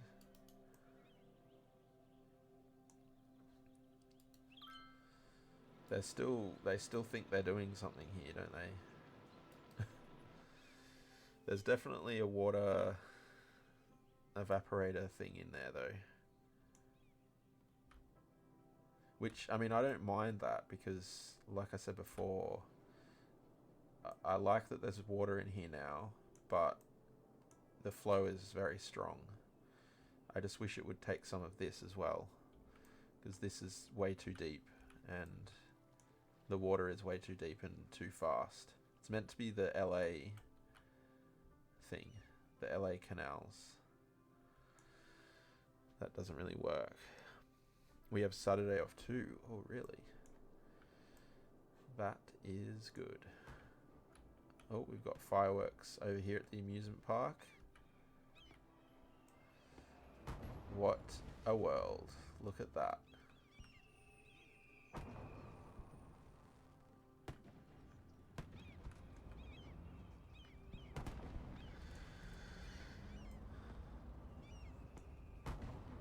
They still think they're doing something here, don't they? There's definitely a water evaporator thing in there, though. Which, I mean, I don't mind that because, like I said before, I like that there's water in here now, but the flow is very strong. I just wish it would take some of this as well, because this is way too deep, and the water is way too deep and too fast. It's meant to be the LA thing, the LA canals. That doesn't really work. We have Saturday off too. Oh, really? That is good. Oh, we've got fireworks over here at the amusement park. What a world. Look at that.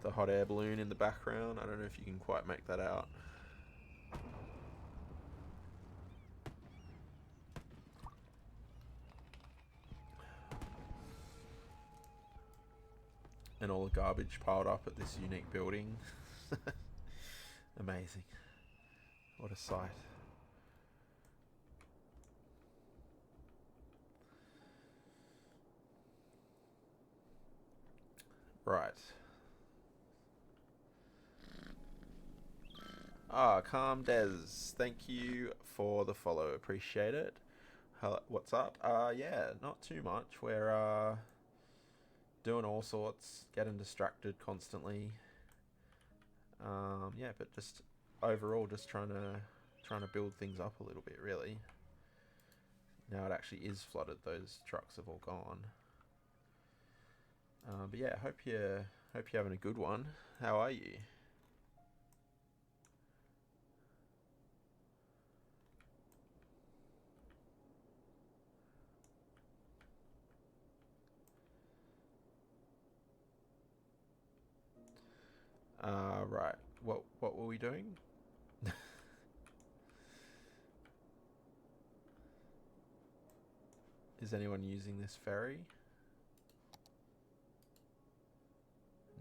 The hot air balloon in the background. I don't know if you can quite make that out. And all the garbage piled up at this unique building. Amazing. What a sight. Right. Calm Des. Thank you for the follow. Appreciate it. What's up? Yeah, not too much. We're doing all sorts, getting distracted constantly. Yeah, but just overall, just trying to build things up a little bit, really. Now it actually is flooded; those trucks have all gone. But yeah, hope you're having a good one. How are you? Right. What were we doing? Is anyone using this ferry?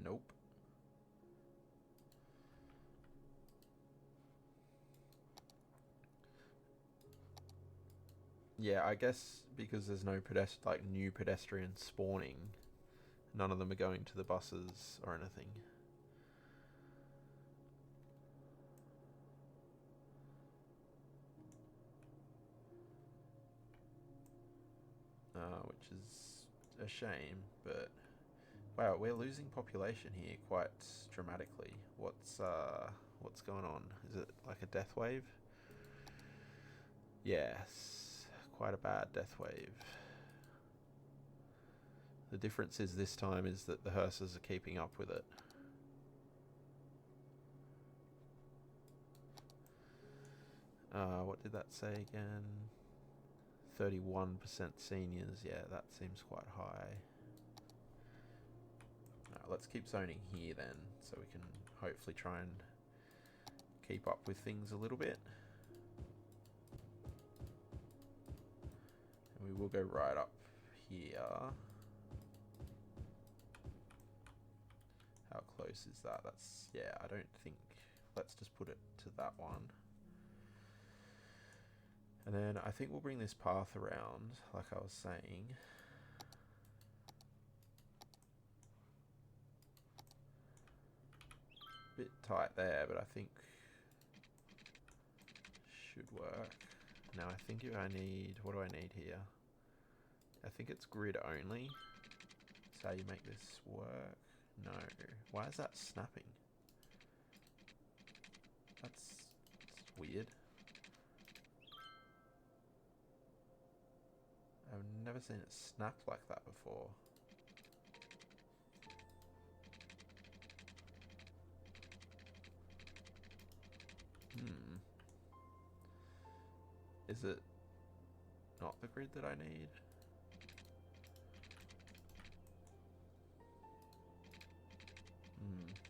Nope. Yeah, I guess because there's no new pedestrians spawning, none of them are going to the buses or anything. Which is a shame, but wow, we're losing population here quite dramatically. What's going on? Is it like a death wave? Yes, quite a bad death wave. The difference is this time is that the hearses are keeping up with it. What did that say again? 31% seniors. Yeah, that seems quite high. Alright, let's keep zoning here then, so we can hopefully try and keep up with things a little bit. And we will go right up here. How close is that? That's, yeah, I don't think, let's just put it to that one. And then I think we'll bring this path around, like I was saying. Bit tight there, but I think should work. Now I think if I need, what do I need here? I think it's grid only. That's how you make this work. No. Why is that snapping? That's weird. I've never seen it snap like that before. Is it not the grid that I need?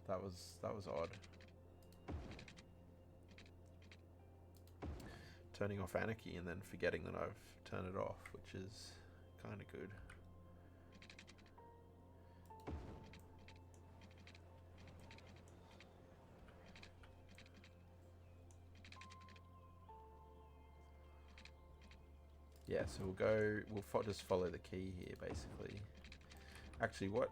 That was odd. Turning off anarchy and then forgetting that I've turned it off, which is kind of good. Yeah, so we'll just follow the key here, basically. Actually, what,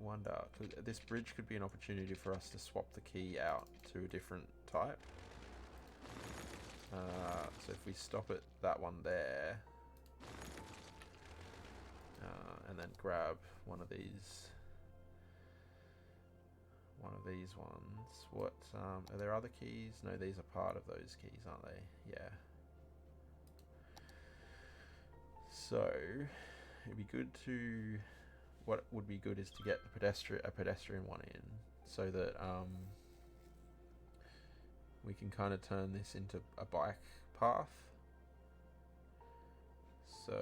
wonder, cause this bridge could be an opportunity for us to swap the key out to a different type. So if we stop at that one there, and then grab one of these one of these ones. What, are there other keys? No, these are part of those keys, aren't they? Yeah. So, it'd be good to... What would be good is to get the a pedestrian one in, so that we can kind of turn this into a bike path. So,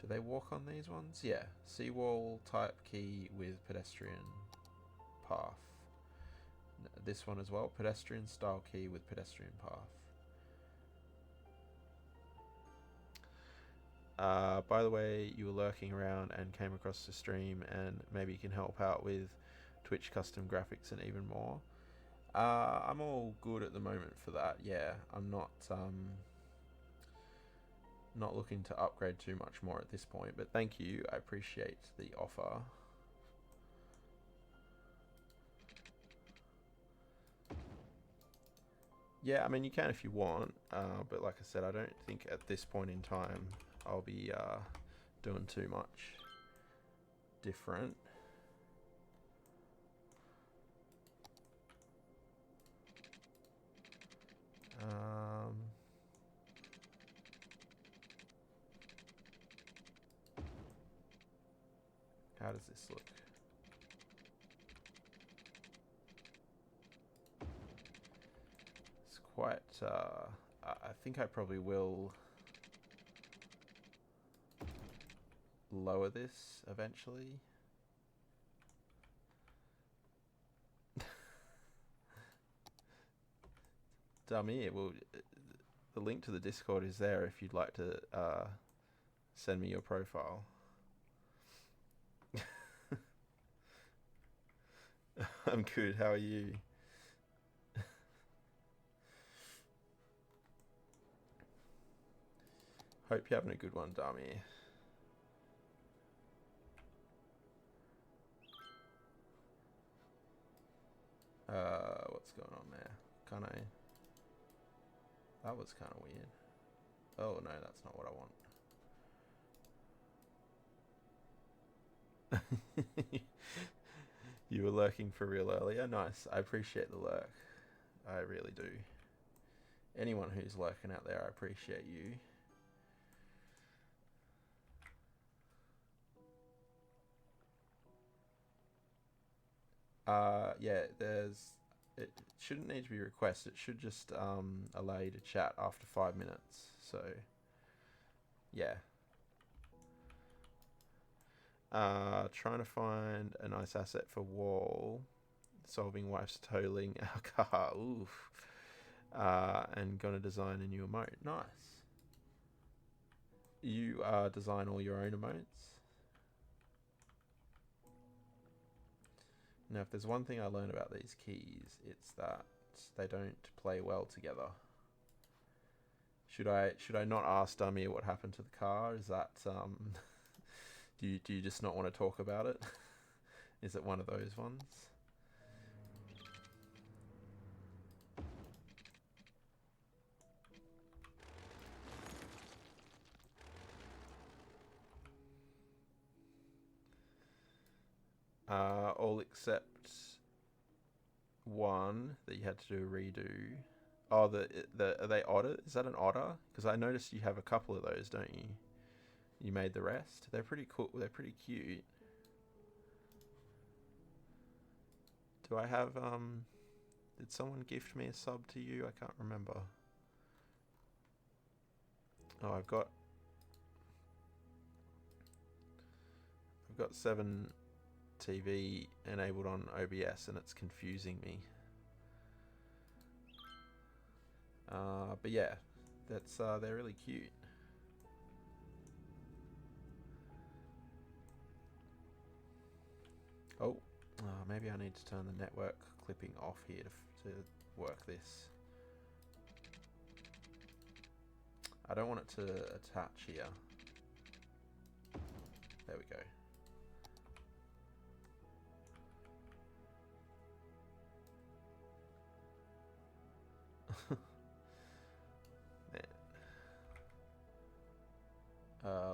do they walk on these ones? Yeah, seawall type key with pedestrian path. This one as well, pedestrian style key with pedestrian path. By the way, you were lurking around and came across the stream, and maybe you can help out with Twitch custom graphics and even more. I'm all good at the moment for that. Yeah, I'm not looking to upgrade too much more at this point, but thank you. I appreciate the offer. Yeah, I mean, you can if you want, but like I said, I don't think at this point in time I'll be doing too much different. How does this look? It's quite... I think I probably will lower this eventually. Dummy, well, the link to the Discord is there if you'd like to send me your profile. I'm good, how are you? Hope you're having a good one, Dummy. What's going on there? Can I... That was kind of weird. Oh no, that's not what I want. You were lurking for real earlier? Nice, I appreciate the lurk. I really do. Anyone who's lurking out there, I appreciate you. Yeah, it shouldn't need to be requested. It should just allow you to chat after 5 minutes. So, yeah. Trying to find a nice asset for wall. Solving wife's tolling our car. Oof. And gonna design a new emote. Nice. You design all your own emotes? Now, if there's one thing I learned about these keys, it's that they don't play well together. Should I not ask Dummy what happened to the car? Is that do you just not want to talk about it? Is it one of those ones? All except one that you had to do a redo. Oh, are they otter? Is that an otter? Because I noticed you have a couple of those, don't you? You made the rest. They're pretty cool. They're pretty cute. Do I have Did someone gift me a sub to you? I can't remember. Oh, I've got 7 TV enabled on OBS and it's confusing me. But yeah, that's they're really cute. Oh, maybe I need to turn the network clipping off here to work this. I don't want it to attach here. There we go.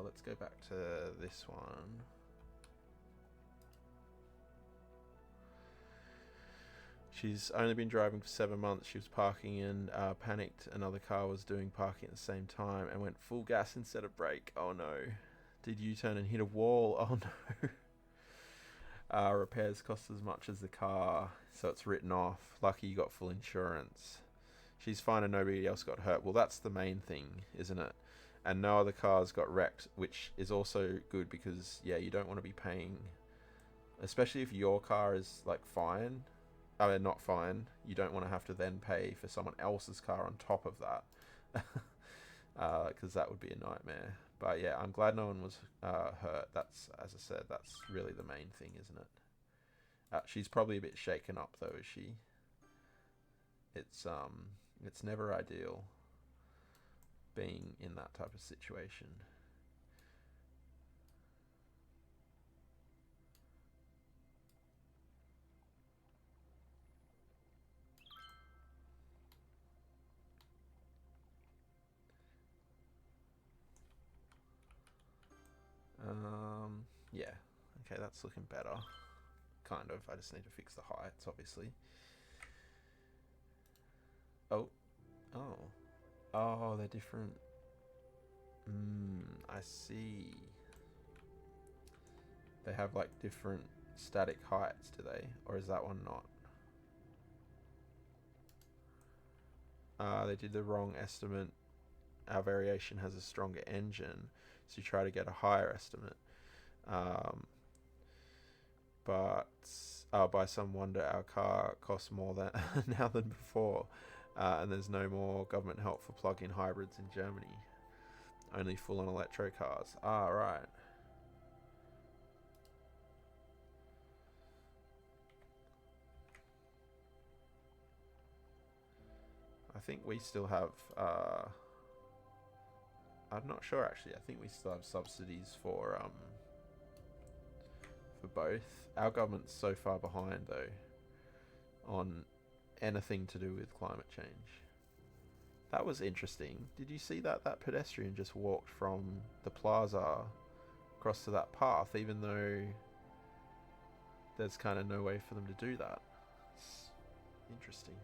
Let's go back to this one. She's only been driving for 7 months. She was parking and panicked. Another car was doing parking at the same time and went full gas instead of brake. Oh no. Did U-turn and hit a wall? Oh no. Repairs cost as much as the car, so it's written off. Lucky you got full insurance. She's fine and nobody else got hurt. Well, that's the main thing, isn't it? And no other cars got wrecked, which is also good because, yeah, you don't want to be paying, especially if your car is like fine. I mean, not fine. You don't want to have to then pay for someone else's car on top of that, because that would be a nightmare. But yeah, I'm glad no one was hurt. That's, as I said, that's really the main thing, isn't it? She's probably a bit shaken up though, is she? It's never ideal being in that type of situation. Yeah. Okay, that's looking better. Kind of. I just need to fix the heights, obviously. Oh. Oh. Oh, they're different. I see. They have like different static heights, do they? Or is that one not? They did the wrong estimate. Our variation has a stronger engine, so you try to get a higher estimate. But by some wonder, our car costs more than now than before, and there's no more government help for plug-in hybrids in Germany. Only full-on electro cars. Ah, right. I think we still have. I'm not sure actually. I think we still have subsidies for both. Our government's so far behind though on anything to do with climate change. That was interesting. Did you see that pedestrian just walked from the plaza across to that path, even though there's kind of no way for them to do that? It's interesting.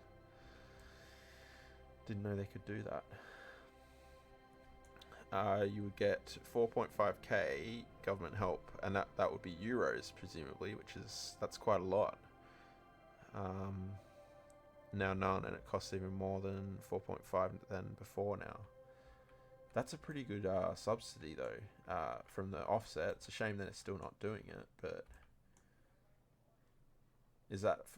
Didn't know they could do that. You would get 4.5k government help, and that would be euros presumably, that's quite a lot. Now none, and it costs even more than 4.5 than before now. That's a pretty good subsidy though, from the offset. It's a shame that it's still not doing it, but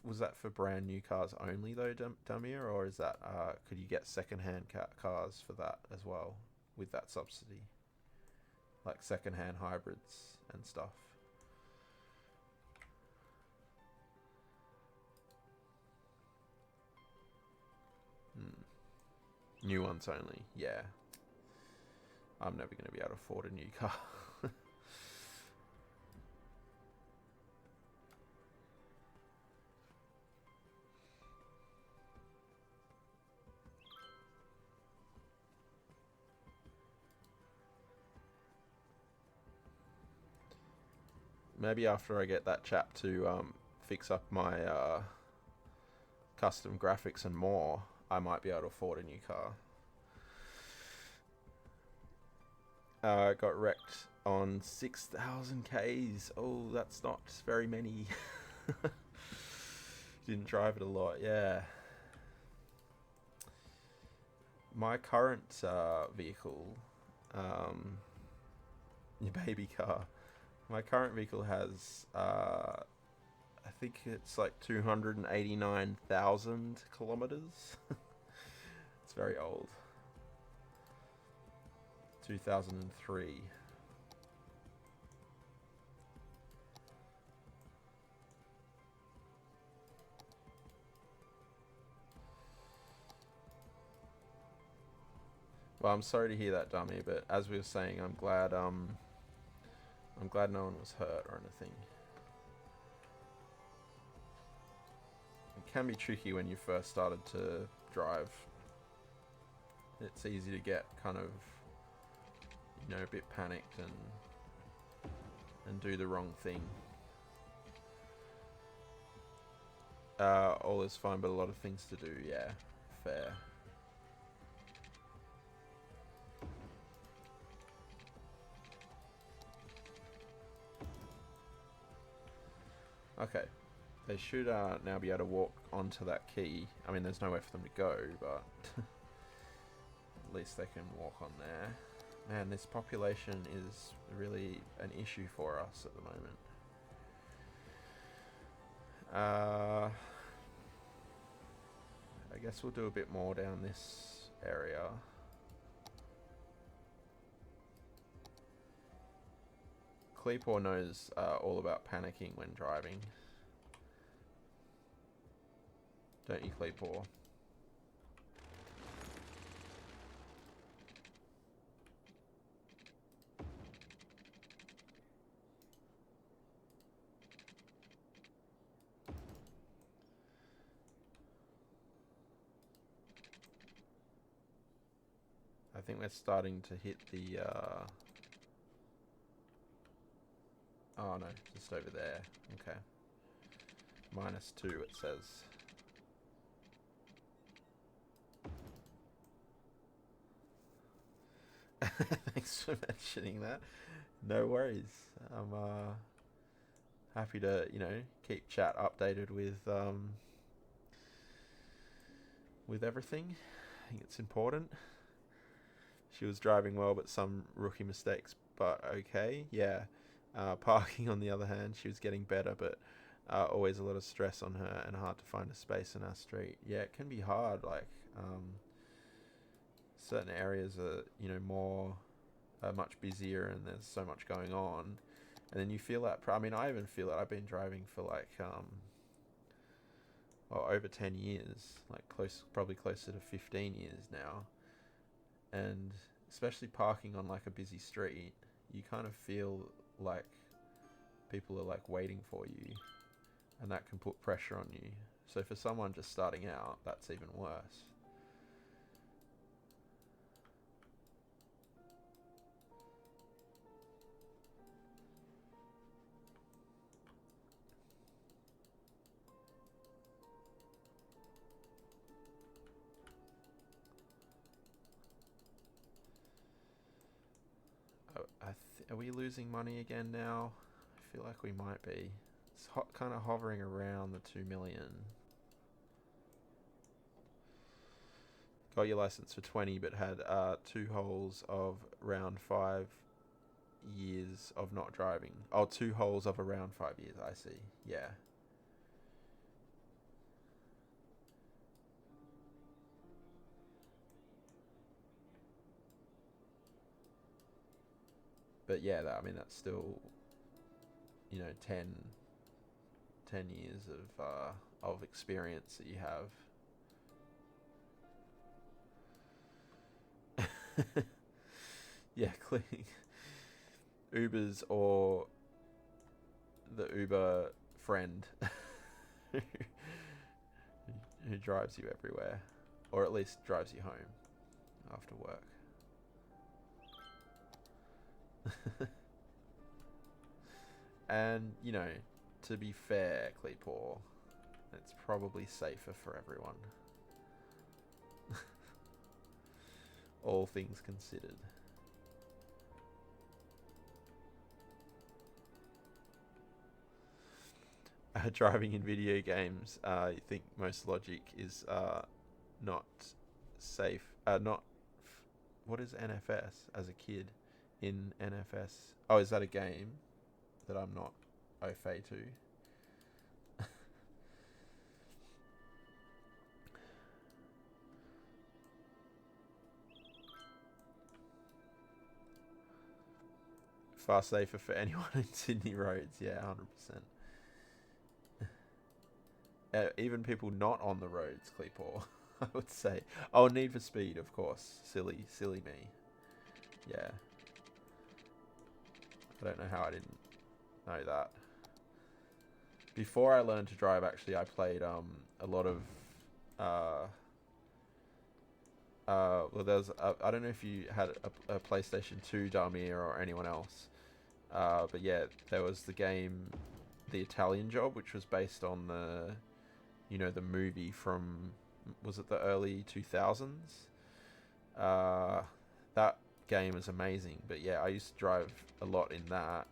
was that for brand new cars only though, Damir, or is that could you get second-hand cars for that as well with that subsidy, like second-hand hybrids and stuff? New ones only. Yeah, I'm never going to be able to afford a new car. Maybe after I get that chap to fix up my custom graphics and more, I might be able to afford a new car. Got wrecked on 6,000 Ks. Oh, that's not very many. Didn't drive it a lot, yeah. My current vehicle, your baby car, my current vehicle has, I think it's like 289,000 kilometers. It's very old. 2003. Well, I'm sorry to hear that, Dummy, but as we were saying, I'm glad no one was hurt or anything. It can be tricky when you first started to drive. It's easy to get kind of, you know, a bit panicked and do the wrong thing. All is fine, but a lot of things to do. Yeah, fair. Okay, they should now be able to walk onto that key. I mean, there's nowhere for them to go, but at least they can walk on there. Man, this population is really an issue for us at the moment. I guess we'll do a bit more down this area. Kleepor knows all about panicking when driving. Don't you, Kleepor? I think we're starting to hit the... Oh no, just over there. Okay. -2 it says. Thanks for mentioning that. No worries. I'm happy to, you know, keep chat updated with everything. I think it's important. She was driving well, but some rookie mistakes, but okay. Yeah. Parking, on the other hand, she was getting better, but always a lot of stress on her and hard to find a space in our street. Yeah, it can be hard. Like, certain areas are, you know, much busier and there's so much going on. And then you feel that, I mean, I even feel that I've been driving for like, over 10 years, like probably closer to 15 years now. And especially parking on like a busy street, you kind of feel like people are like waiting for you, and that can put pressure on you. So for someone just starting out, that's even worse. Are we losing money again now? I feel like we might be. It's kind of hovering around the 2 million. Got your license for 20, but had 2 holes of around 5 years of not driving. Oh, 2 holes of around 5 years. I see. Yeah. But yeah, I mean, that's still, you know, 10 years of experience that you have. Yeah, Ubers or the Uber friend who drives you everywhere, or at least drives you home after work. And, you know, to be fair, Kleepor, it's probably safer for everyone. All things considered. Driving in video games, you think most logic is not safe. What is NFS as a kid in NFS? Oh, is that a game that I'm not au fait to? Far safer for anyone in Sydney roads, yeah, 100%. Even people not on the roads, Kleepor, I would say. Oh, Need for Speed, of course. Silly me. Yeah. I don't know how I didn't know that. Before I learned to drive, actually, I played a lot of... well, there's I don't know if you had a PlayStation 2, Damir, or anyone else. But yeah, there was the game The Italian Job, which was based on the you know, the movie from, was it the early 2000s? That game is amazing. But yeah, I used to drive a lot in that.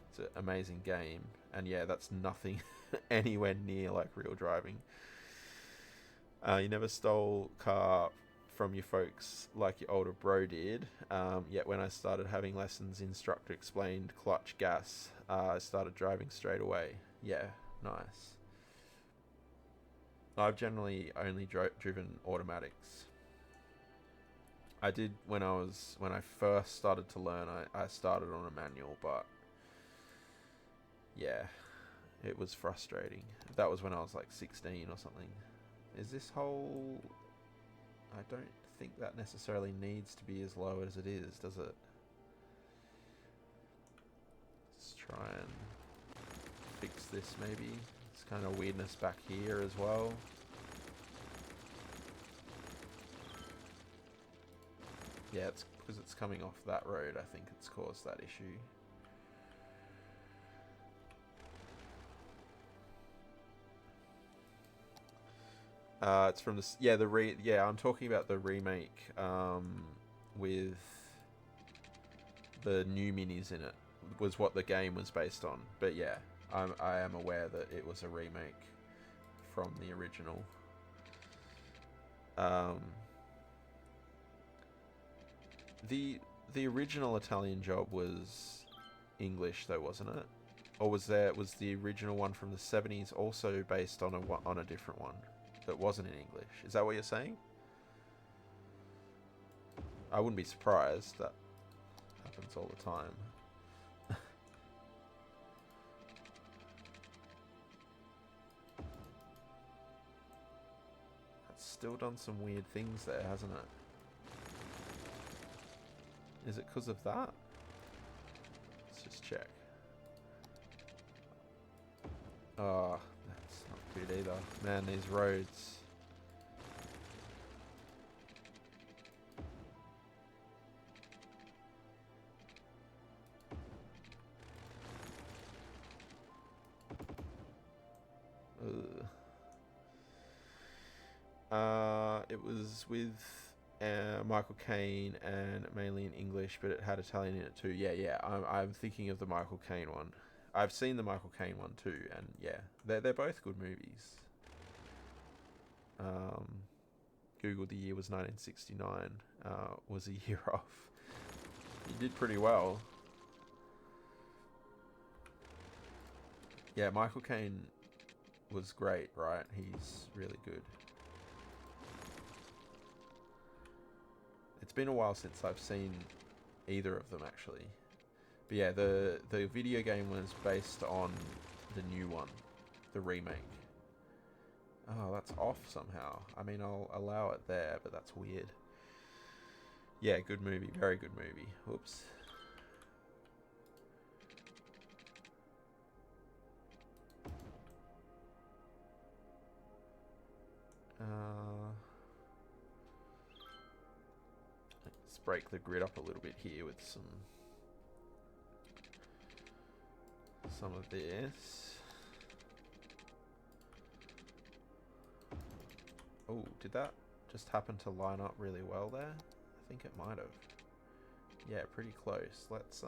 It's an amazing game. And yeah, that's nothing anywhere near like real driving. You never stole car from your folks like your older bro did. Yet when I started having lessons, instructor explained clutch gas. I started driving straight away. Yeah, nice. I've generally only driven automatics. I did when I first started to learn. I started on a manual, but yeah, it was frustrating. That was when I was like 16 or something. Is this whole... I don't think that necessarily needs to be as low as it is, does it? Let's try and fix this maybe. It's kind of weirdness back here as well. Yeah, it's because it's coming off that road. I think it's caused that issue. It's from the I'm talking about the remake with the new minis in it. Was what the game was based on. But yeah, I am aware that it was a remake from the original. The original Italian Job was English though, wasn't it? Or was the original one from the 70s also based on a different one that wasn't in English? Is that what you're saying? I wouldn't be surprised. That happens all the time. It's still done some weird things there, hasn't it? Is it because of that? Let's just check. Oh, that's not good either. Man, these roads. It was with Michael Caine and mainly in English, but it had Italian in it too. Yeah. I'm thinking of the Michael Caine one. I've seen the Michael Caine one too, and yeah, they're both good movies. Google the year was 1969. Was a year off. You did pretty well. Yeah, Michael Caine was great, right? He's really good. It's been a while since I've seen either of them actually. But yeah, the video game was based on the new one, the remake. Oh, that's off somehow. I mean, I'll allow it there, but that's weird. Yeah, good movie. Very good movie. Whoops. Let's break the grid up a little bit here with some of this. Oh, did that just happen to line up really well there? I think it might have. Yeah, pretty close. Let's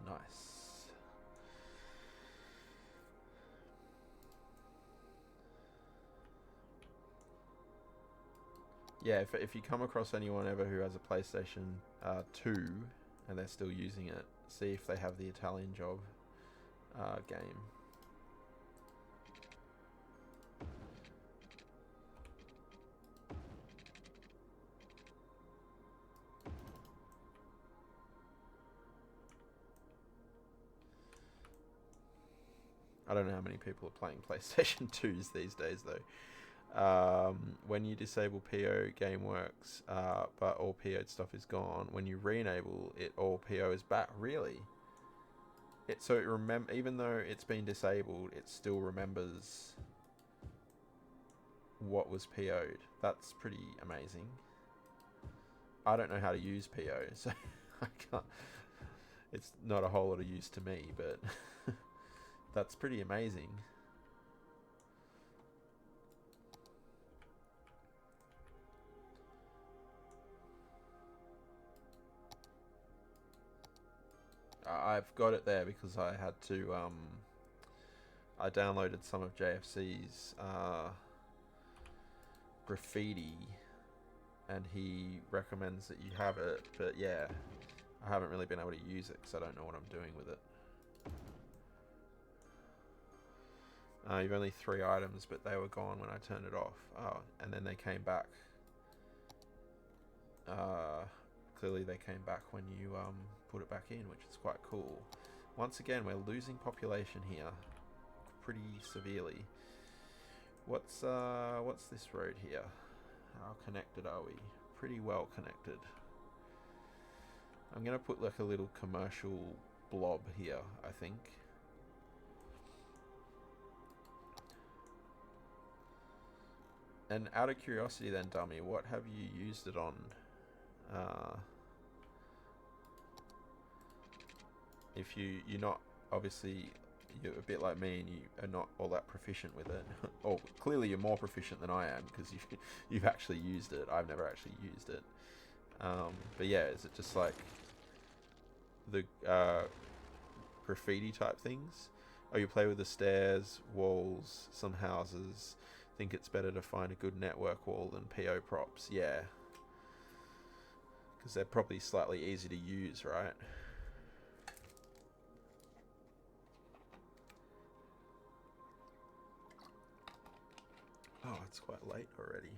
nice. Yeah, if you come across anyone ever who has a PlayStation 2 and they're still using it, see if they have the Italian Job game. I don't know how many people are playing PlayStation 2s these days though. When you disable PO, game works, but all PO'd stuff is gone. When you re-enable it, all PO is back. Really? So it even though it's been disabled, it still remembers what was PO'd. That's pretty amazing. I don't know how to use PO, so I can't. It's not a whole lot of use to me, but that's pretty amazing. I've got it there because I had to. I downloaded some of JFC's graffiti, and he recommends that you have it. But yeah, I haven't really been able to use it because I don't know what I'm doing with it. You've only 3 items, but they were gone when I turned it off. Oh, and then they came back. Clearly they came back when you put it back in, which is quite cool. Once again, we're losing population here pretty severely. What's this road here? How connected are we? Pretty well connected. I'm gonna put like a little commercial blob here, I think. And out of curiosity then, dummy, what have you used it on? If you're not, obviously, you're a bit like me and you are not all that proficient with it. Or clearly you're more proficient than I am because you've actually used it. I've never actually used it. But yeah, is it just like the graffiti type things? Oh, you play with the stairs, walls, some houses. Think it's better to find a good network wall than PO props. Yeah. Because they're probably slightly easy to use, right? Oh, it's quite late already.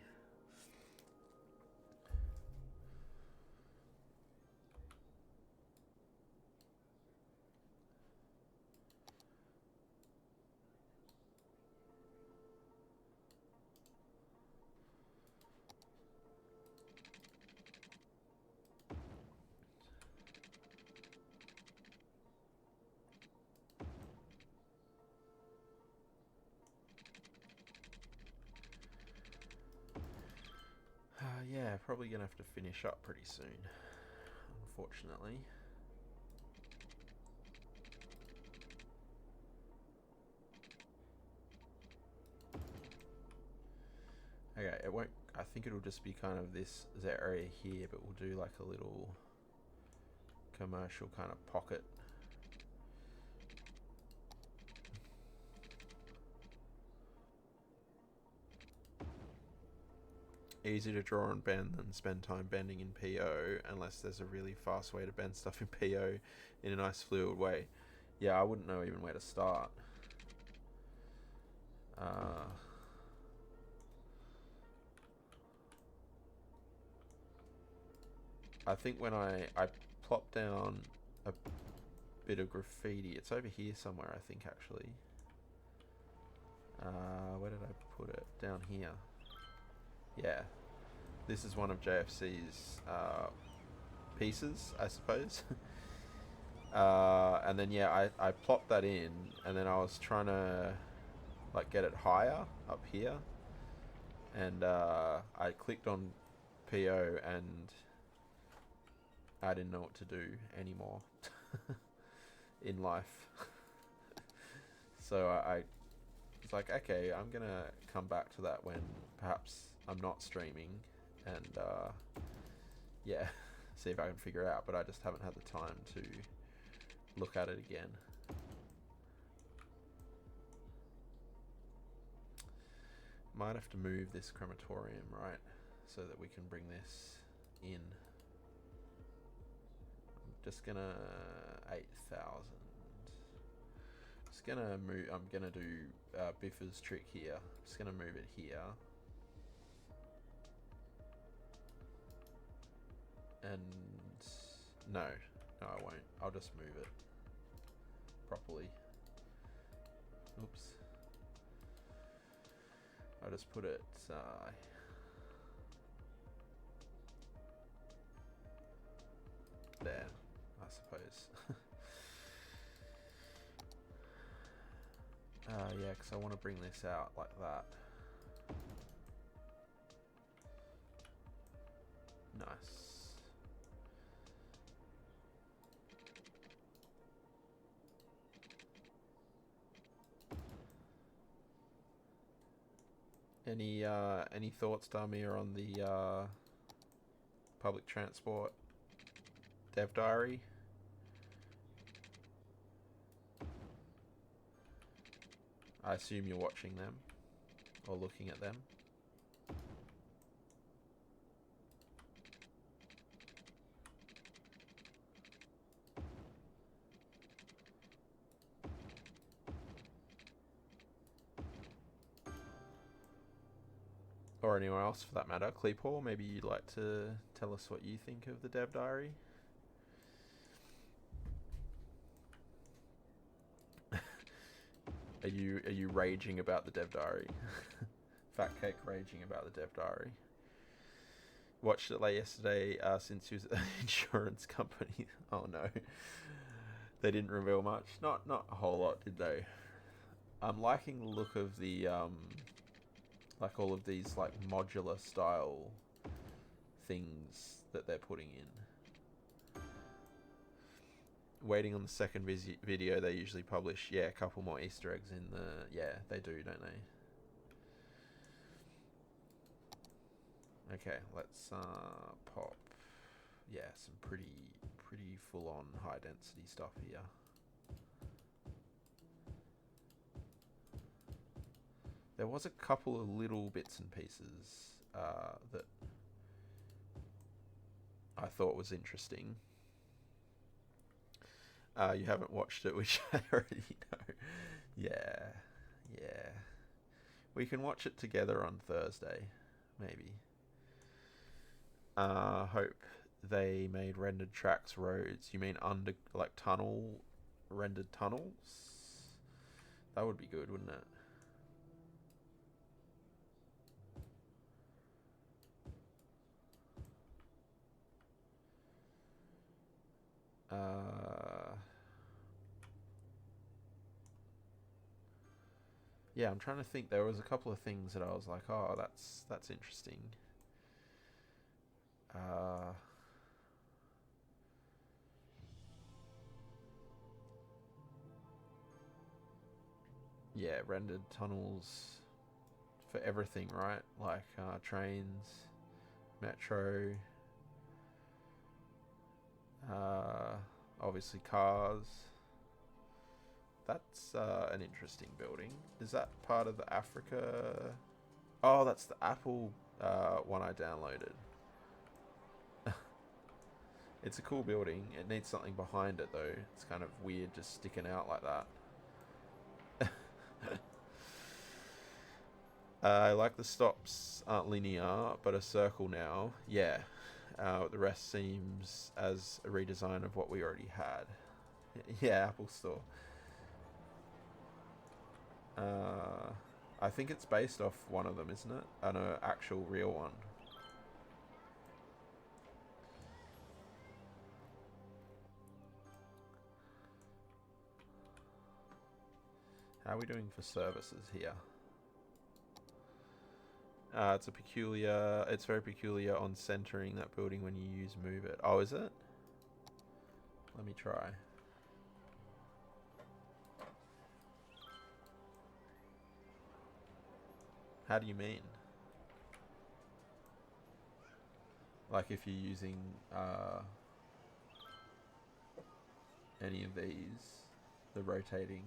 Yeah, probably gonna have to finish up pretty soon, unfortunately. Okay, it won't. I think it'll just be kind of this area here, but we'll do like a little commercial kind of pocket. Easy to draw and bend than spend time bending in PO, unless there's a really fast way to bend stuff in PO in a nice fluid way. Yeah, I wouldn't know even where to start. I think when I plop down a bit of graffiti, it's over here somewhere, I think, actually. Where did I put it? Down here. Yeah. This is one of JFC's pieces, I suppose. And then, yeah, I plopped that in, and then I was trying to like get it higher up here. And I clicked on PO, and I didn't know what to do anymore in life. So I was like, okay, I'm gonna come back to that when perhaps I'm not streaming, and yeah, see if I can figure it out. But I just haven't had the time to look at it again. Might have to move this crematorium, right, so that we can bring this in. I'm just gonna 8,000. Just gonna move. I'm gonna do Biffa's trick here. Just gonna move it here. And no, I won't. I'll just move it properly. Oops. I'll just put it there, I suppose. Yeah, because I want to bring this out like that. Nice. Any thoughts, Damir, on the public transport dev diary? I assume you're watching them or looking at them. Or anyone else for that matter. Cleepaw, maybe you'd like to tell us what you think of the dev diary? Are you raging about the dev diary? Fat Cake raging about the dev diary. Watched it late yesterday since he was at the insurance company. Oh no. They didn't reveal much. Not a whole lot, did they? I'm liking the look of the like all of these like modular style things that they're putting in. Waiting on the second video they usually publish, yeah, a couple more Easter eggs in the, yeah, they do, don't they? Okay, let's pop, yeah, some pretty full on high density stuff here. There was a couple of little bits and pieces that I thought was interesting. You haven't watched it, which I already know. Yeah. We can watch it together on Thursday, maybe. Hope they made rendered tracks roads. You mean under, like rendered tunnels? That would be good, wouldn't it? Yeah, I'm trying to think. There was a couple of things that I was like, oh, that's interesting. Yeah, rendered tunnels for everything, right? Like trains, metro, obviously cars. That's an interesting building. Is that part of the Africa? Oh, that's the Apple one I downloaded. It's a cool building. It needs something behind it though. It's kind of weird just sticking out like that. I like the stops aren't linear, but a circle now. Yeah. The rest seems as a redesign of what we already had. Yeah, Apple Store. I think it's based off one of them, isn't it? An actual real one. How are we doing for services here? It's very peculiar on centering that building when you use move it. Oh, is it? Let me try. How do you mean? Like if you're using any of these, the rotating.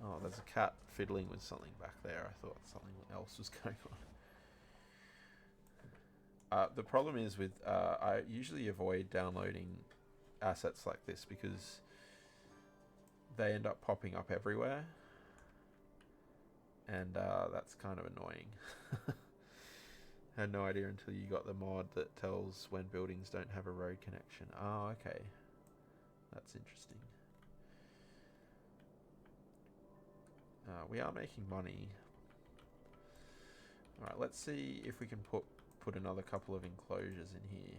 Oh, there's a cat fiddling with something back there. I thought something else was going on. The problem is with I usually avoid downloading assets like this because they end up popping up everywhere, and that's kind of annoying. Had no idea until you got the mod that tells when buildings don't have a road connection. Oh, okay. That's interesting. We are making money. Alright, let's see if we can put another couple of enclosures in here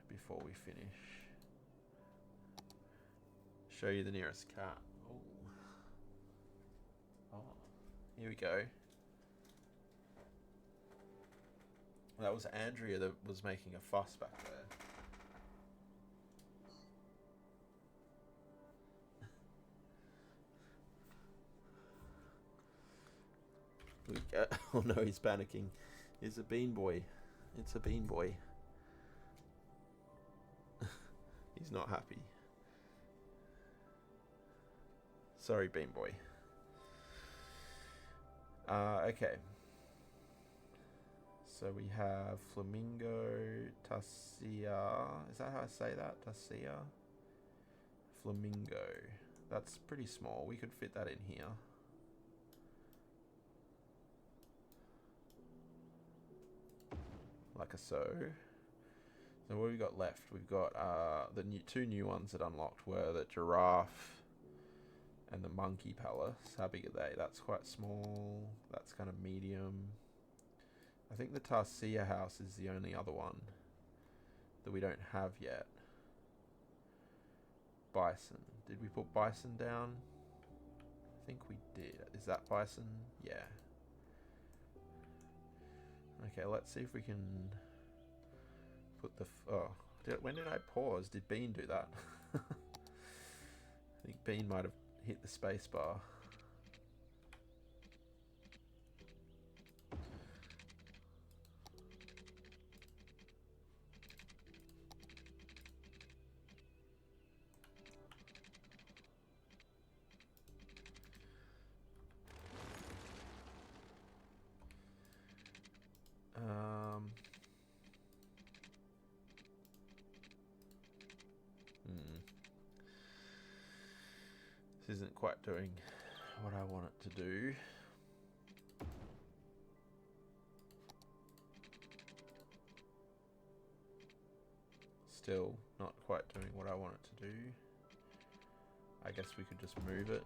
before we finish. Show you the nearest cat. Oh, here we go. That was Andrea that was making a fuss back there. Oh no, he's panicking. It's a bean boy. It's a bean boy. He's not happy. Sorry, bean boy. Okay. So we have Flamingo, Tassia. Is that how I say that? Tassia? Flamingo. That's pretty small. We could fit that in here. Like a so. So what have we got left? We've got the two new ones that unlocked were the giraffe and the monkey palace. How big are they? That's quite small. That's kind of medium. I think the Tarsia house is the only other one that we don't have yet. Bison. Did we put bison down? I think we did. Is that bison? Yeah. Okay, let's see if we can put the... when did I pause? Did Bean do that? I think Bean might have hit the space bar. This isn't quite doing what I want it to do. Still not quite doing what I want it to do. I guess we could just move it.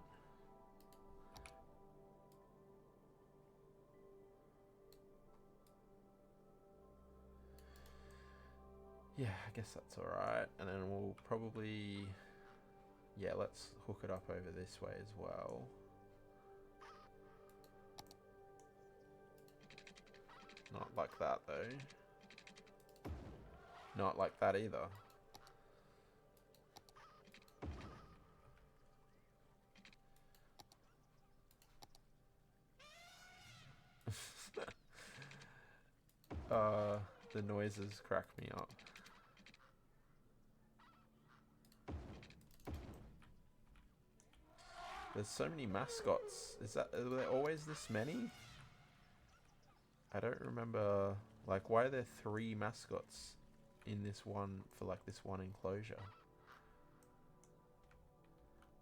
Yeah, I guess that's alright. And then we'll probably... Yeah, let's hook it up over this way as well. Not like that, though. Not like that either. The noises crack me up. There's so many mascots. Are there always this many? I don't remember. Like, why are there 3 mascots in this one, for like this one enclosure?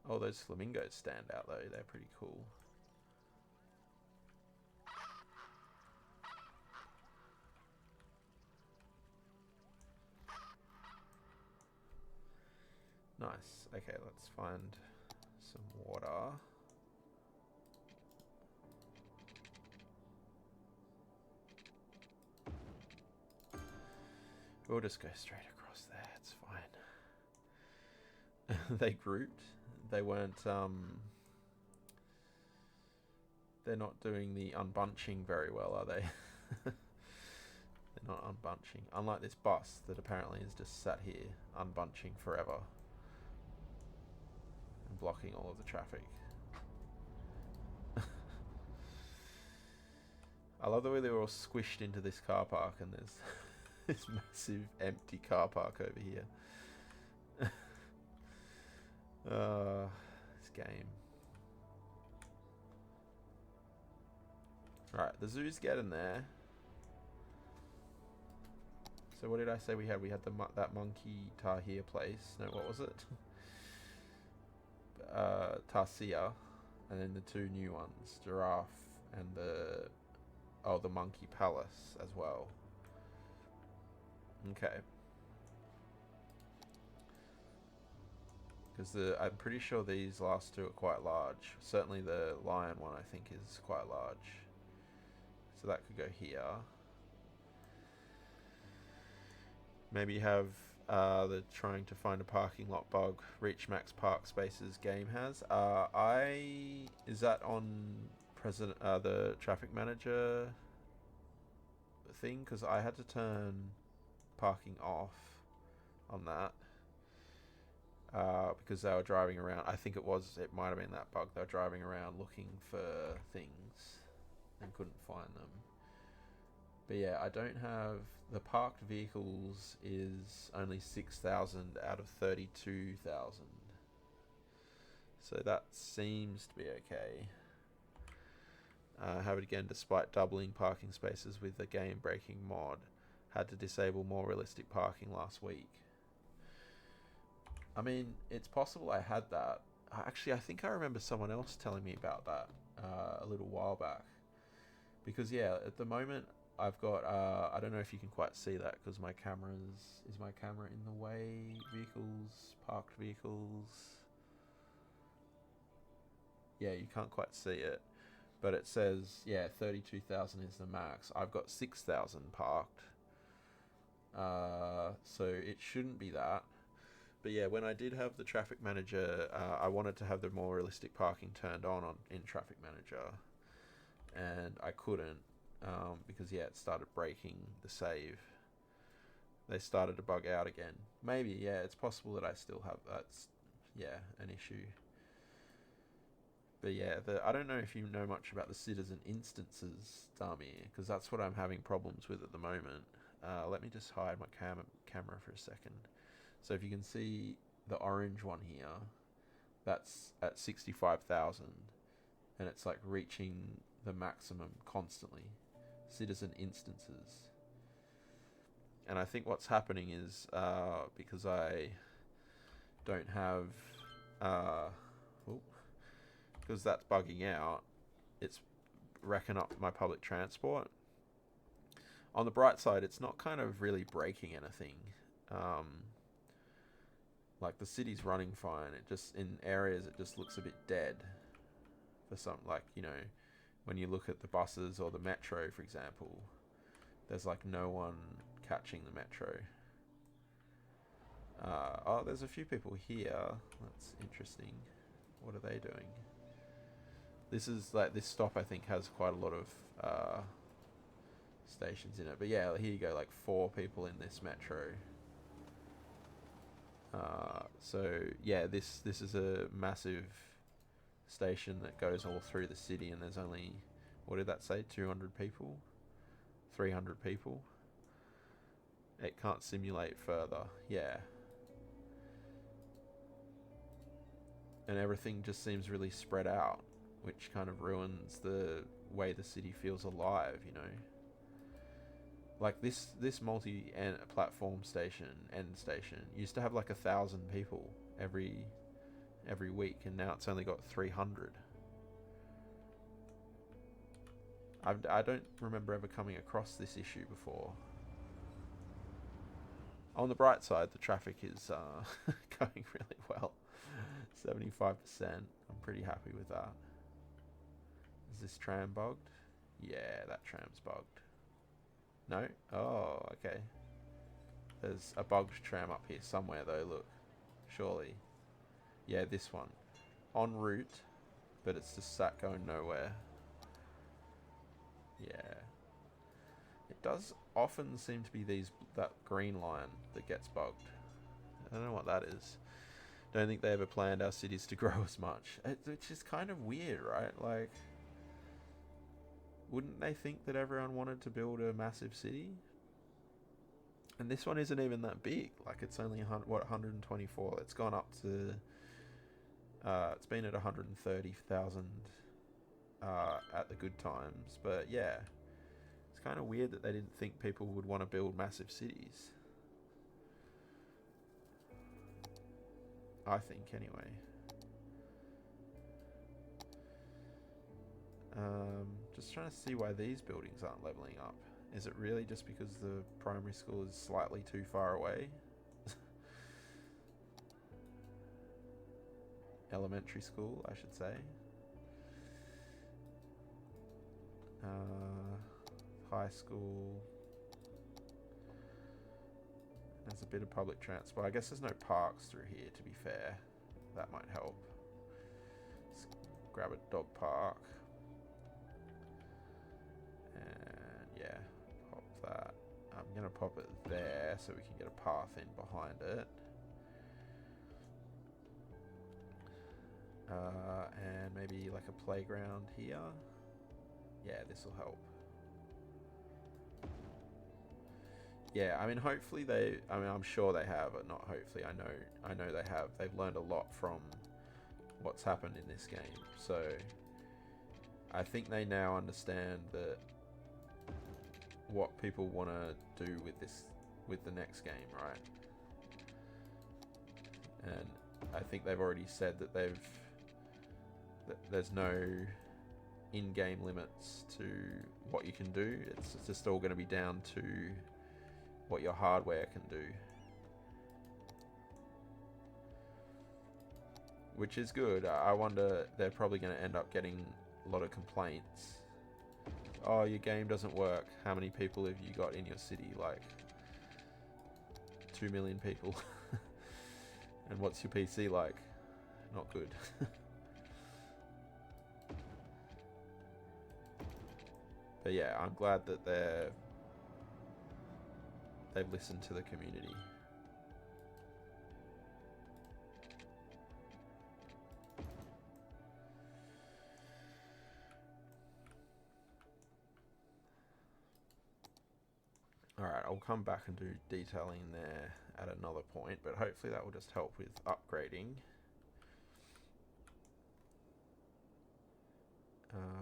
Oh, those flamingos stand out though. They're pretty cool. Nice. Okay, let's find some water. We'll just go straight across there. It's fine. They grouped. They weren't... They're not doing the unbunching very well, are they? They're not unbunching. Unlike this bus that apparently is just sat here unbunching forever. And blocking all of the traffic. I love the way they were all squished into this car park and there's this massive empty car park over here. This game. Right, the zoo's getting there. So what did I say we had? We had that monkey Tahir place. No, what was it? Tarsia. And then the 2 new ones. Giraffe and the monkey palace as well. Okay. Because I'm pretty sure these last 2 are quite large. Certainly the lion one I think is quite large. So that could go here. Maybe have the trying to find a parking lot bug reach max park spaces game has. Is that on the traffic manager thing? Because I had to turn parking off on that. Because they were driving around. I think it might have been that bug. They were driving around looking for things. and couldn't find them. But yeah, I don't have... The parked vehicles is only 6,000 out of 32,000. So that seems to be okay. Have it again despite doubling parking spaces with a game-breaking mod. Had to disable more realistic parking last week. I mean, it's possible I had that. Actually, I think I remember someone else telling me about that a little while back. Because yeah, at the moment I've got, I don't know if you can quite see that because my camera's, is my camera in the way? Vehicles, parked vehicles. Yeah, you can't quite see it. But it says, yeah, 32,000 is the max. I've got 6,000 parked. So it shouldn't be that. But yeah, when I did have the traffic manager, I wanted to have the more realistic parking turned on in traffic manager. And I couldn't, because yeah, it started breaking the save. They started to bug out again. Maybe, yeah, it's possible that I still have that's, yeah, an issue. But yeah, I don't know if you know much about the citizen instances, Dami, because that's what I'm having problems with at the moment. Let me just hide my camera for a second. So if you can see the orange one here, that's at 65,000, and it's like reaching the maximum constantly. Citizen instances. And I think what's happening is because I don't have... because that's bugging out, it's racking up my public transport. On the bright side, it's not kind of really breaking anything. Like the city's running fine. It just, in areas, it just looks a bit dead. For some, like, you know, when you look at the buses or the metro, for example, there's like no one catching the metro. Oh, there's a few people here. That's interesting. What are they doing? This is like, this stop I think has quite a lot of stations in it. But yeah, here you go, like 4 people in this metro. So yeah, this is a massive station that goes all through the city, and there's only, what did that say, 200 people? 300 people? It can't simulate further, yeah. And everything just seems really spread out, which kind of ruins the way the city feels alive, you know. Like this multi-platform station, end station, used to have like 1,000 people every week, and now it's only got 300. I don't remember ever coming across this issue before. On the bright side, the traffic is going really well. 75%. I'm pretty happy with that. Is this tram bugged? Yeah, that tram's bugged. No? Oh, okay. There's a bugged tram up here somewhere though, look. Surely. Yeah, this one. En route, but it's just sat going nowhere. Yeah. It does often seem to be that green line that gets bugged. I don't know what that is. Don't think they ever planned our cities to grow as much. Which is kind of weird, right? Like, wouldn't they think that everyone wanted to build a massive city? And this one isn't even that big. Like, it's only 124. It's gone up to... it's been at 130,000 at the good times. But yeah, it's kind of weird that they didn't think people would want to build massive cities. I think, anyway. Just trying to see why these buildings aren't leveling up. Is it really just because the primary school is slightly too far away? Elementary school, I should say. High school. There's a bit of public transport. I guess there's no parks through here, to be fair. That might help. Let's grab a dog park. And yeah, pop that. I'm going to pop it there so we can get a path in behind it. And maybe like a playground here. Yeah, this will help. Yeah, I mean, hopefully I'm sure they have, but not hopefully. I know they have. They've learned a lot from what's happened in this game. So I think they now understand that what people want to do with the next game, right? And I think they've already said that there's no in-game limits to what you can do. It's just all going to be down to what your hardware can do, which is good. I wonder, they're probably going to end up getting a lot of complaints. Oh, your game doesn't work. How many people have you got in your city? Like 2 million people. And what's your PC like? Not good. But yeah, I'm glad that they've listened to the community. Alright, I'll come back and do detailing there at another point, but hopefully that will just help with upgrading.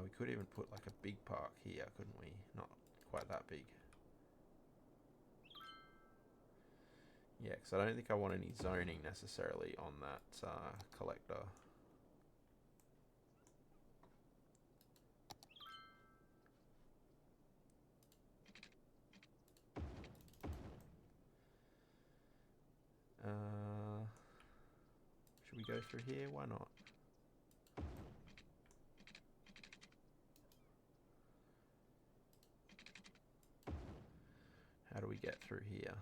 We could even put like a big park here, couldn't we? Not quite that big. Yeah, because I don't think I want any zoning necessarily on that collector. Should we go through here? Why not? How do we get through here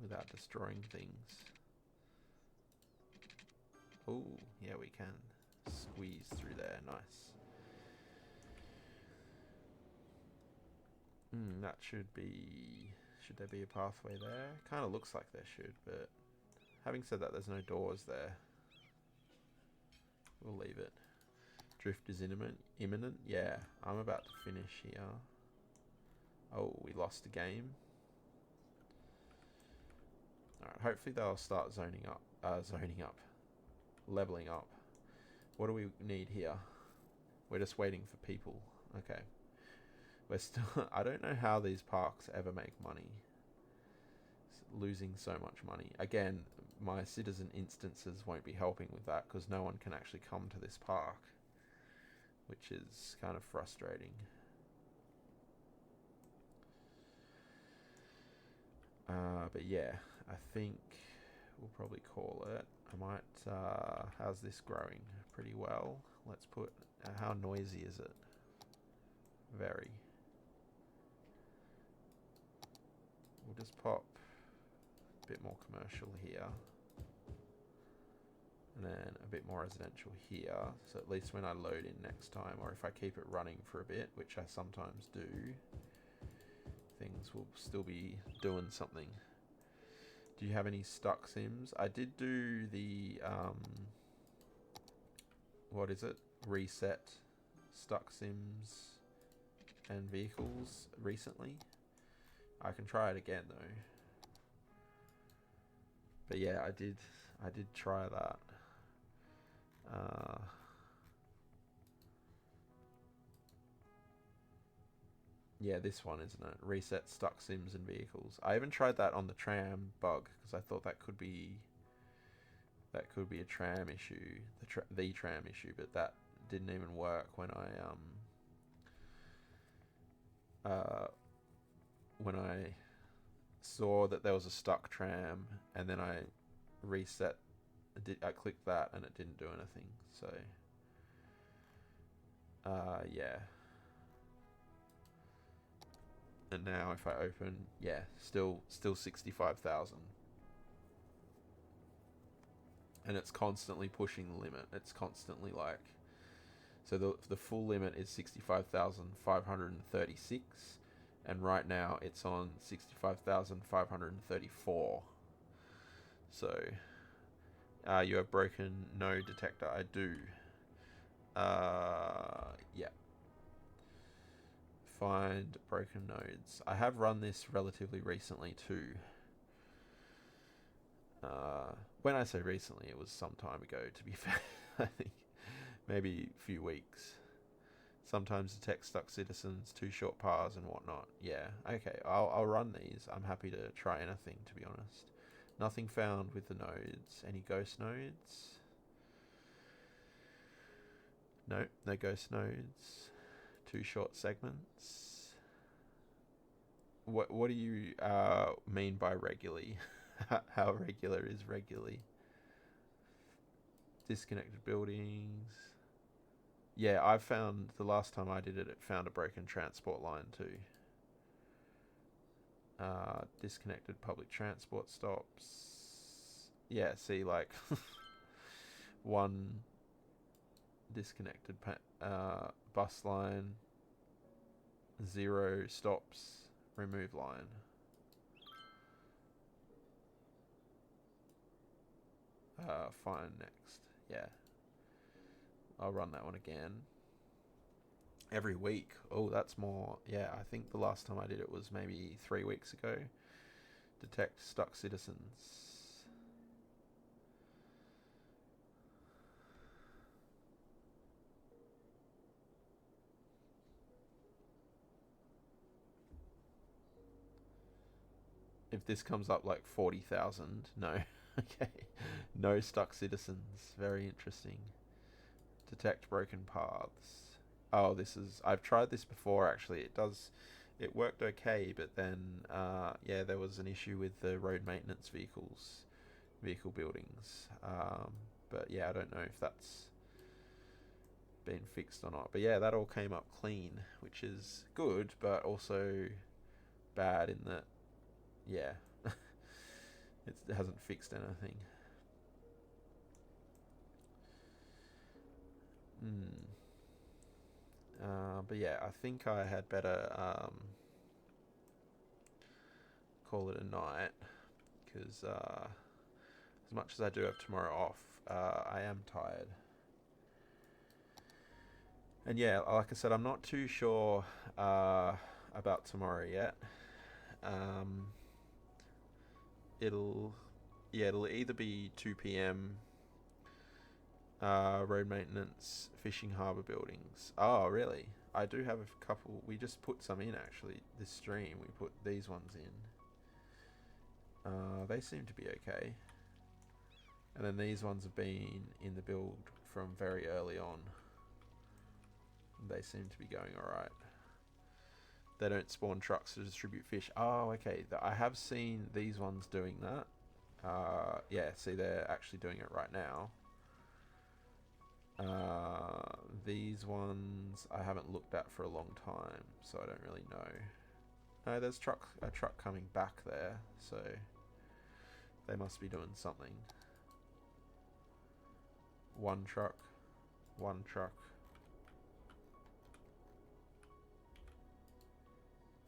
without destroying things? Oh, yeah, we can squeeze through there. Nice. That should be... Should there be a pathway there? Kind of looks like there should, but having said that, there's no doors there. We'll leave it. Drift is imminent? Yeah, I'm about to finish here. Oh, we lost a game. Alright, hopefully they'll start zoning up. Leveling up. What do we need here? We're just waiting for people. Okay. We're still... I don't know how these parks ever make money. It's losing so much money. Again, my citizen instances won't be helping with that because no one can actually come to this park, which is kind of frustrating. But yeah, I think we'll probably call it. I might... how's this growing? Pretty well. Let's put... how noisy is it? Very. We'll just pop a bit more commercial here. And then a bit more residential here. So at least when I load in next time, or if I keep it running for a bit, which I sometimes do, things will still be doing something. Do you have any stuck sims? I did do the, what is it? Reset stuck sims and vehicles recently. I can try it again though. But yeah, I did try that. Yeah, this one, isn't it? Reset stuck sims and vehicles. I even tried that on the tram bug because I thought that could be a tram issue, the tram issue, but that didn't even work when I saw that there was a stuck tram, and then I reset. I clicked that and it didn't do anything. So yeah. And now if I open, yeah, still 65,000. And it's constantly pushing the limit. It's constantly like, so the full limit is 65,536, and right now it's on 65,534. So you have broken no detector. I do. Yeah. Find broken nodes. I have run this relatively recently too. When I say recently, it was some time ago, to be fair. I think maybe a few weeks. Sometimes detect stuck citizens, 2 short paths and whatnot. Yeah, okay, I'll run these. I'm happy to try anything, to be honest. Nothing found with the nodes. Any ghost nodes? No, no ghost nodes. 2 short segments. What do you mean by regularly? How regular is regularly? Disconnected buildings. Yeah, I found the last time I did it, it found a broken transport line too. Disconnected public transport stops. Yeah, see, like one disconnected bus line, 0 stops, remove line. Fine, next. Yeah. I'll run that one again. Every week. Oh, that's more. Yeah, I think the last time I did it was maybe 3 weeks ago. Detect stuck citizens. If this comes up like 40,000, no. Okay. No stuck citizens. Very interesting. Detect broken paths. Oh, this is... I've tried this before, actually. It worked okay, but then, yeah, there was an issue with the road maintenance vehicle buildings. But yeah, I don't know if that's been fixed or not. But yeah, that all came up clean, which is good, but also bad in that, yeah, it hasn't fixed anything. But yeah, I think I had better call it a night, because as much as I do have tomorrow off, I am tired. And yeah, like I said, I'm not too sure about tomorrow yet. It'll either be 2 p.m. Road maintenance, fishing harbour buildings. Oh, really? I do have a couple. We just put some in, actually, this stream. We put these ones in. They seem to be okay. And then these ones have been in the build from very early on. They seem to be going alright. They don't spawn trucks to distribute fish. Oh, okay. I have seen these ones doing that. Yeah, see, they're actually doing it right now. These ones I haven't looked at for a long time, so I don't really know. No, there's a truck coming back there, so they must be doing something. One truck.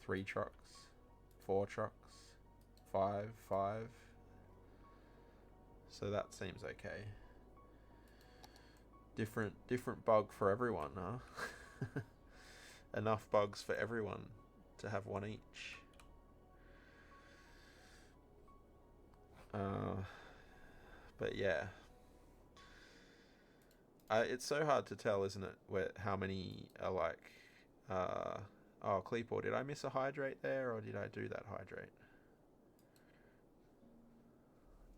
3 trucks, 4 trucks, 5. So that seems okay. Different bug for everyone, huh? Enough bugs for everyone to have one each. But yeah. It's so hard to tell, isn't it, how many are like... oh, Cleepor, did I miss a hydrate there, or did I do that hydrate?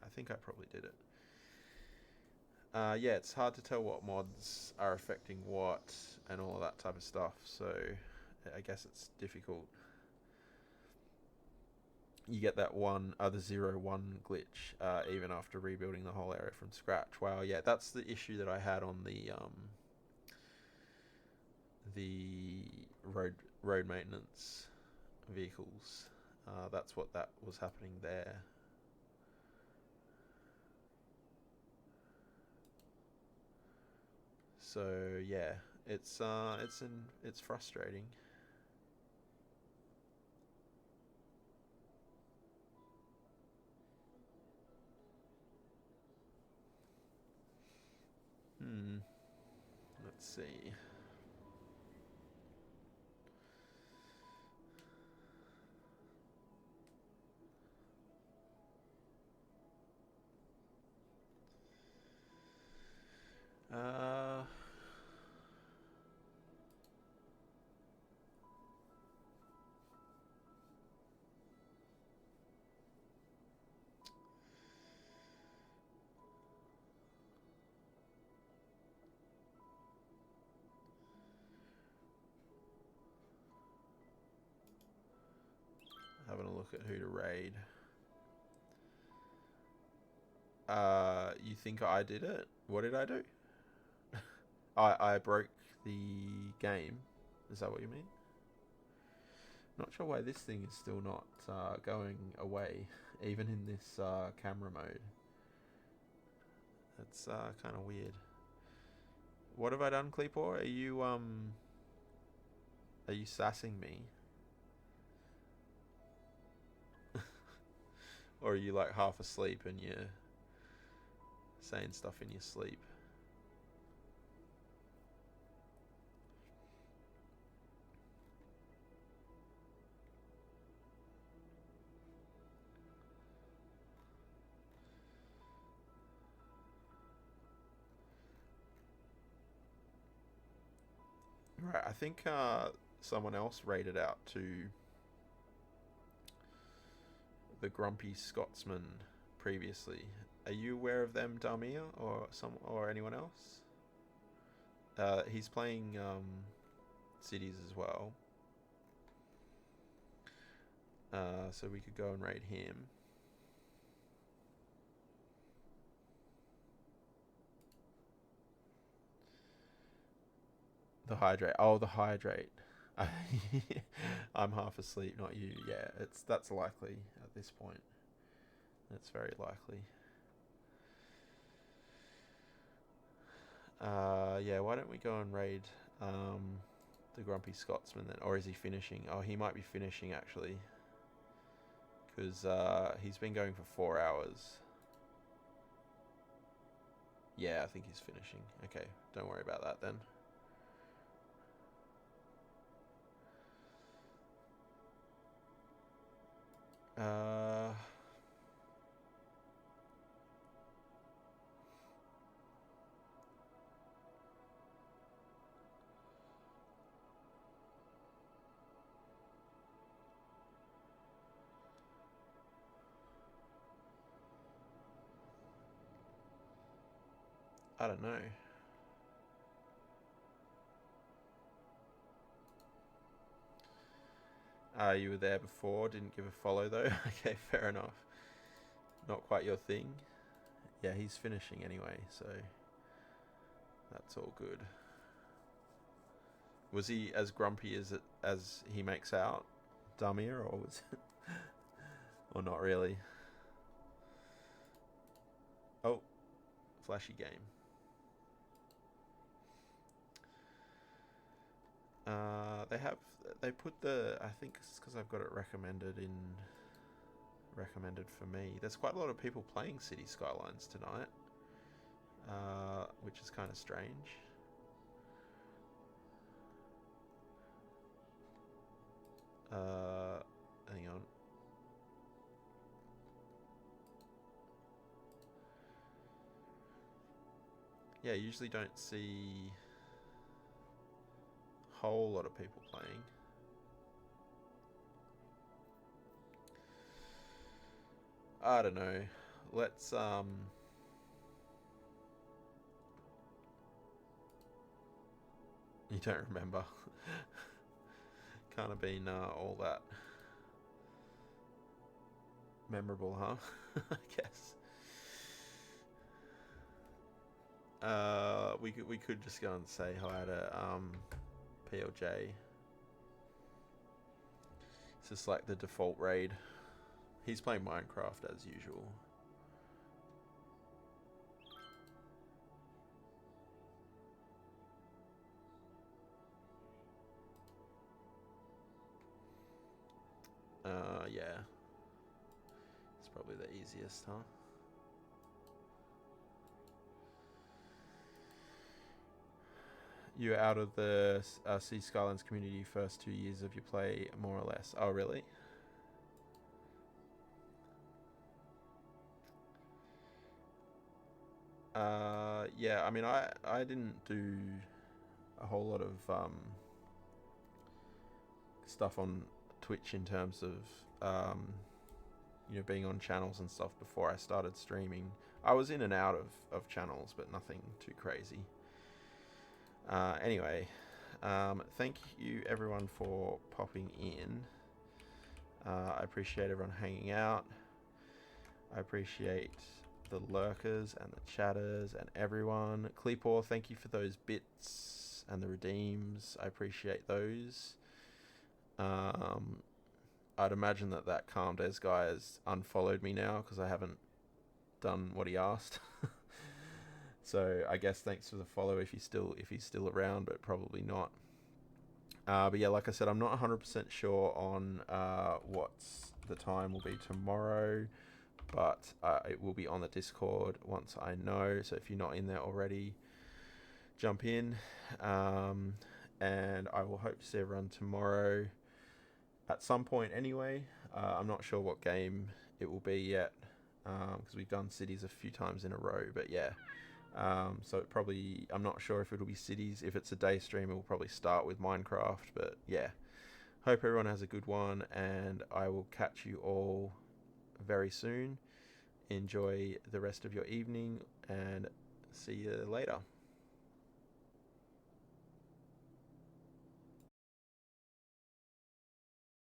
I think I probably did it. Yeah, it's hard to tell what mods are affecting what and all of that type of stuff, so I guess it's difficult. You get that the 0-1 glitch even after rebuilding the whole area from scratch. Wow, yeah, that's the issue that I had on the road maintenance vehicles. That's what that was happening there. So yeah, it's frustrating. Let's see. look at who to raid. You think I did it? What did I do? I broke the game. Is that what you mean? Not sure why this thing is still not going away, even in this camera mode. That's kind of weird. What have I done, Cleepor? Are you sassing me? Or are you like half asleep and you're saying stuff in your sleep? Right, I think someone else raided out to the Grumpy Scotsman previously. Are you aware of them, Damir, or anyone else? He's playing cities as well, so we could go and raid him. The hydrate. Oh, the hydrate. I'm half asleep, not you. Yeah, that's likely at this point. That's very likely. Yeah, why don't we go and raid the Grumpy Scotsman then? Or is he finishing? Oh, he might be finishing actually. Because he's been going for 4 hours. Yeah, I think he's finishing. Okay, don't worry about that then. I don't know. You were there before, didn't give a follow though. Okay, fair enough. Not quite your thing. Yeah, he's finishing anyway, so that's all good. Was he as grumpy as he makes out, Damir, or was it or not really? Oh, flashy game. They put the, I think it's because I've got it recommended for me. There's quite a lot of people playing City Skylines tonight, which is kind of strange. Hang on. Yeah, usually don't see a whole lot of people playing. I don't know. Let's You don't remember. Can't have been all that memorable, huh? I guess. We could just go and say hi to PLJ. It's just like the default raid. He's playing Minecraft as usual. Yeah. It's probably the easiest, huh? You're out of the Sea Skylines community first 2 years of your play, more or less. Oh, really? Yeah, I mean, I didn't do a whole lot of stuff on Twitch in terms of being on channels and stuff before I started streaming. I was in and out of channels, but nothing too crazy. Anyway, thank you everyone for popping in. I appreciate everyone hanging out. I appreciate the lurkers and the chatters and everyone. Cleepaw, thank you for those bits and the redeems. I appreciate those. I'd imagine that Calm Des guy has unfollowed me now because I haven't done what he asked. So I guess thanks for the follow if he's still around, but probably not. But yeah, like I said, I'm not 100% sure on what the time will be tomorrow, but it will be on the Discord once I know. So if you're not in there already, jump in, and I will hope to see everyone tomorrow at some point anyway. I'm not sure what game it will be yet, because we've done cities a few times in a row, but yeah. So it probably, I'm not sure if it'll be cities. If it's a day stream, it will probably start with Minecraft, but yeah. Hope everyone has a good one, and I will catch you all very soon. Enjoy the rest of your evening, and see you later.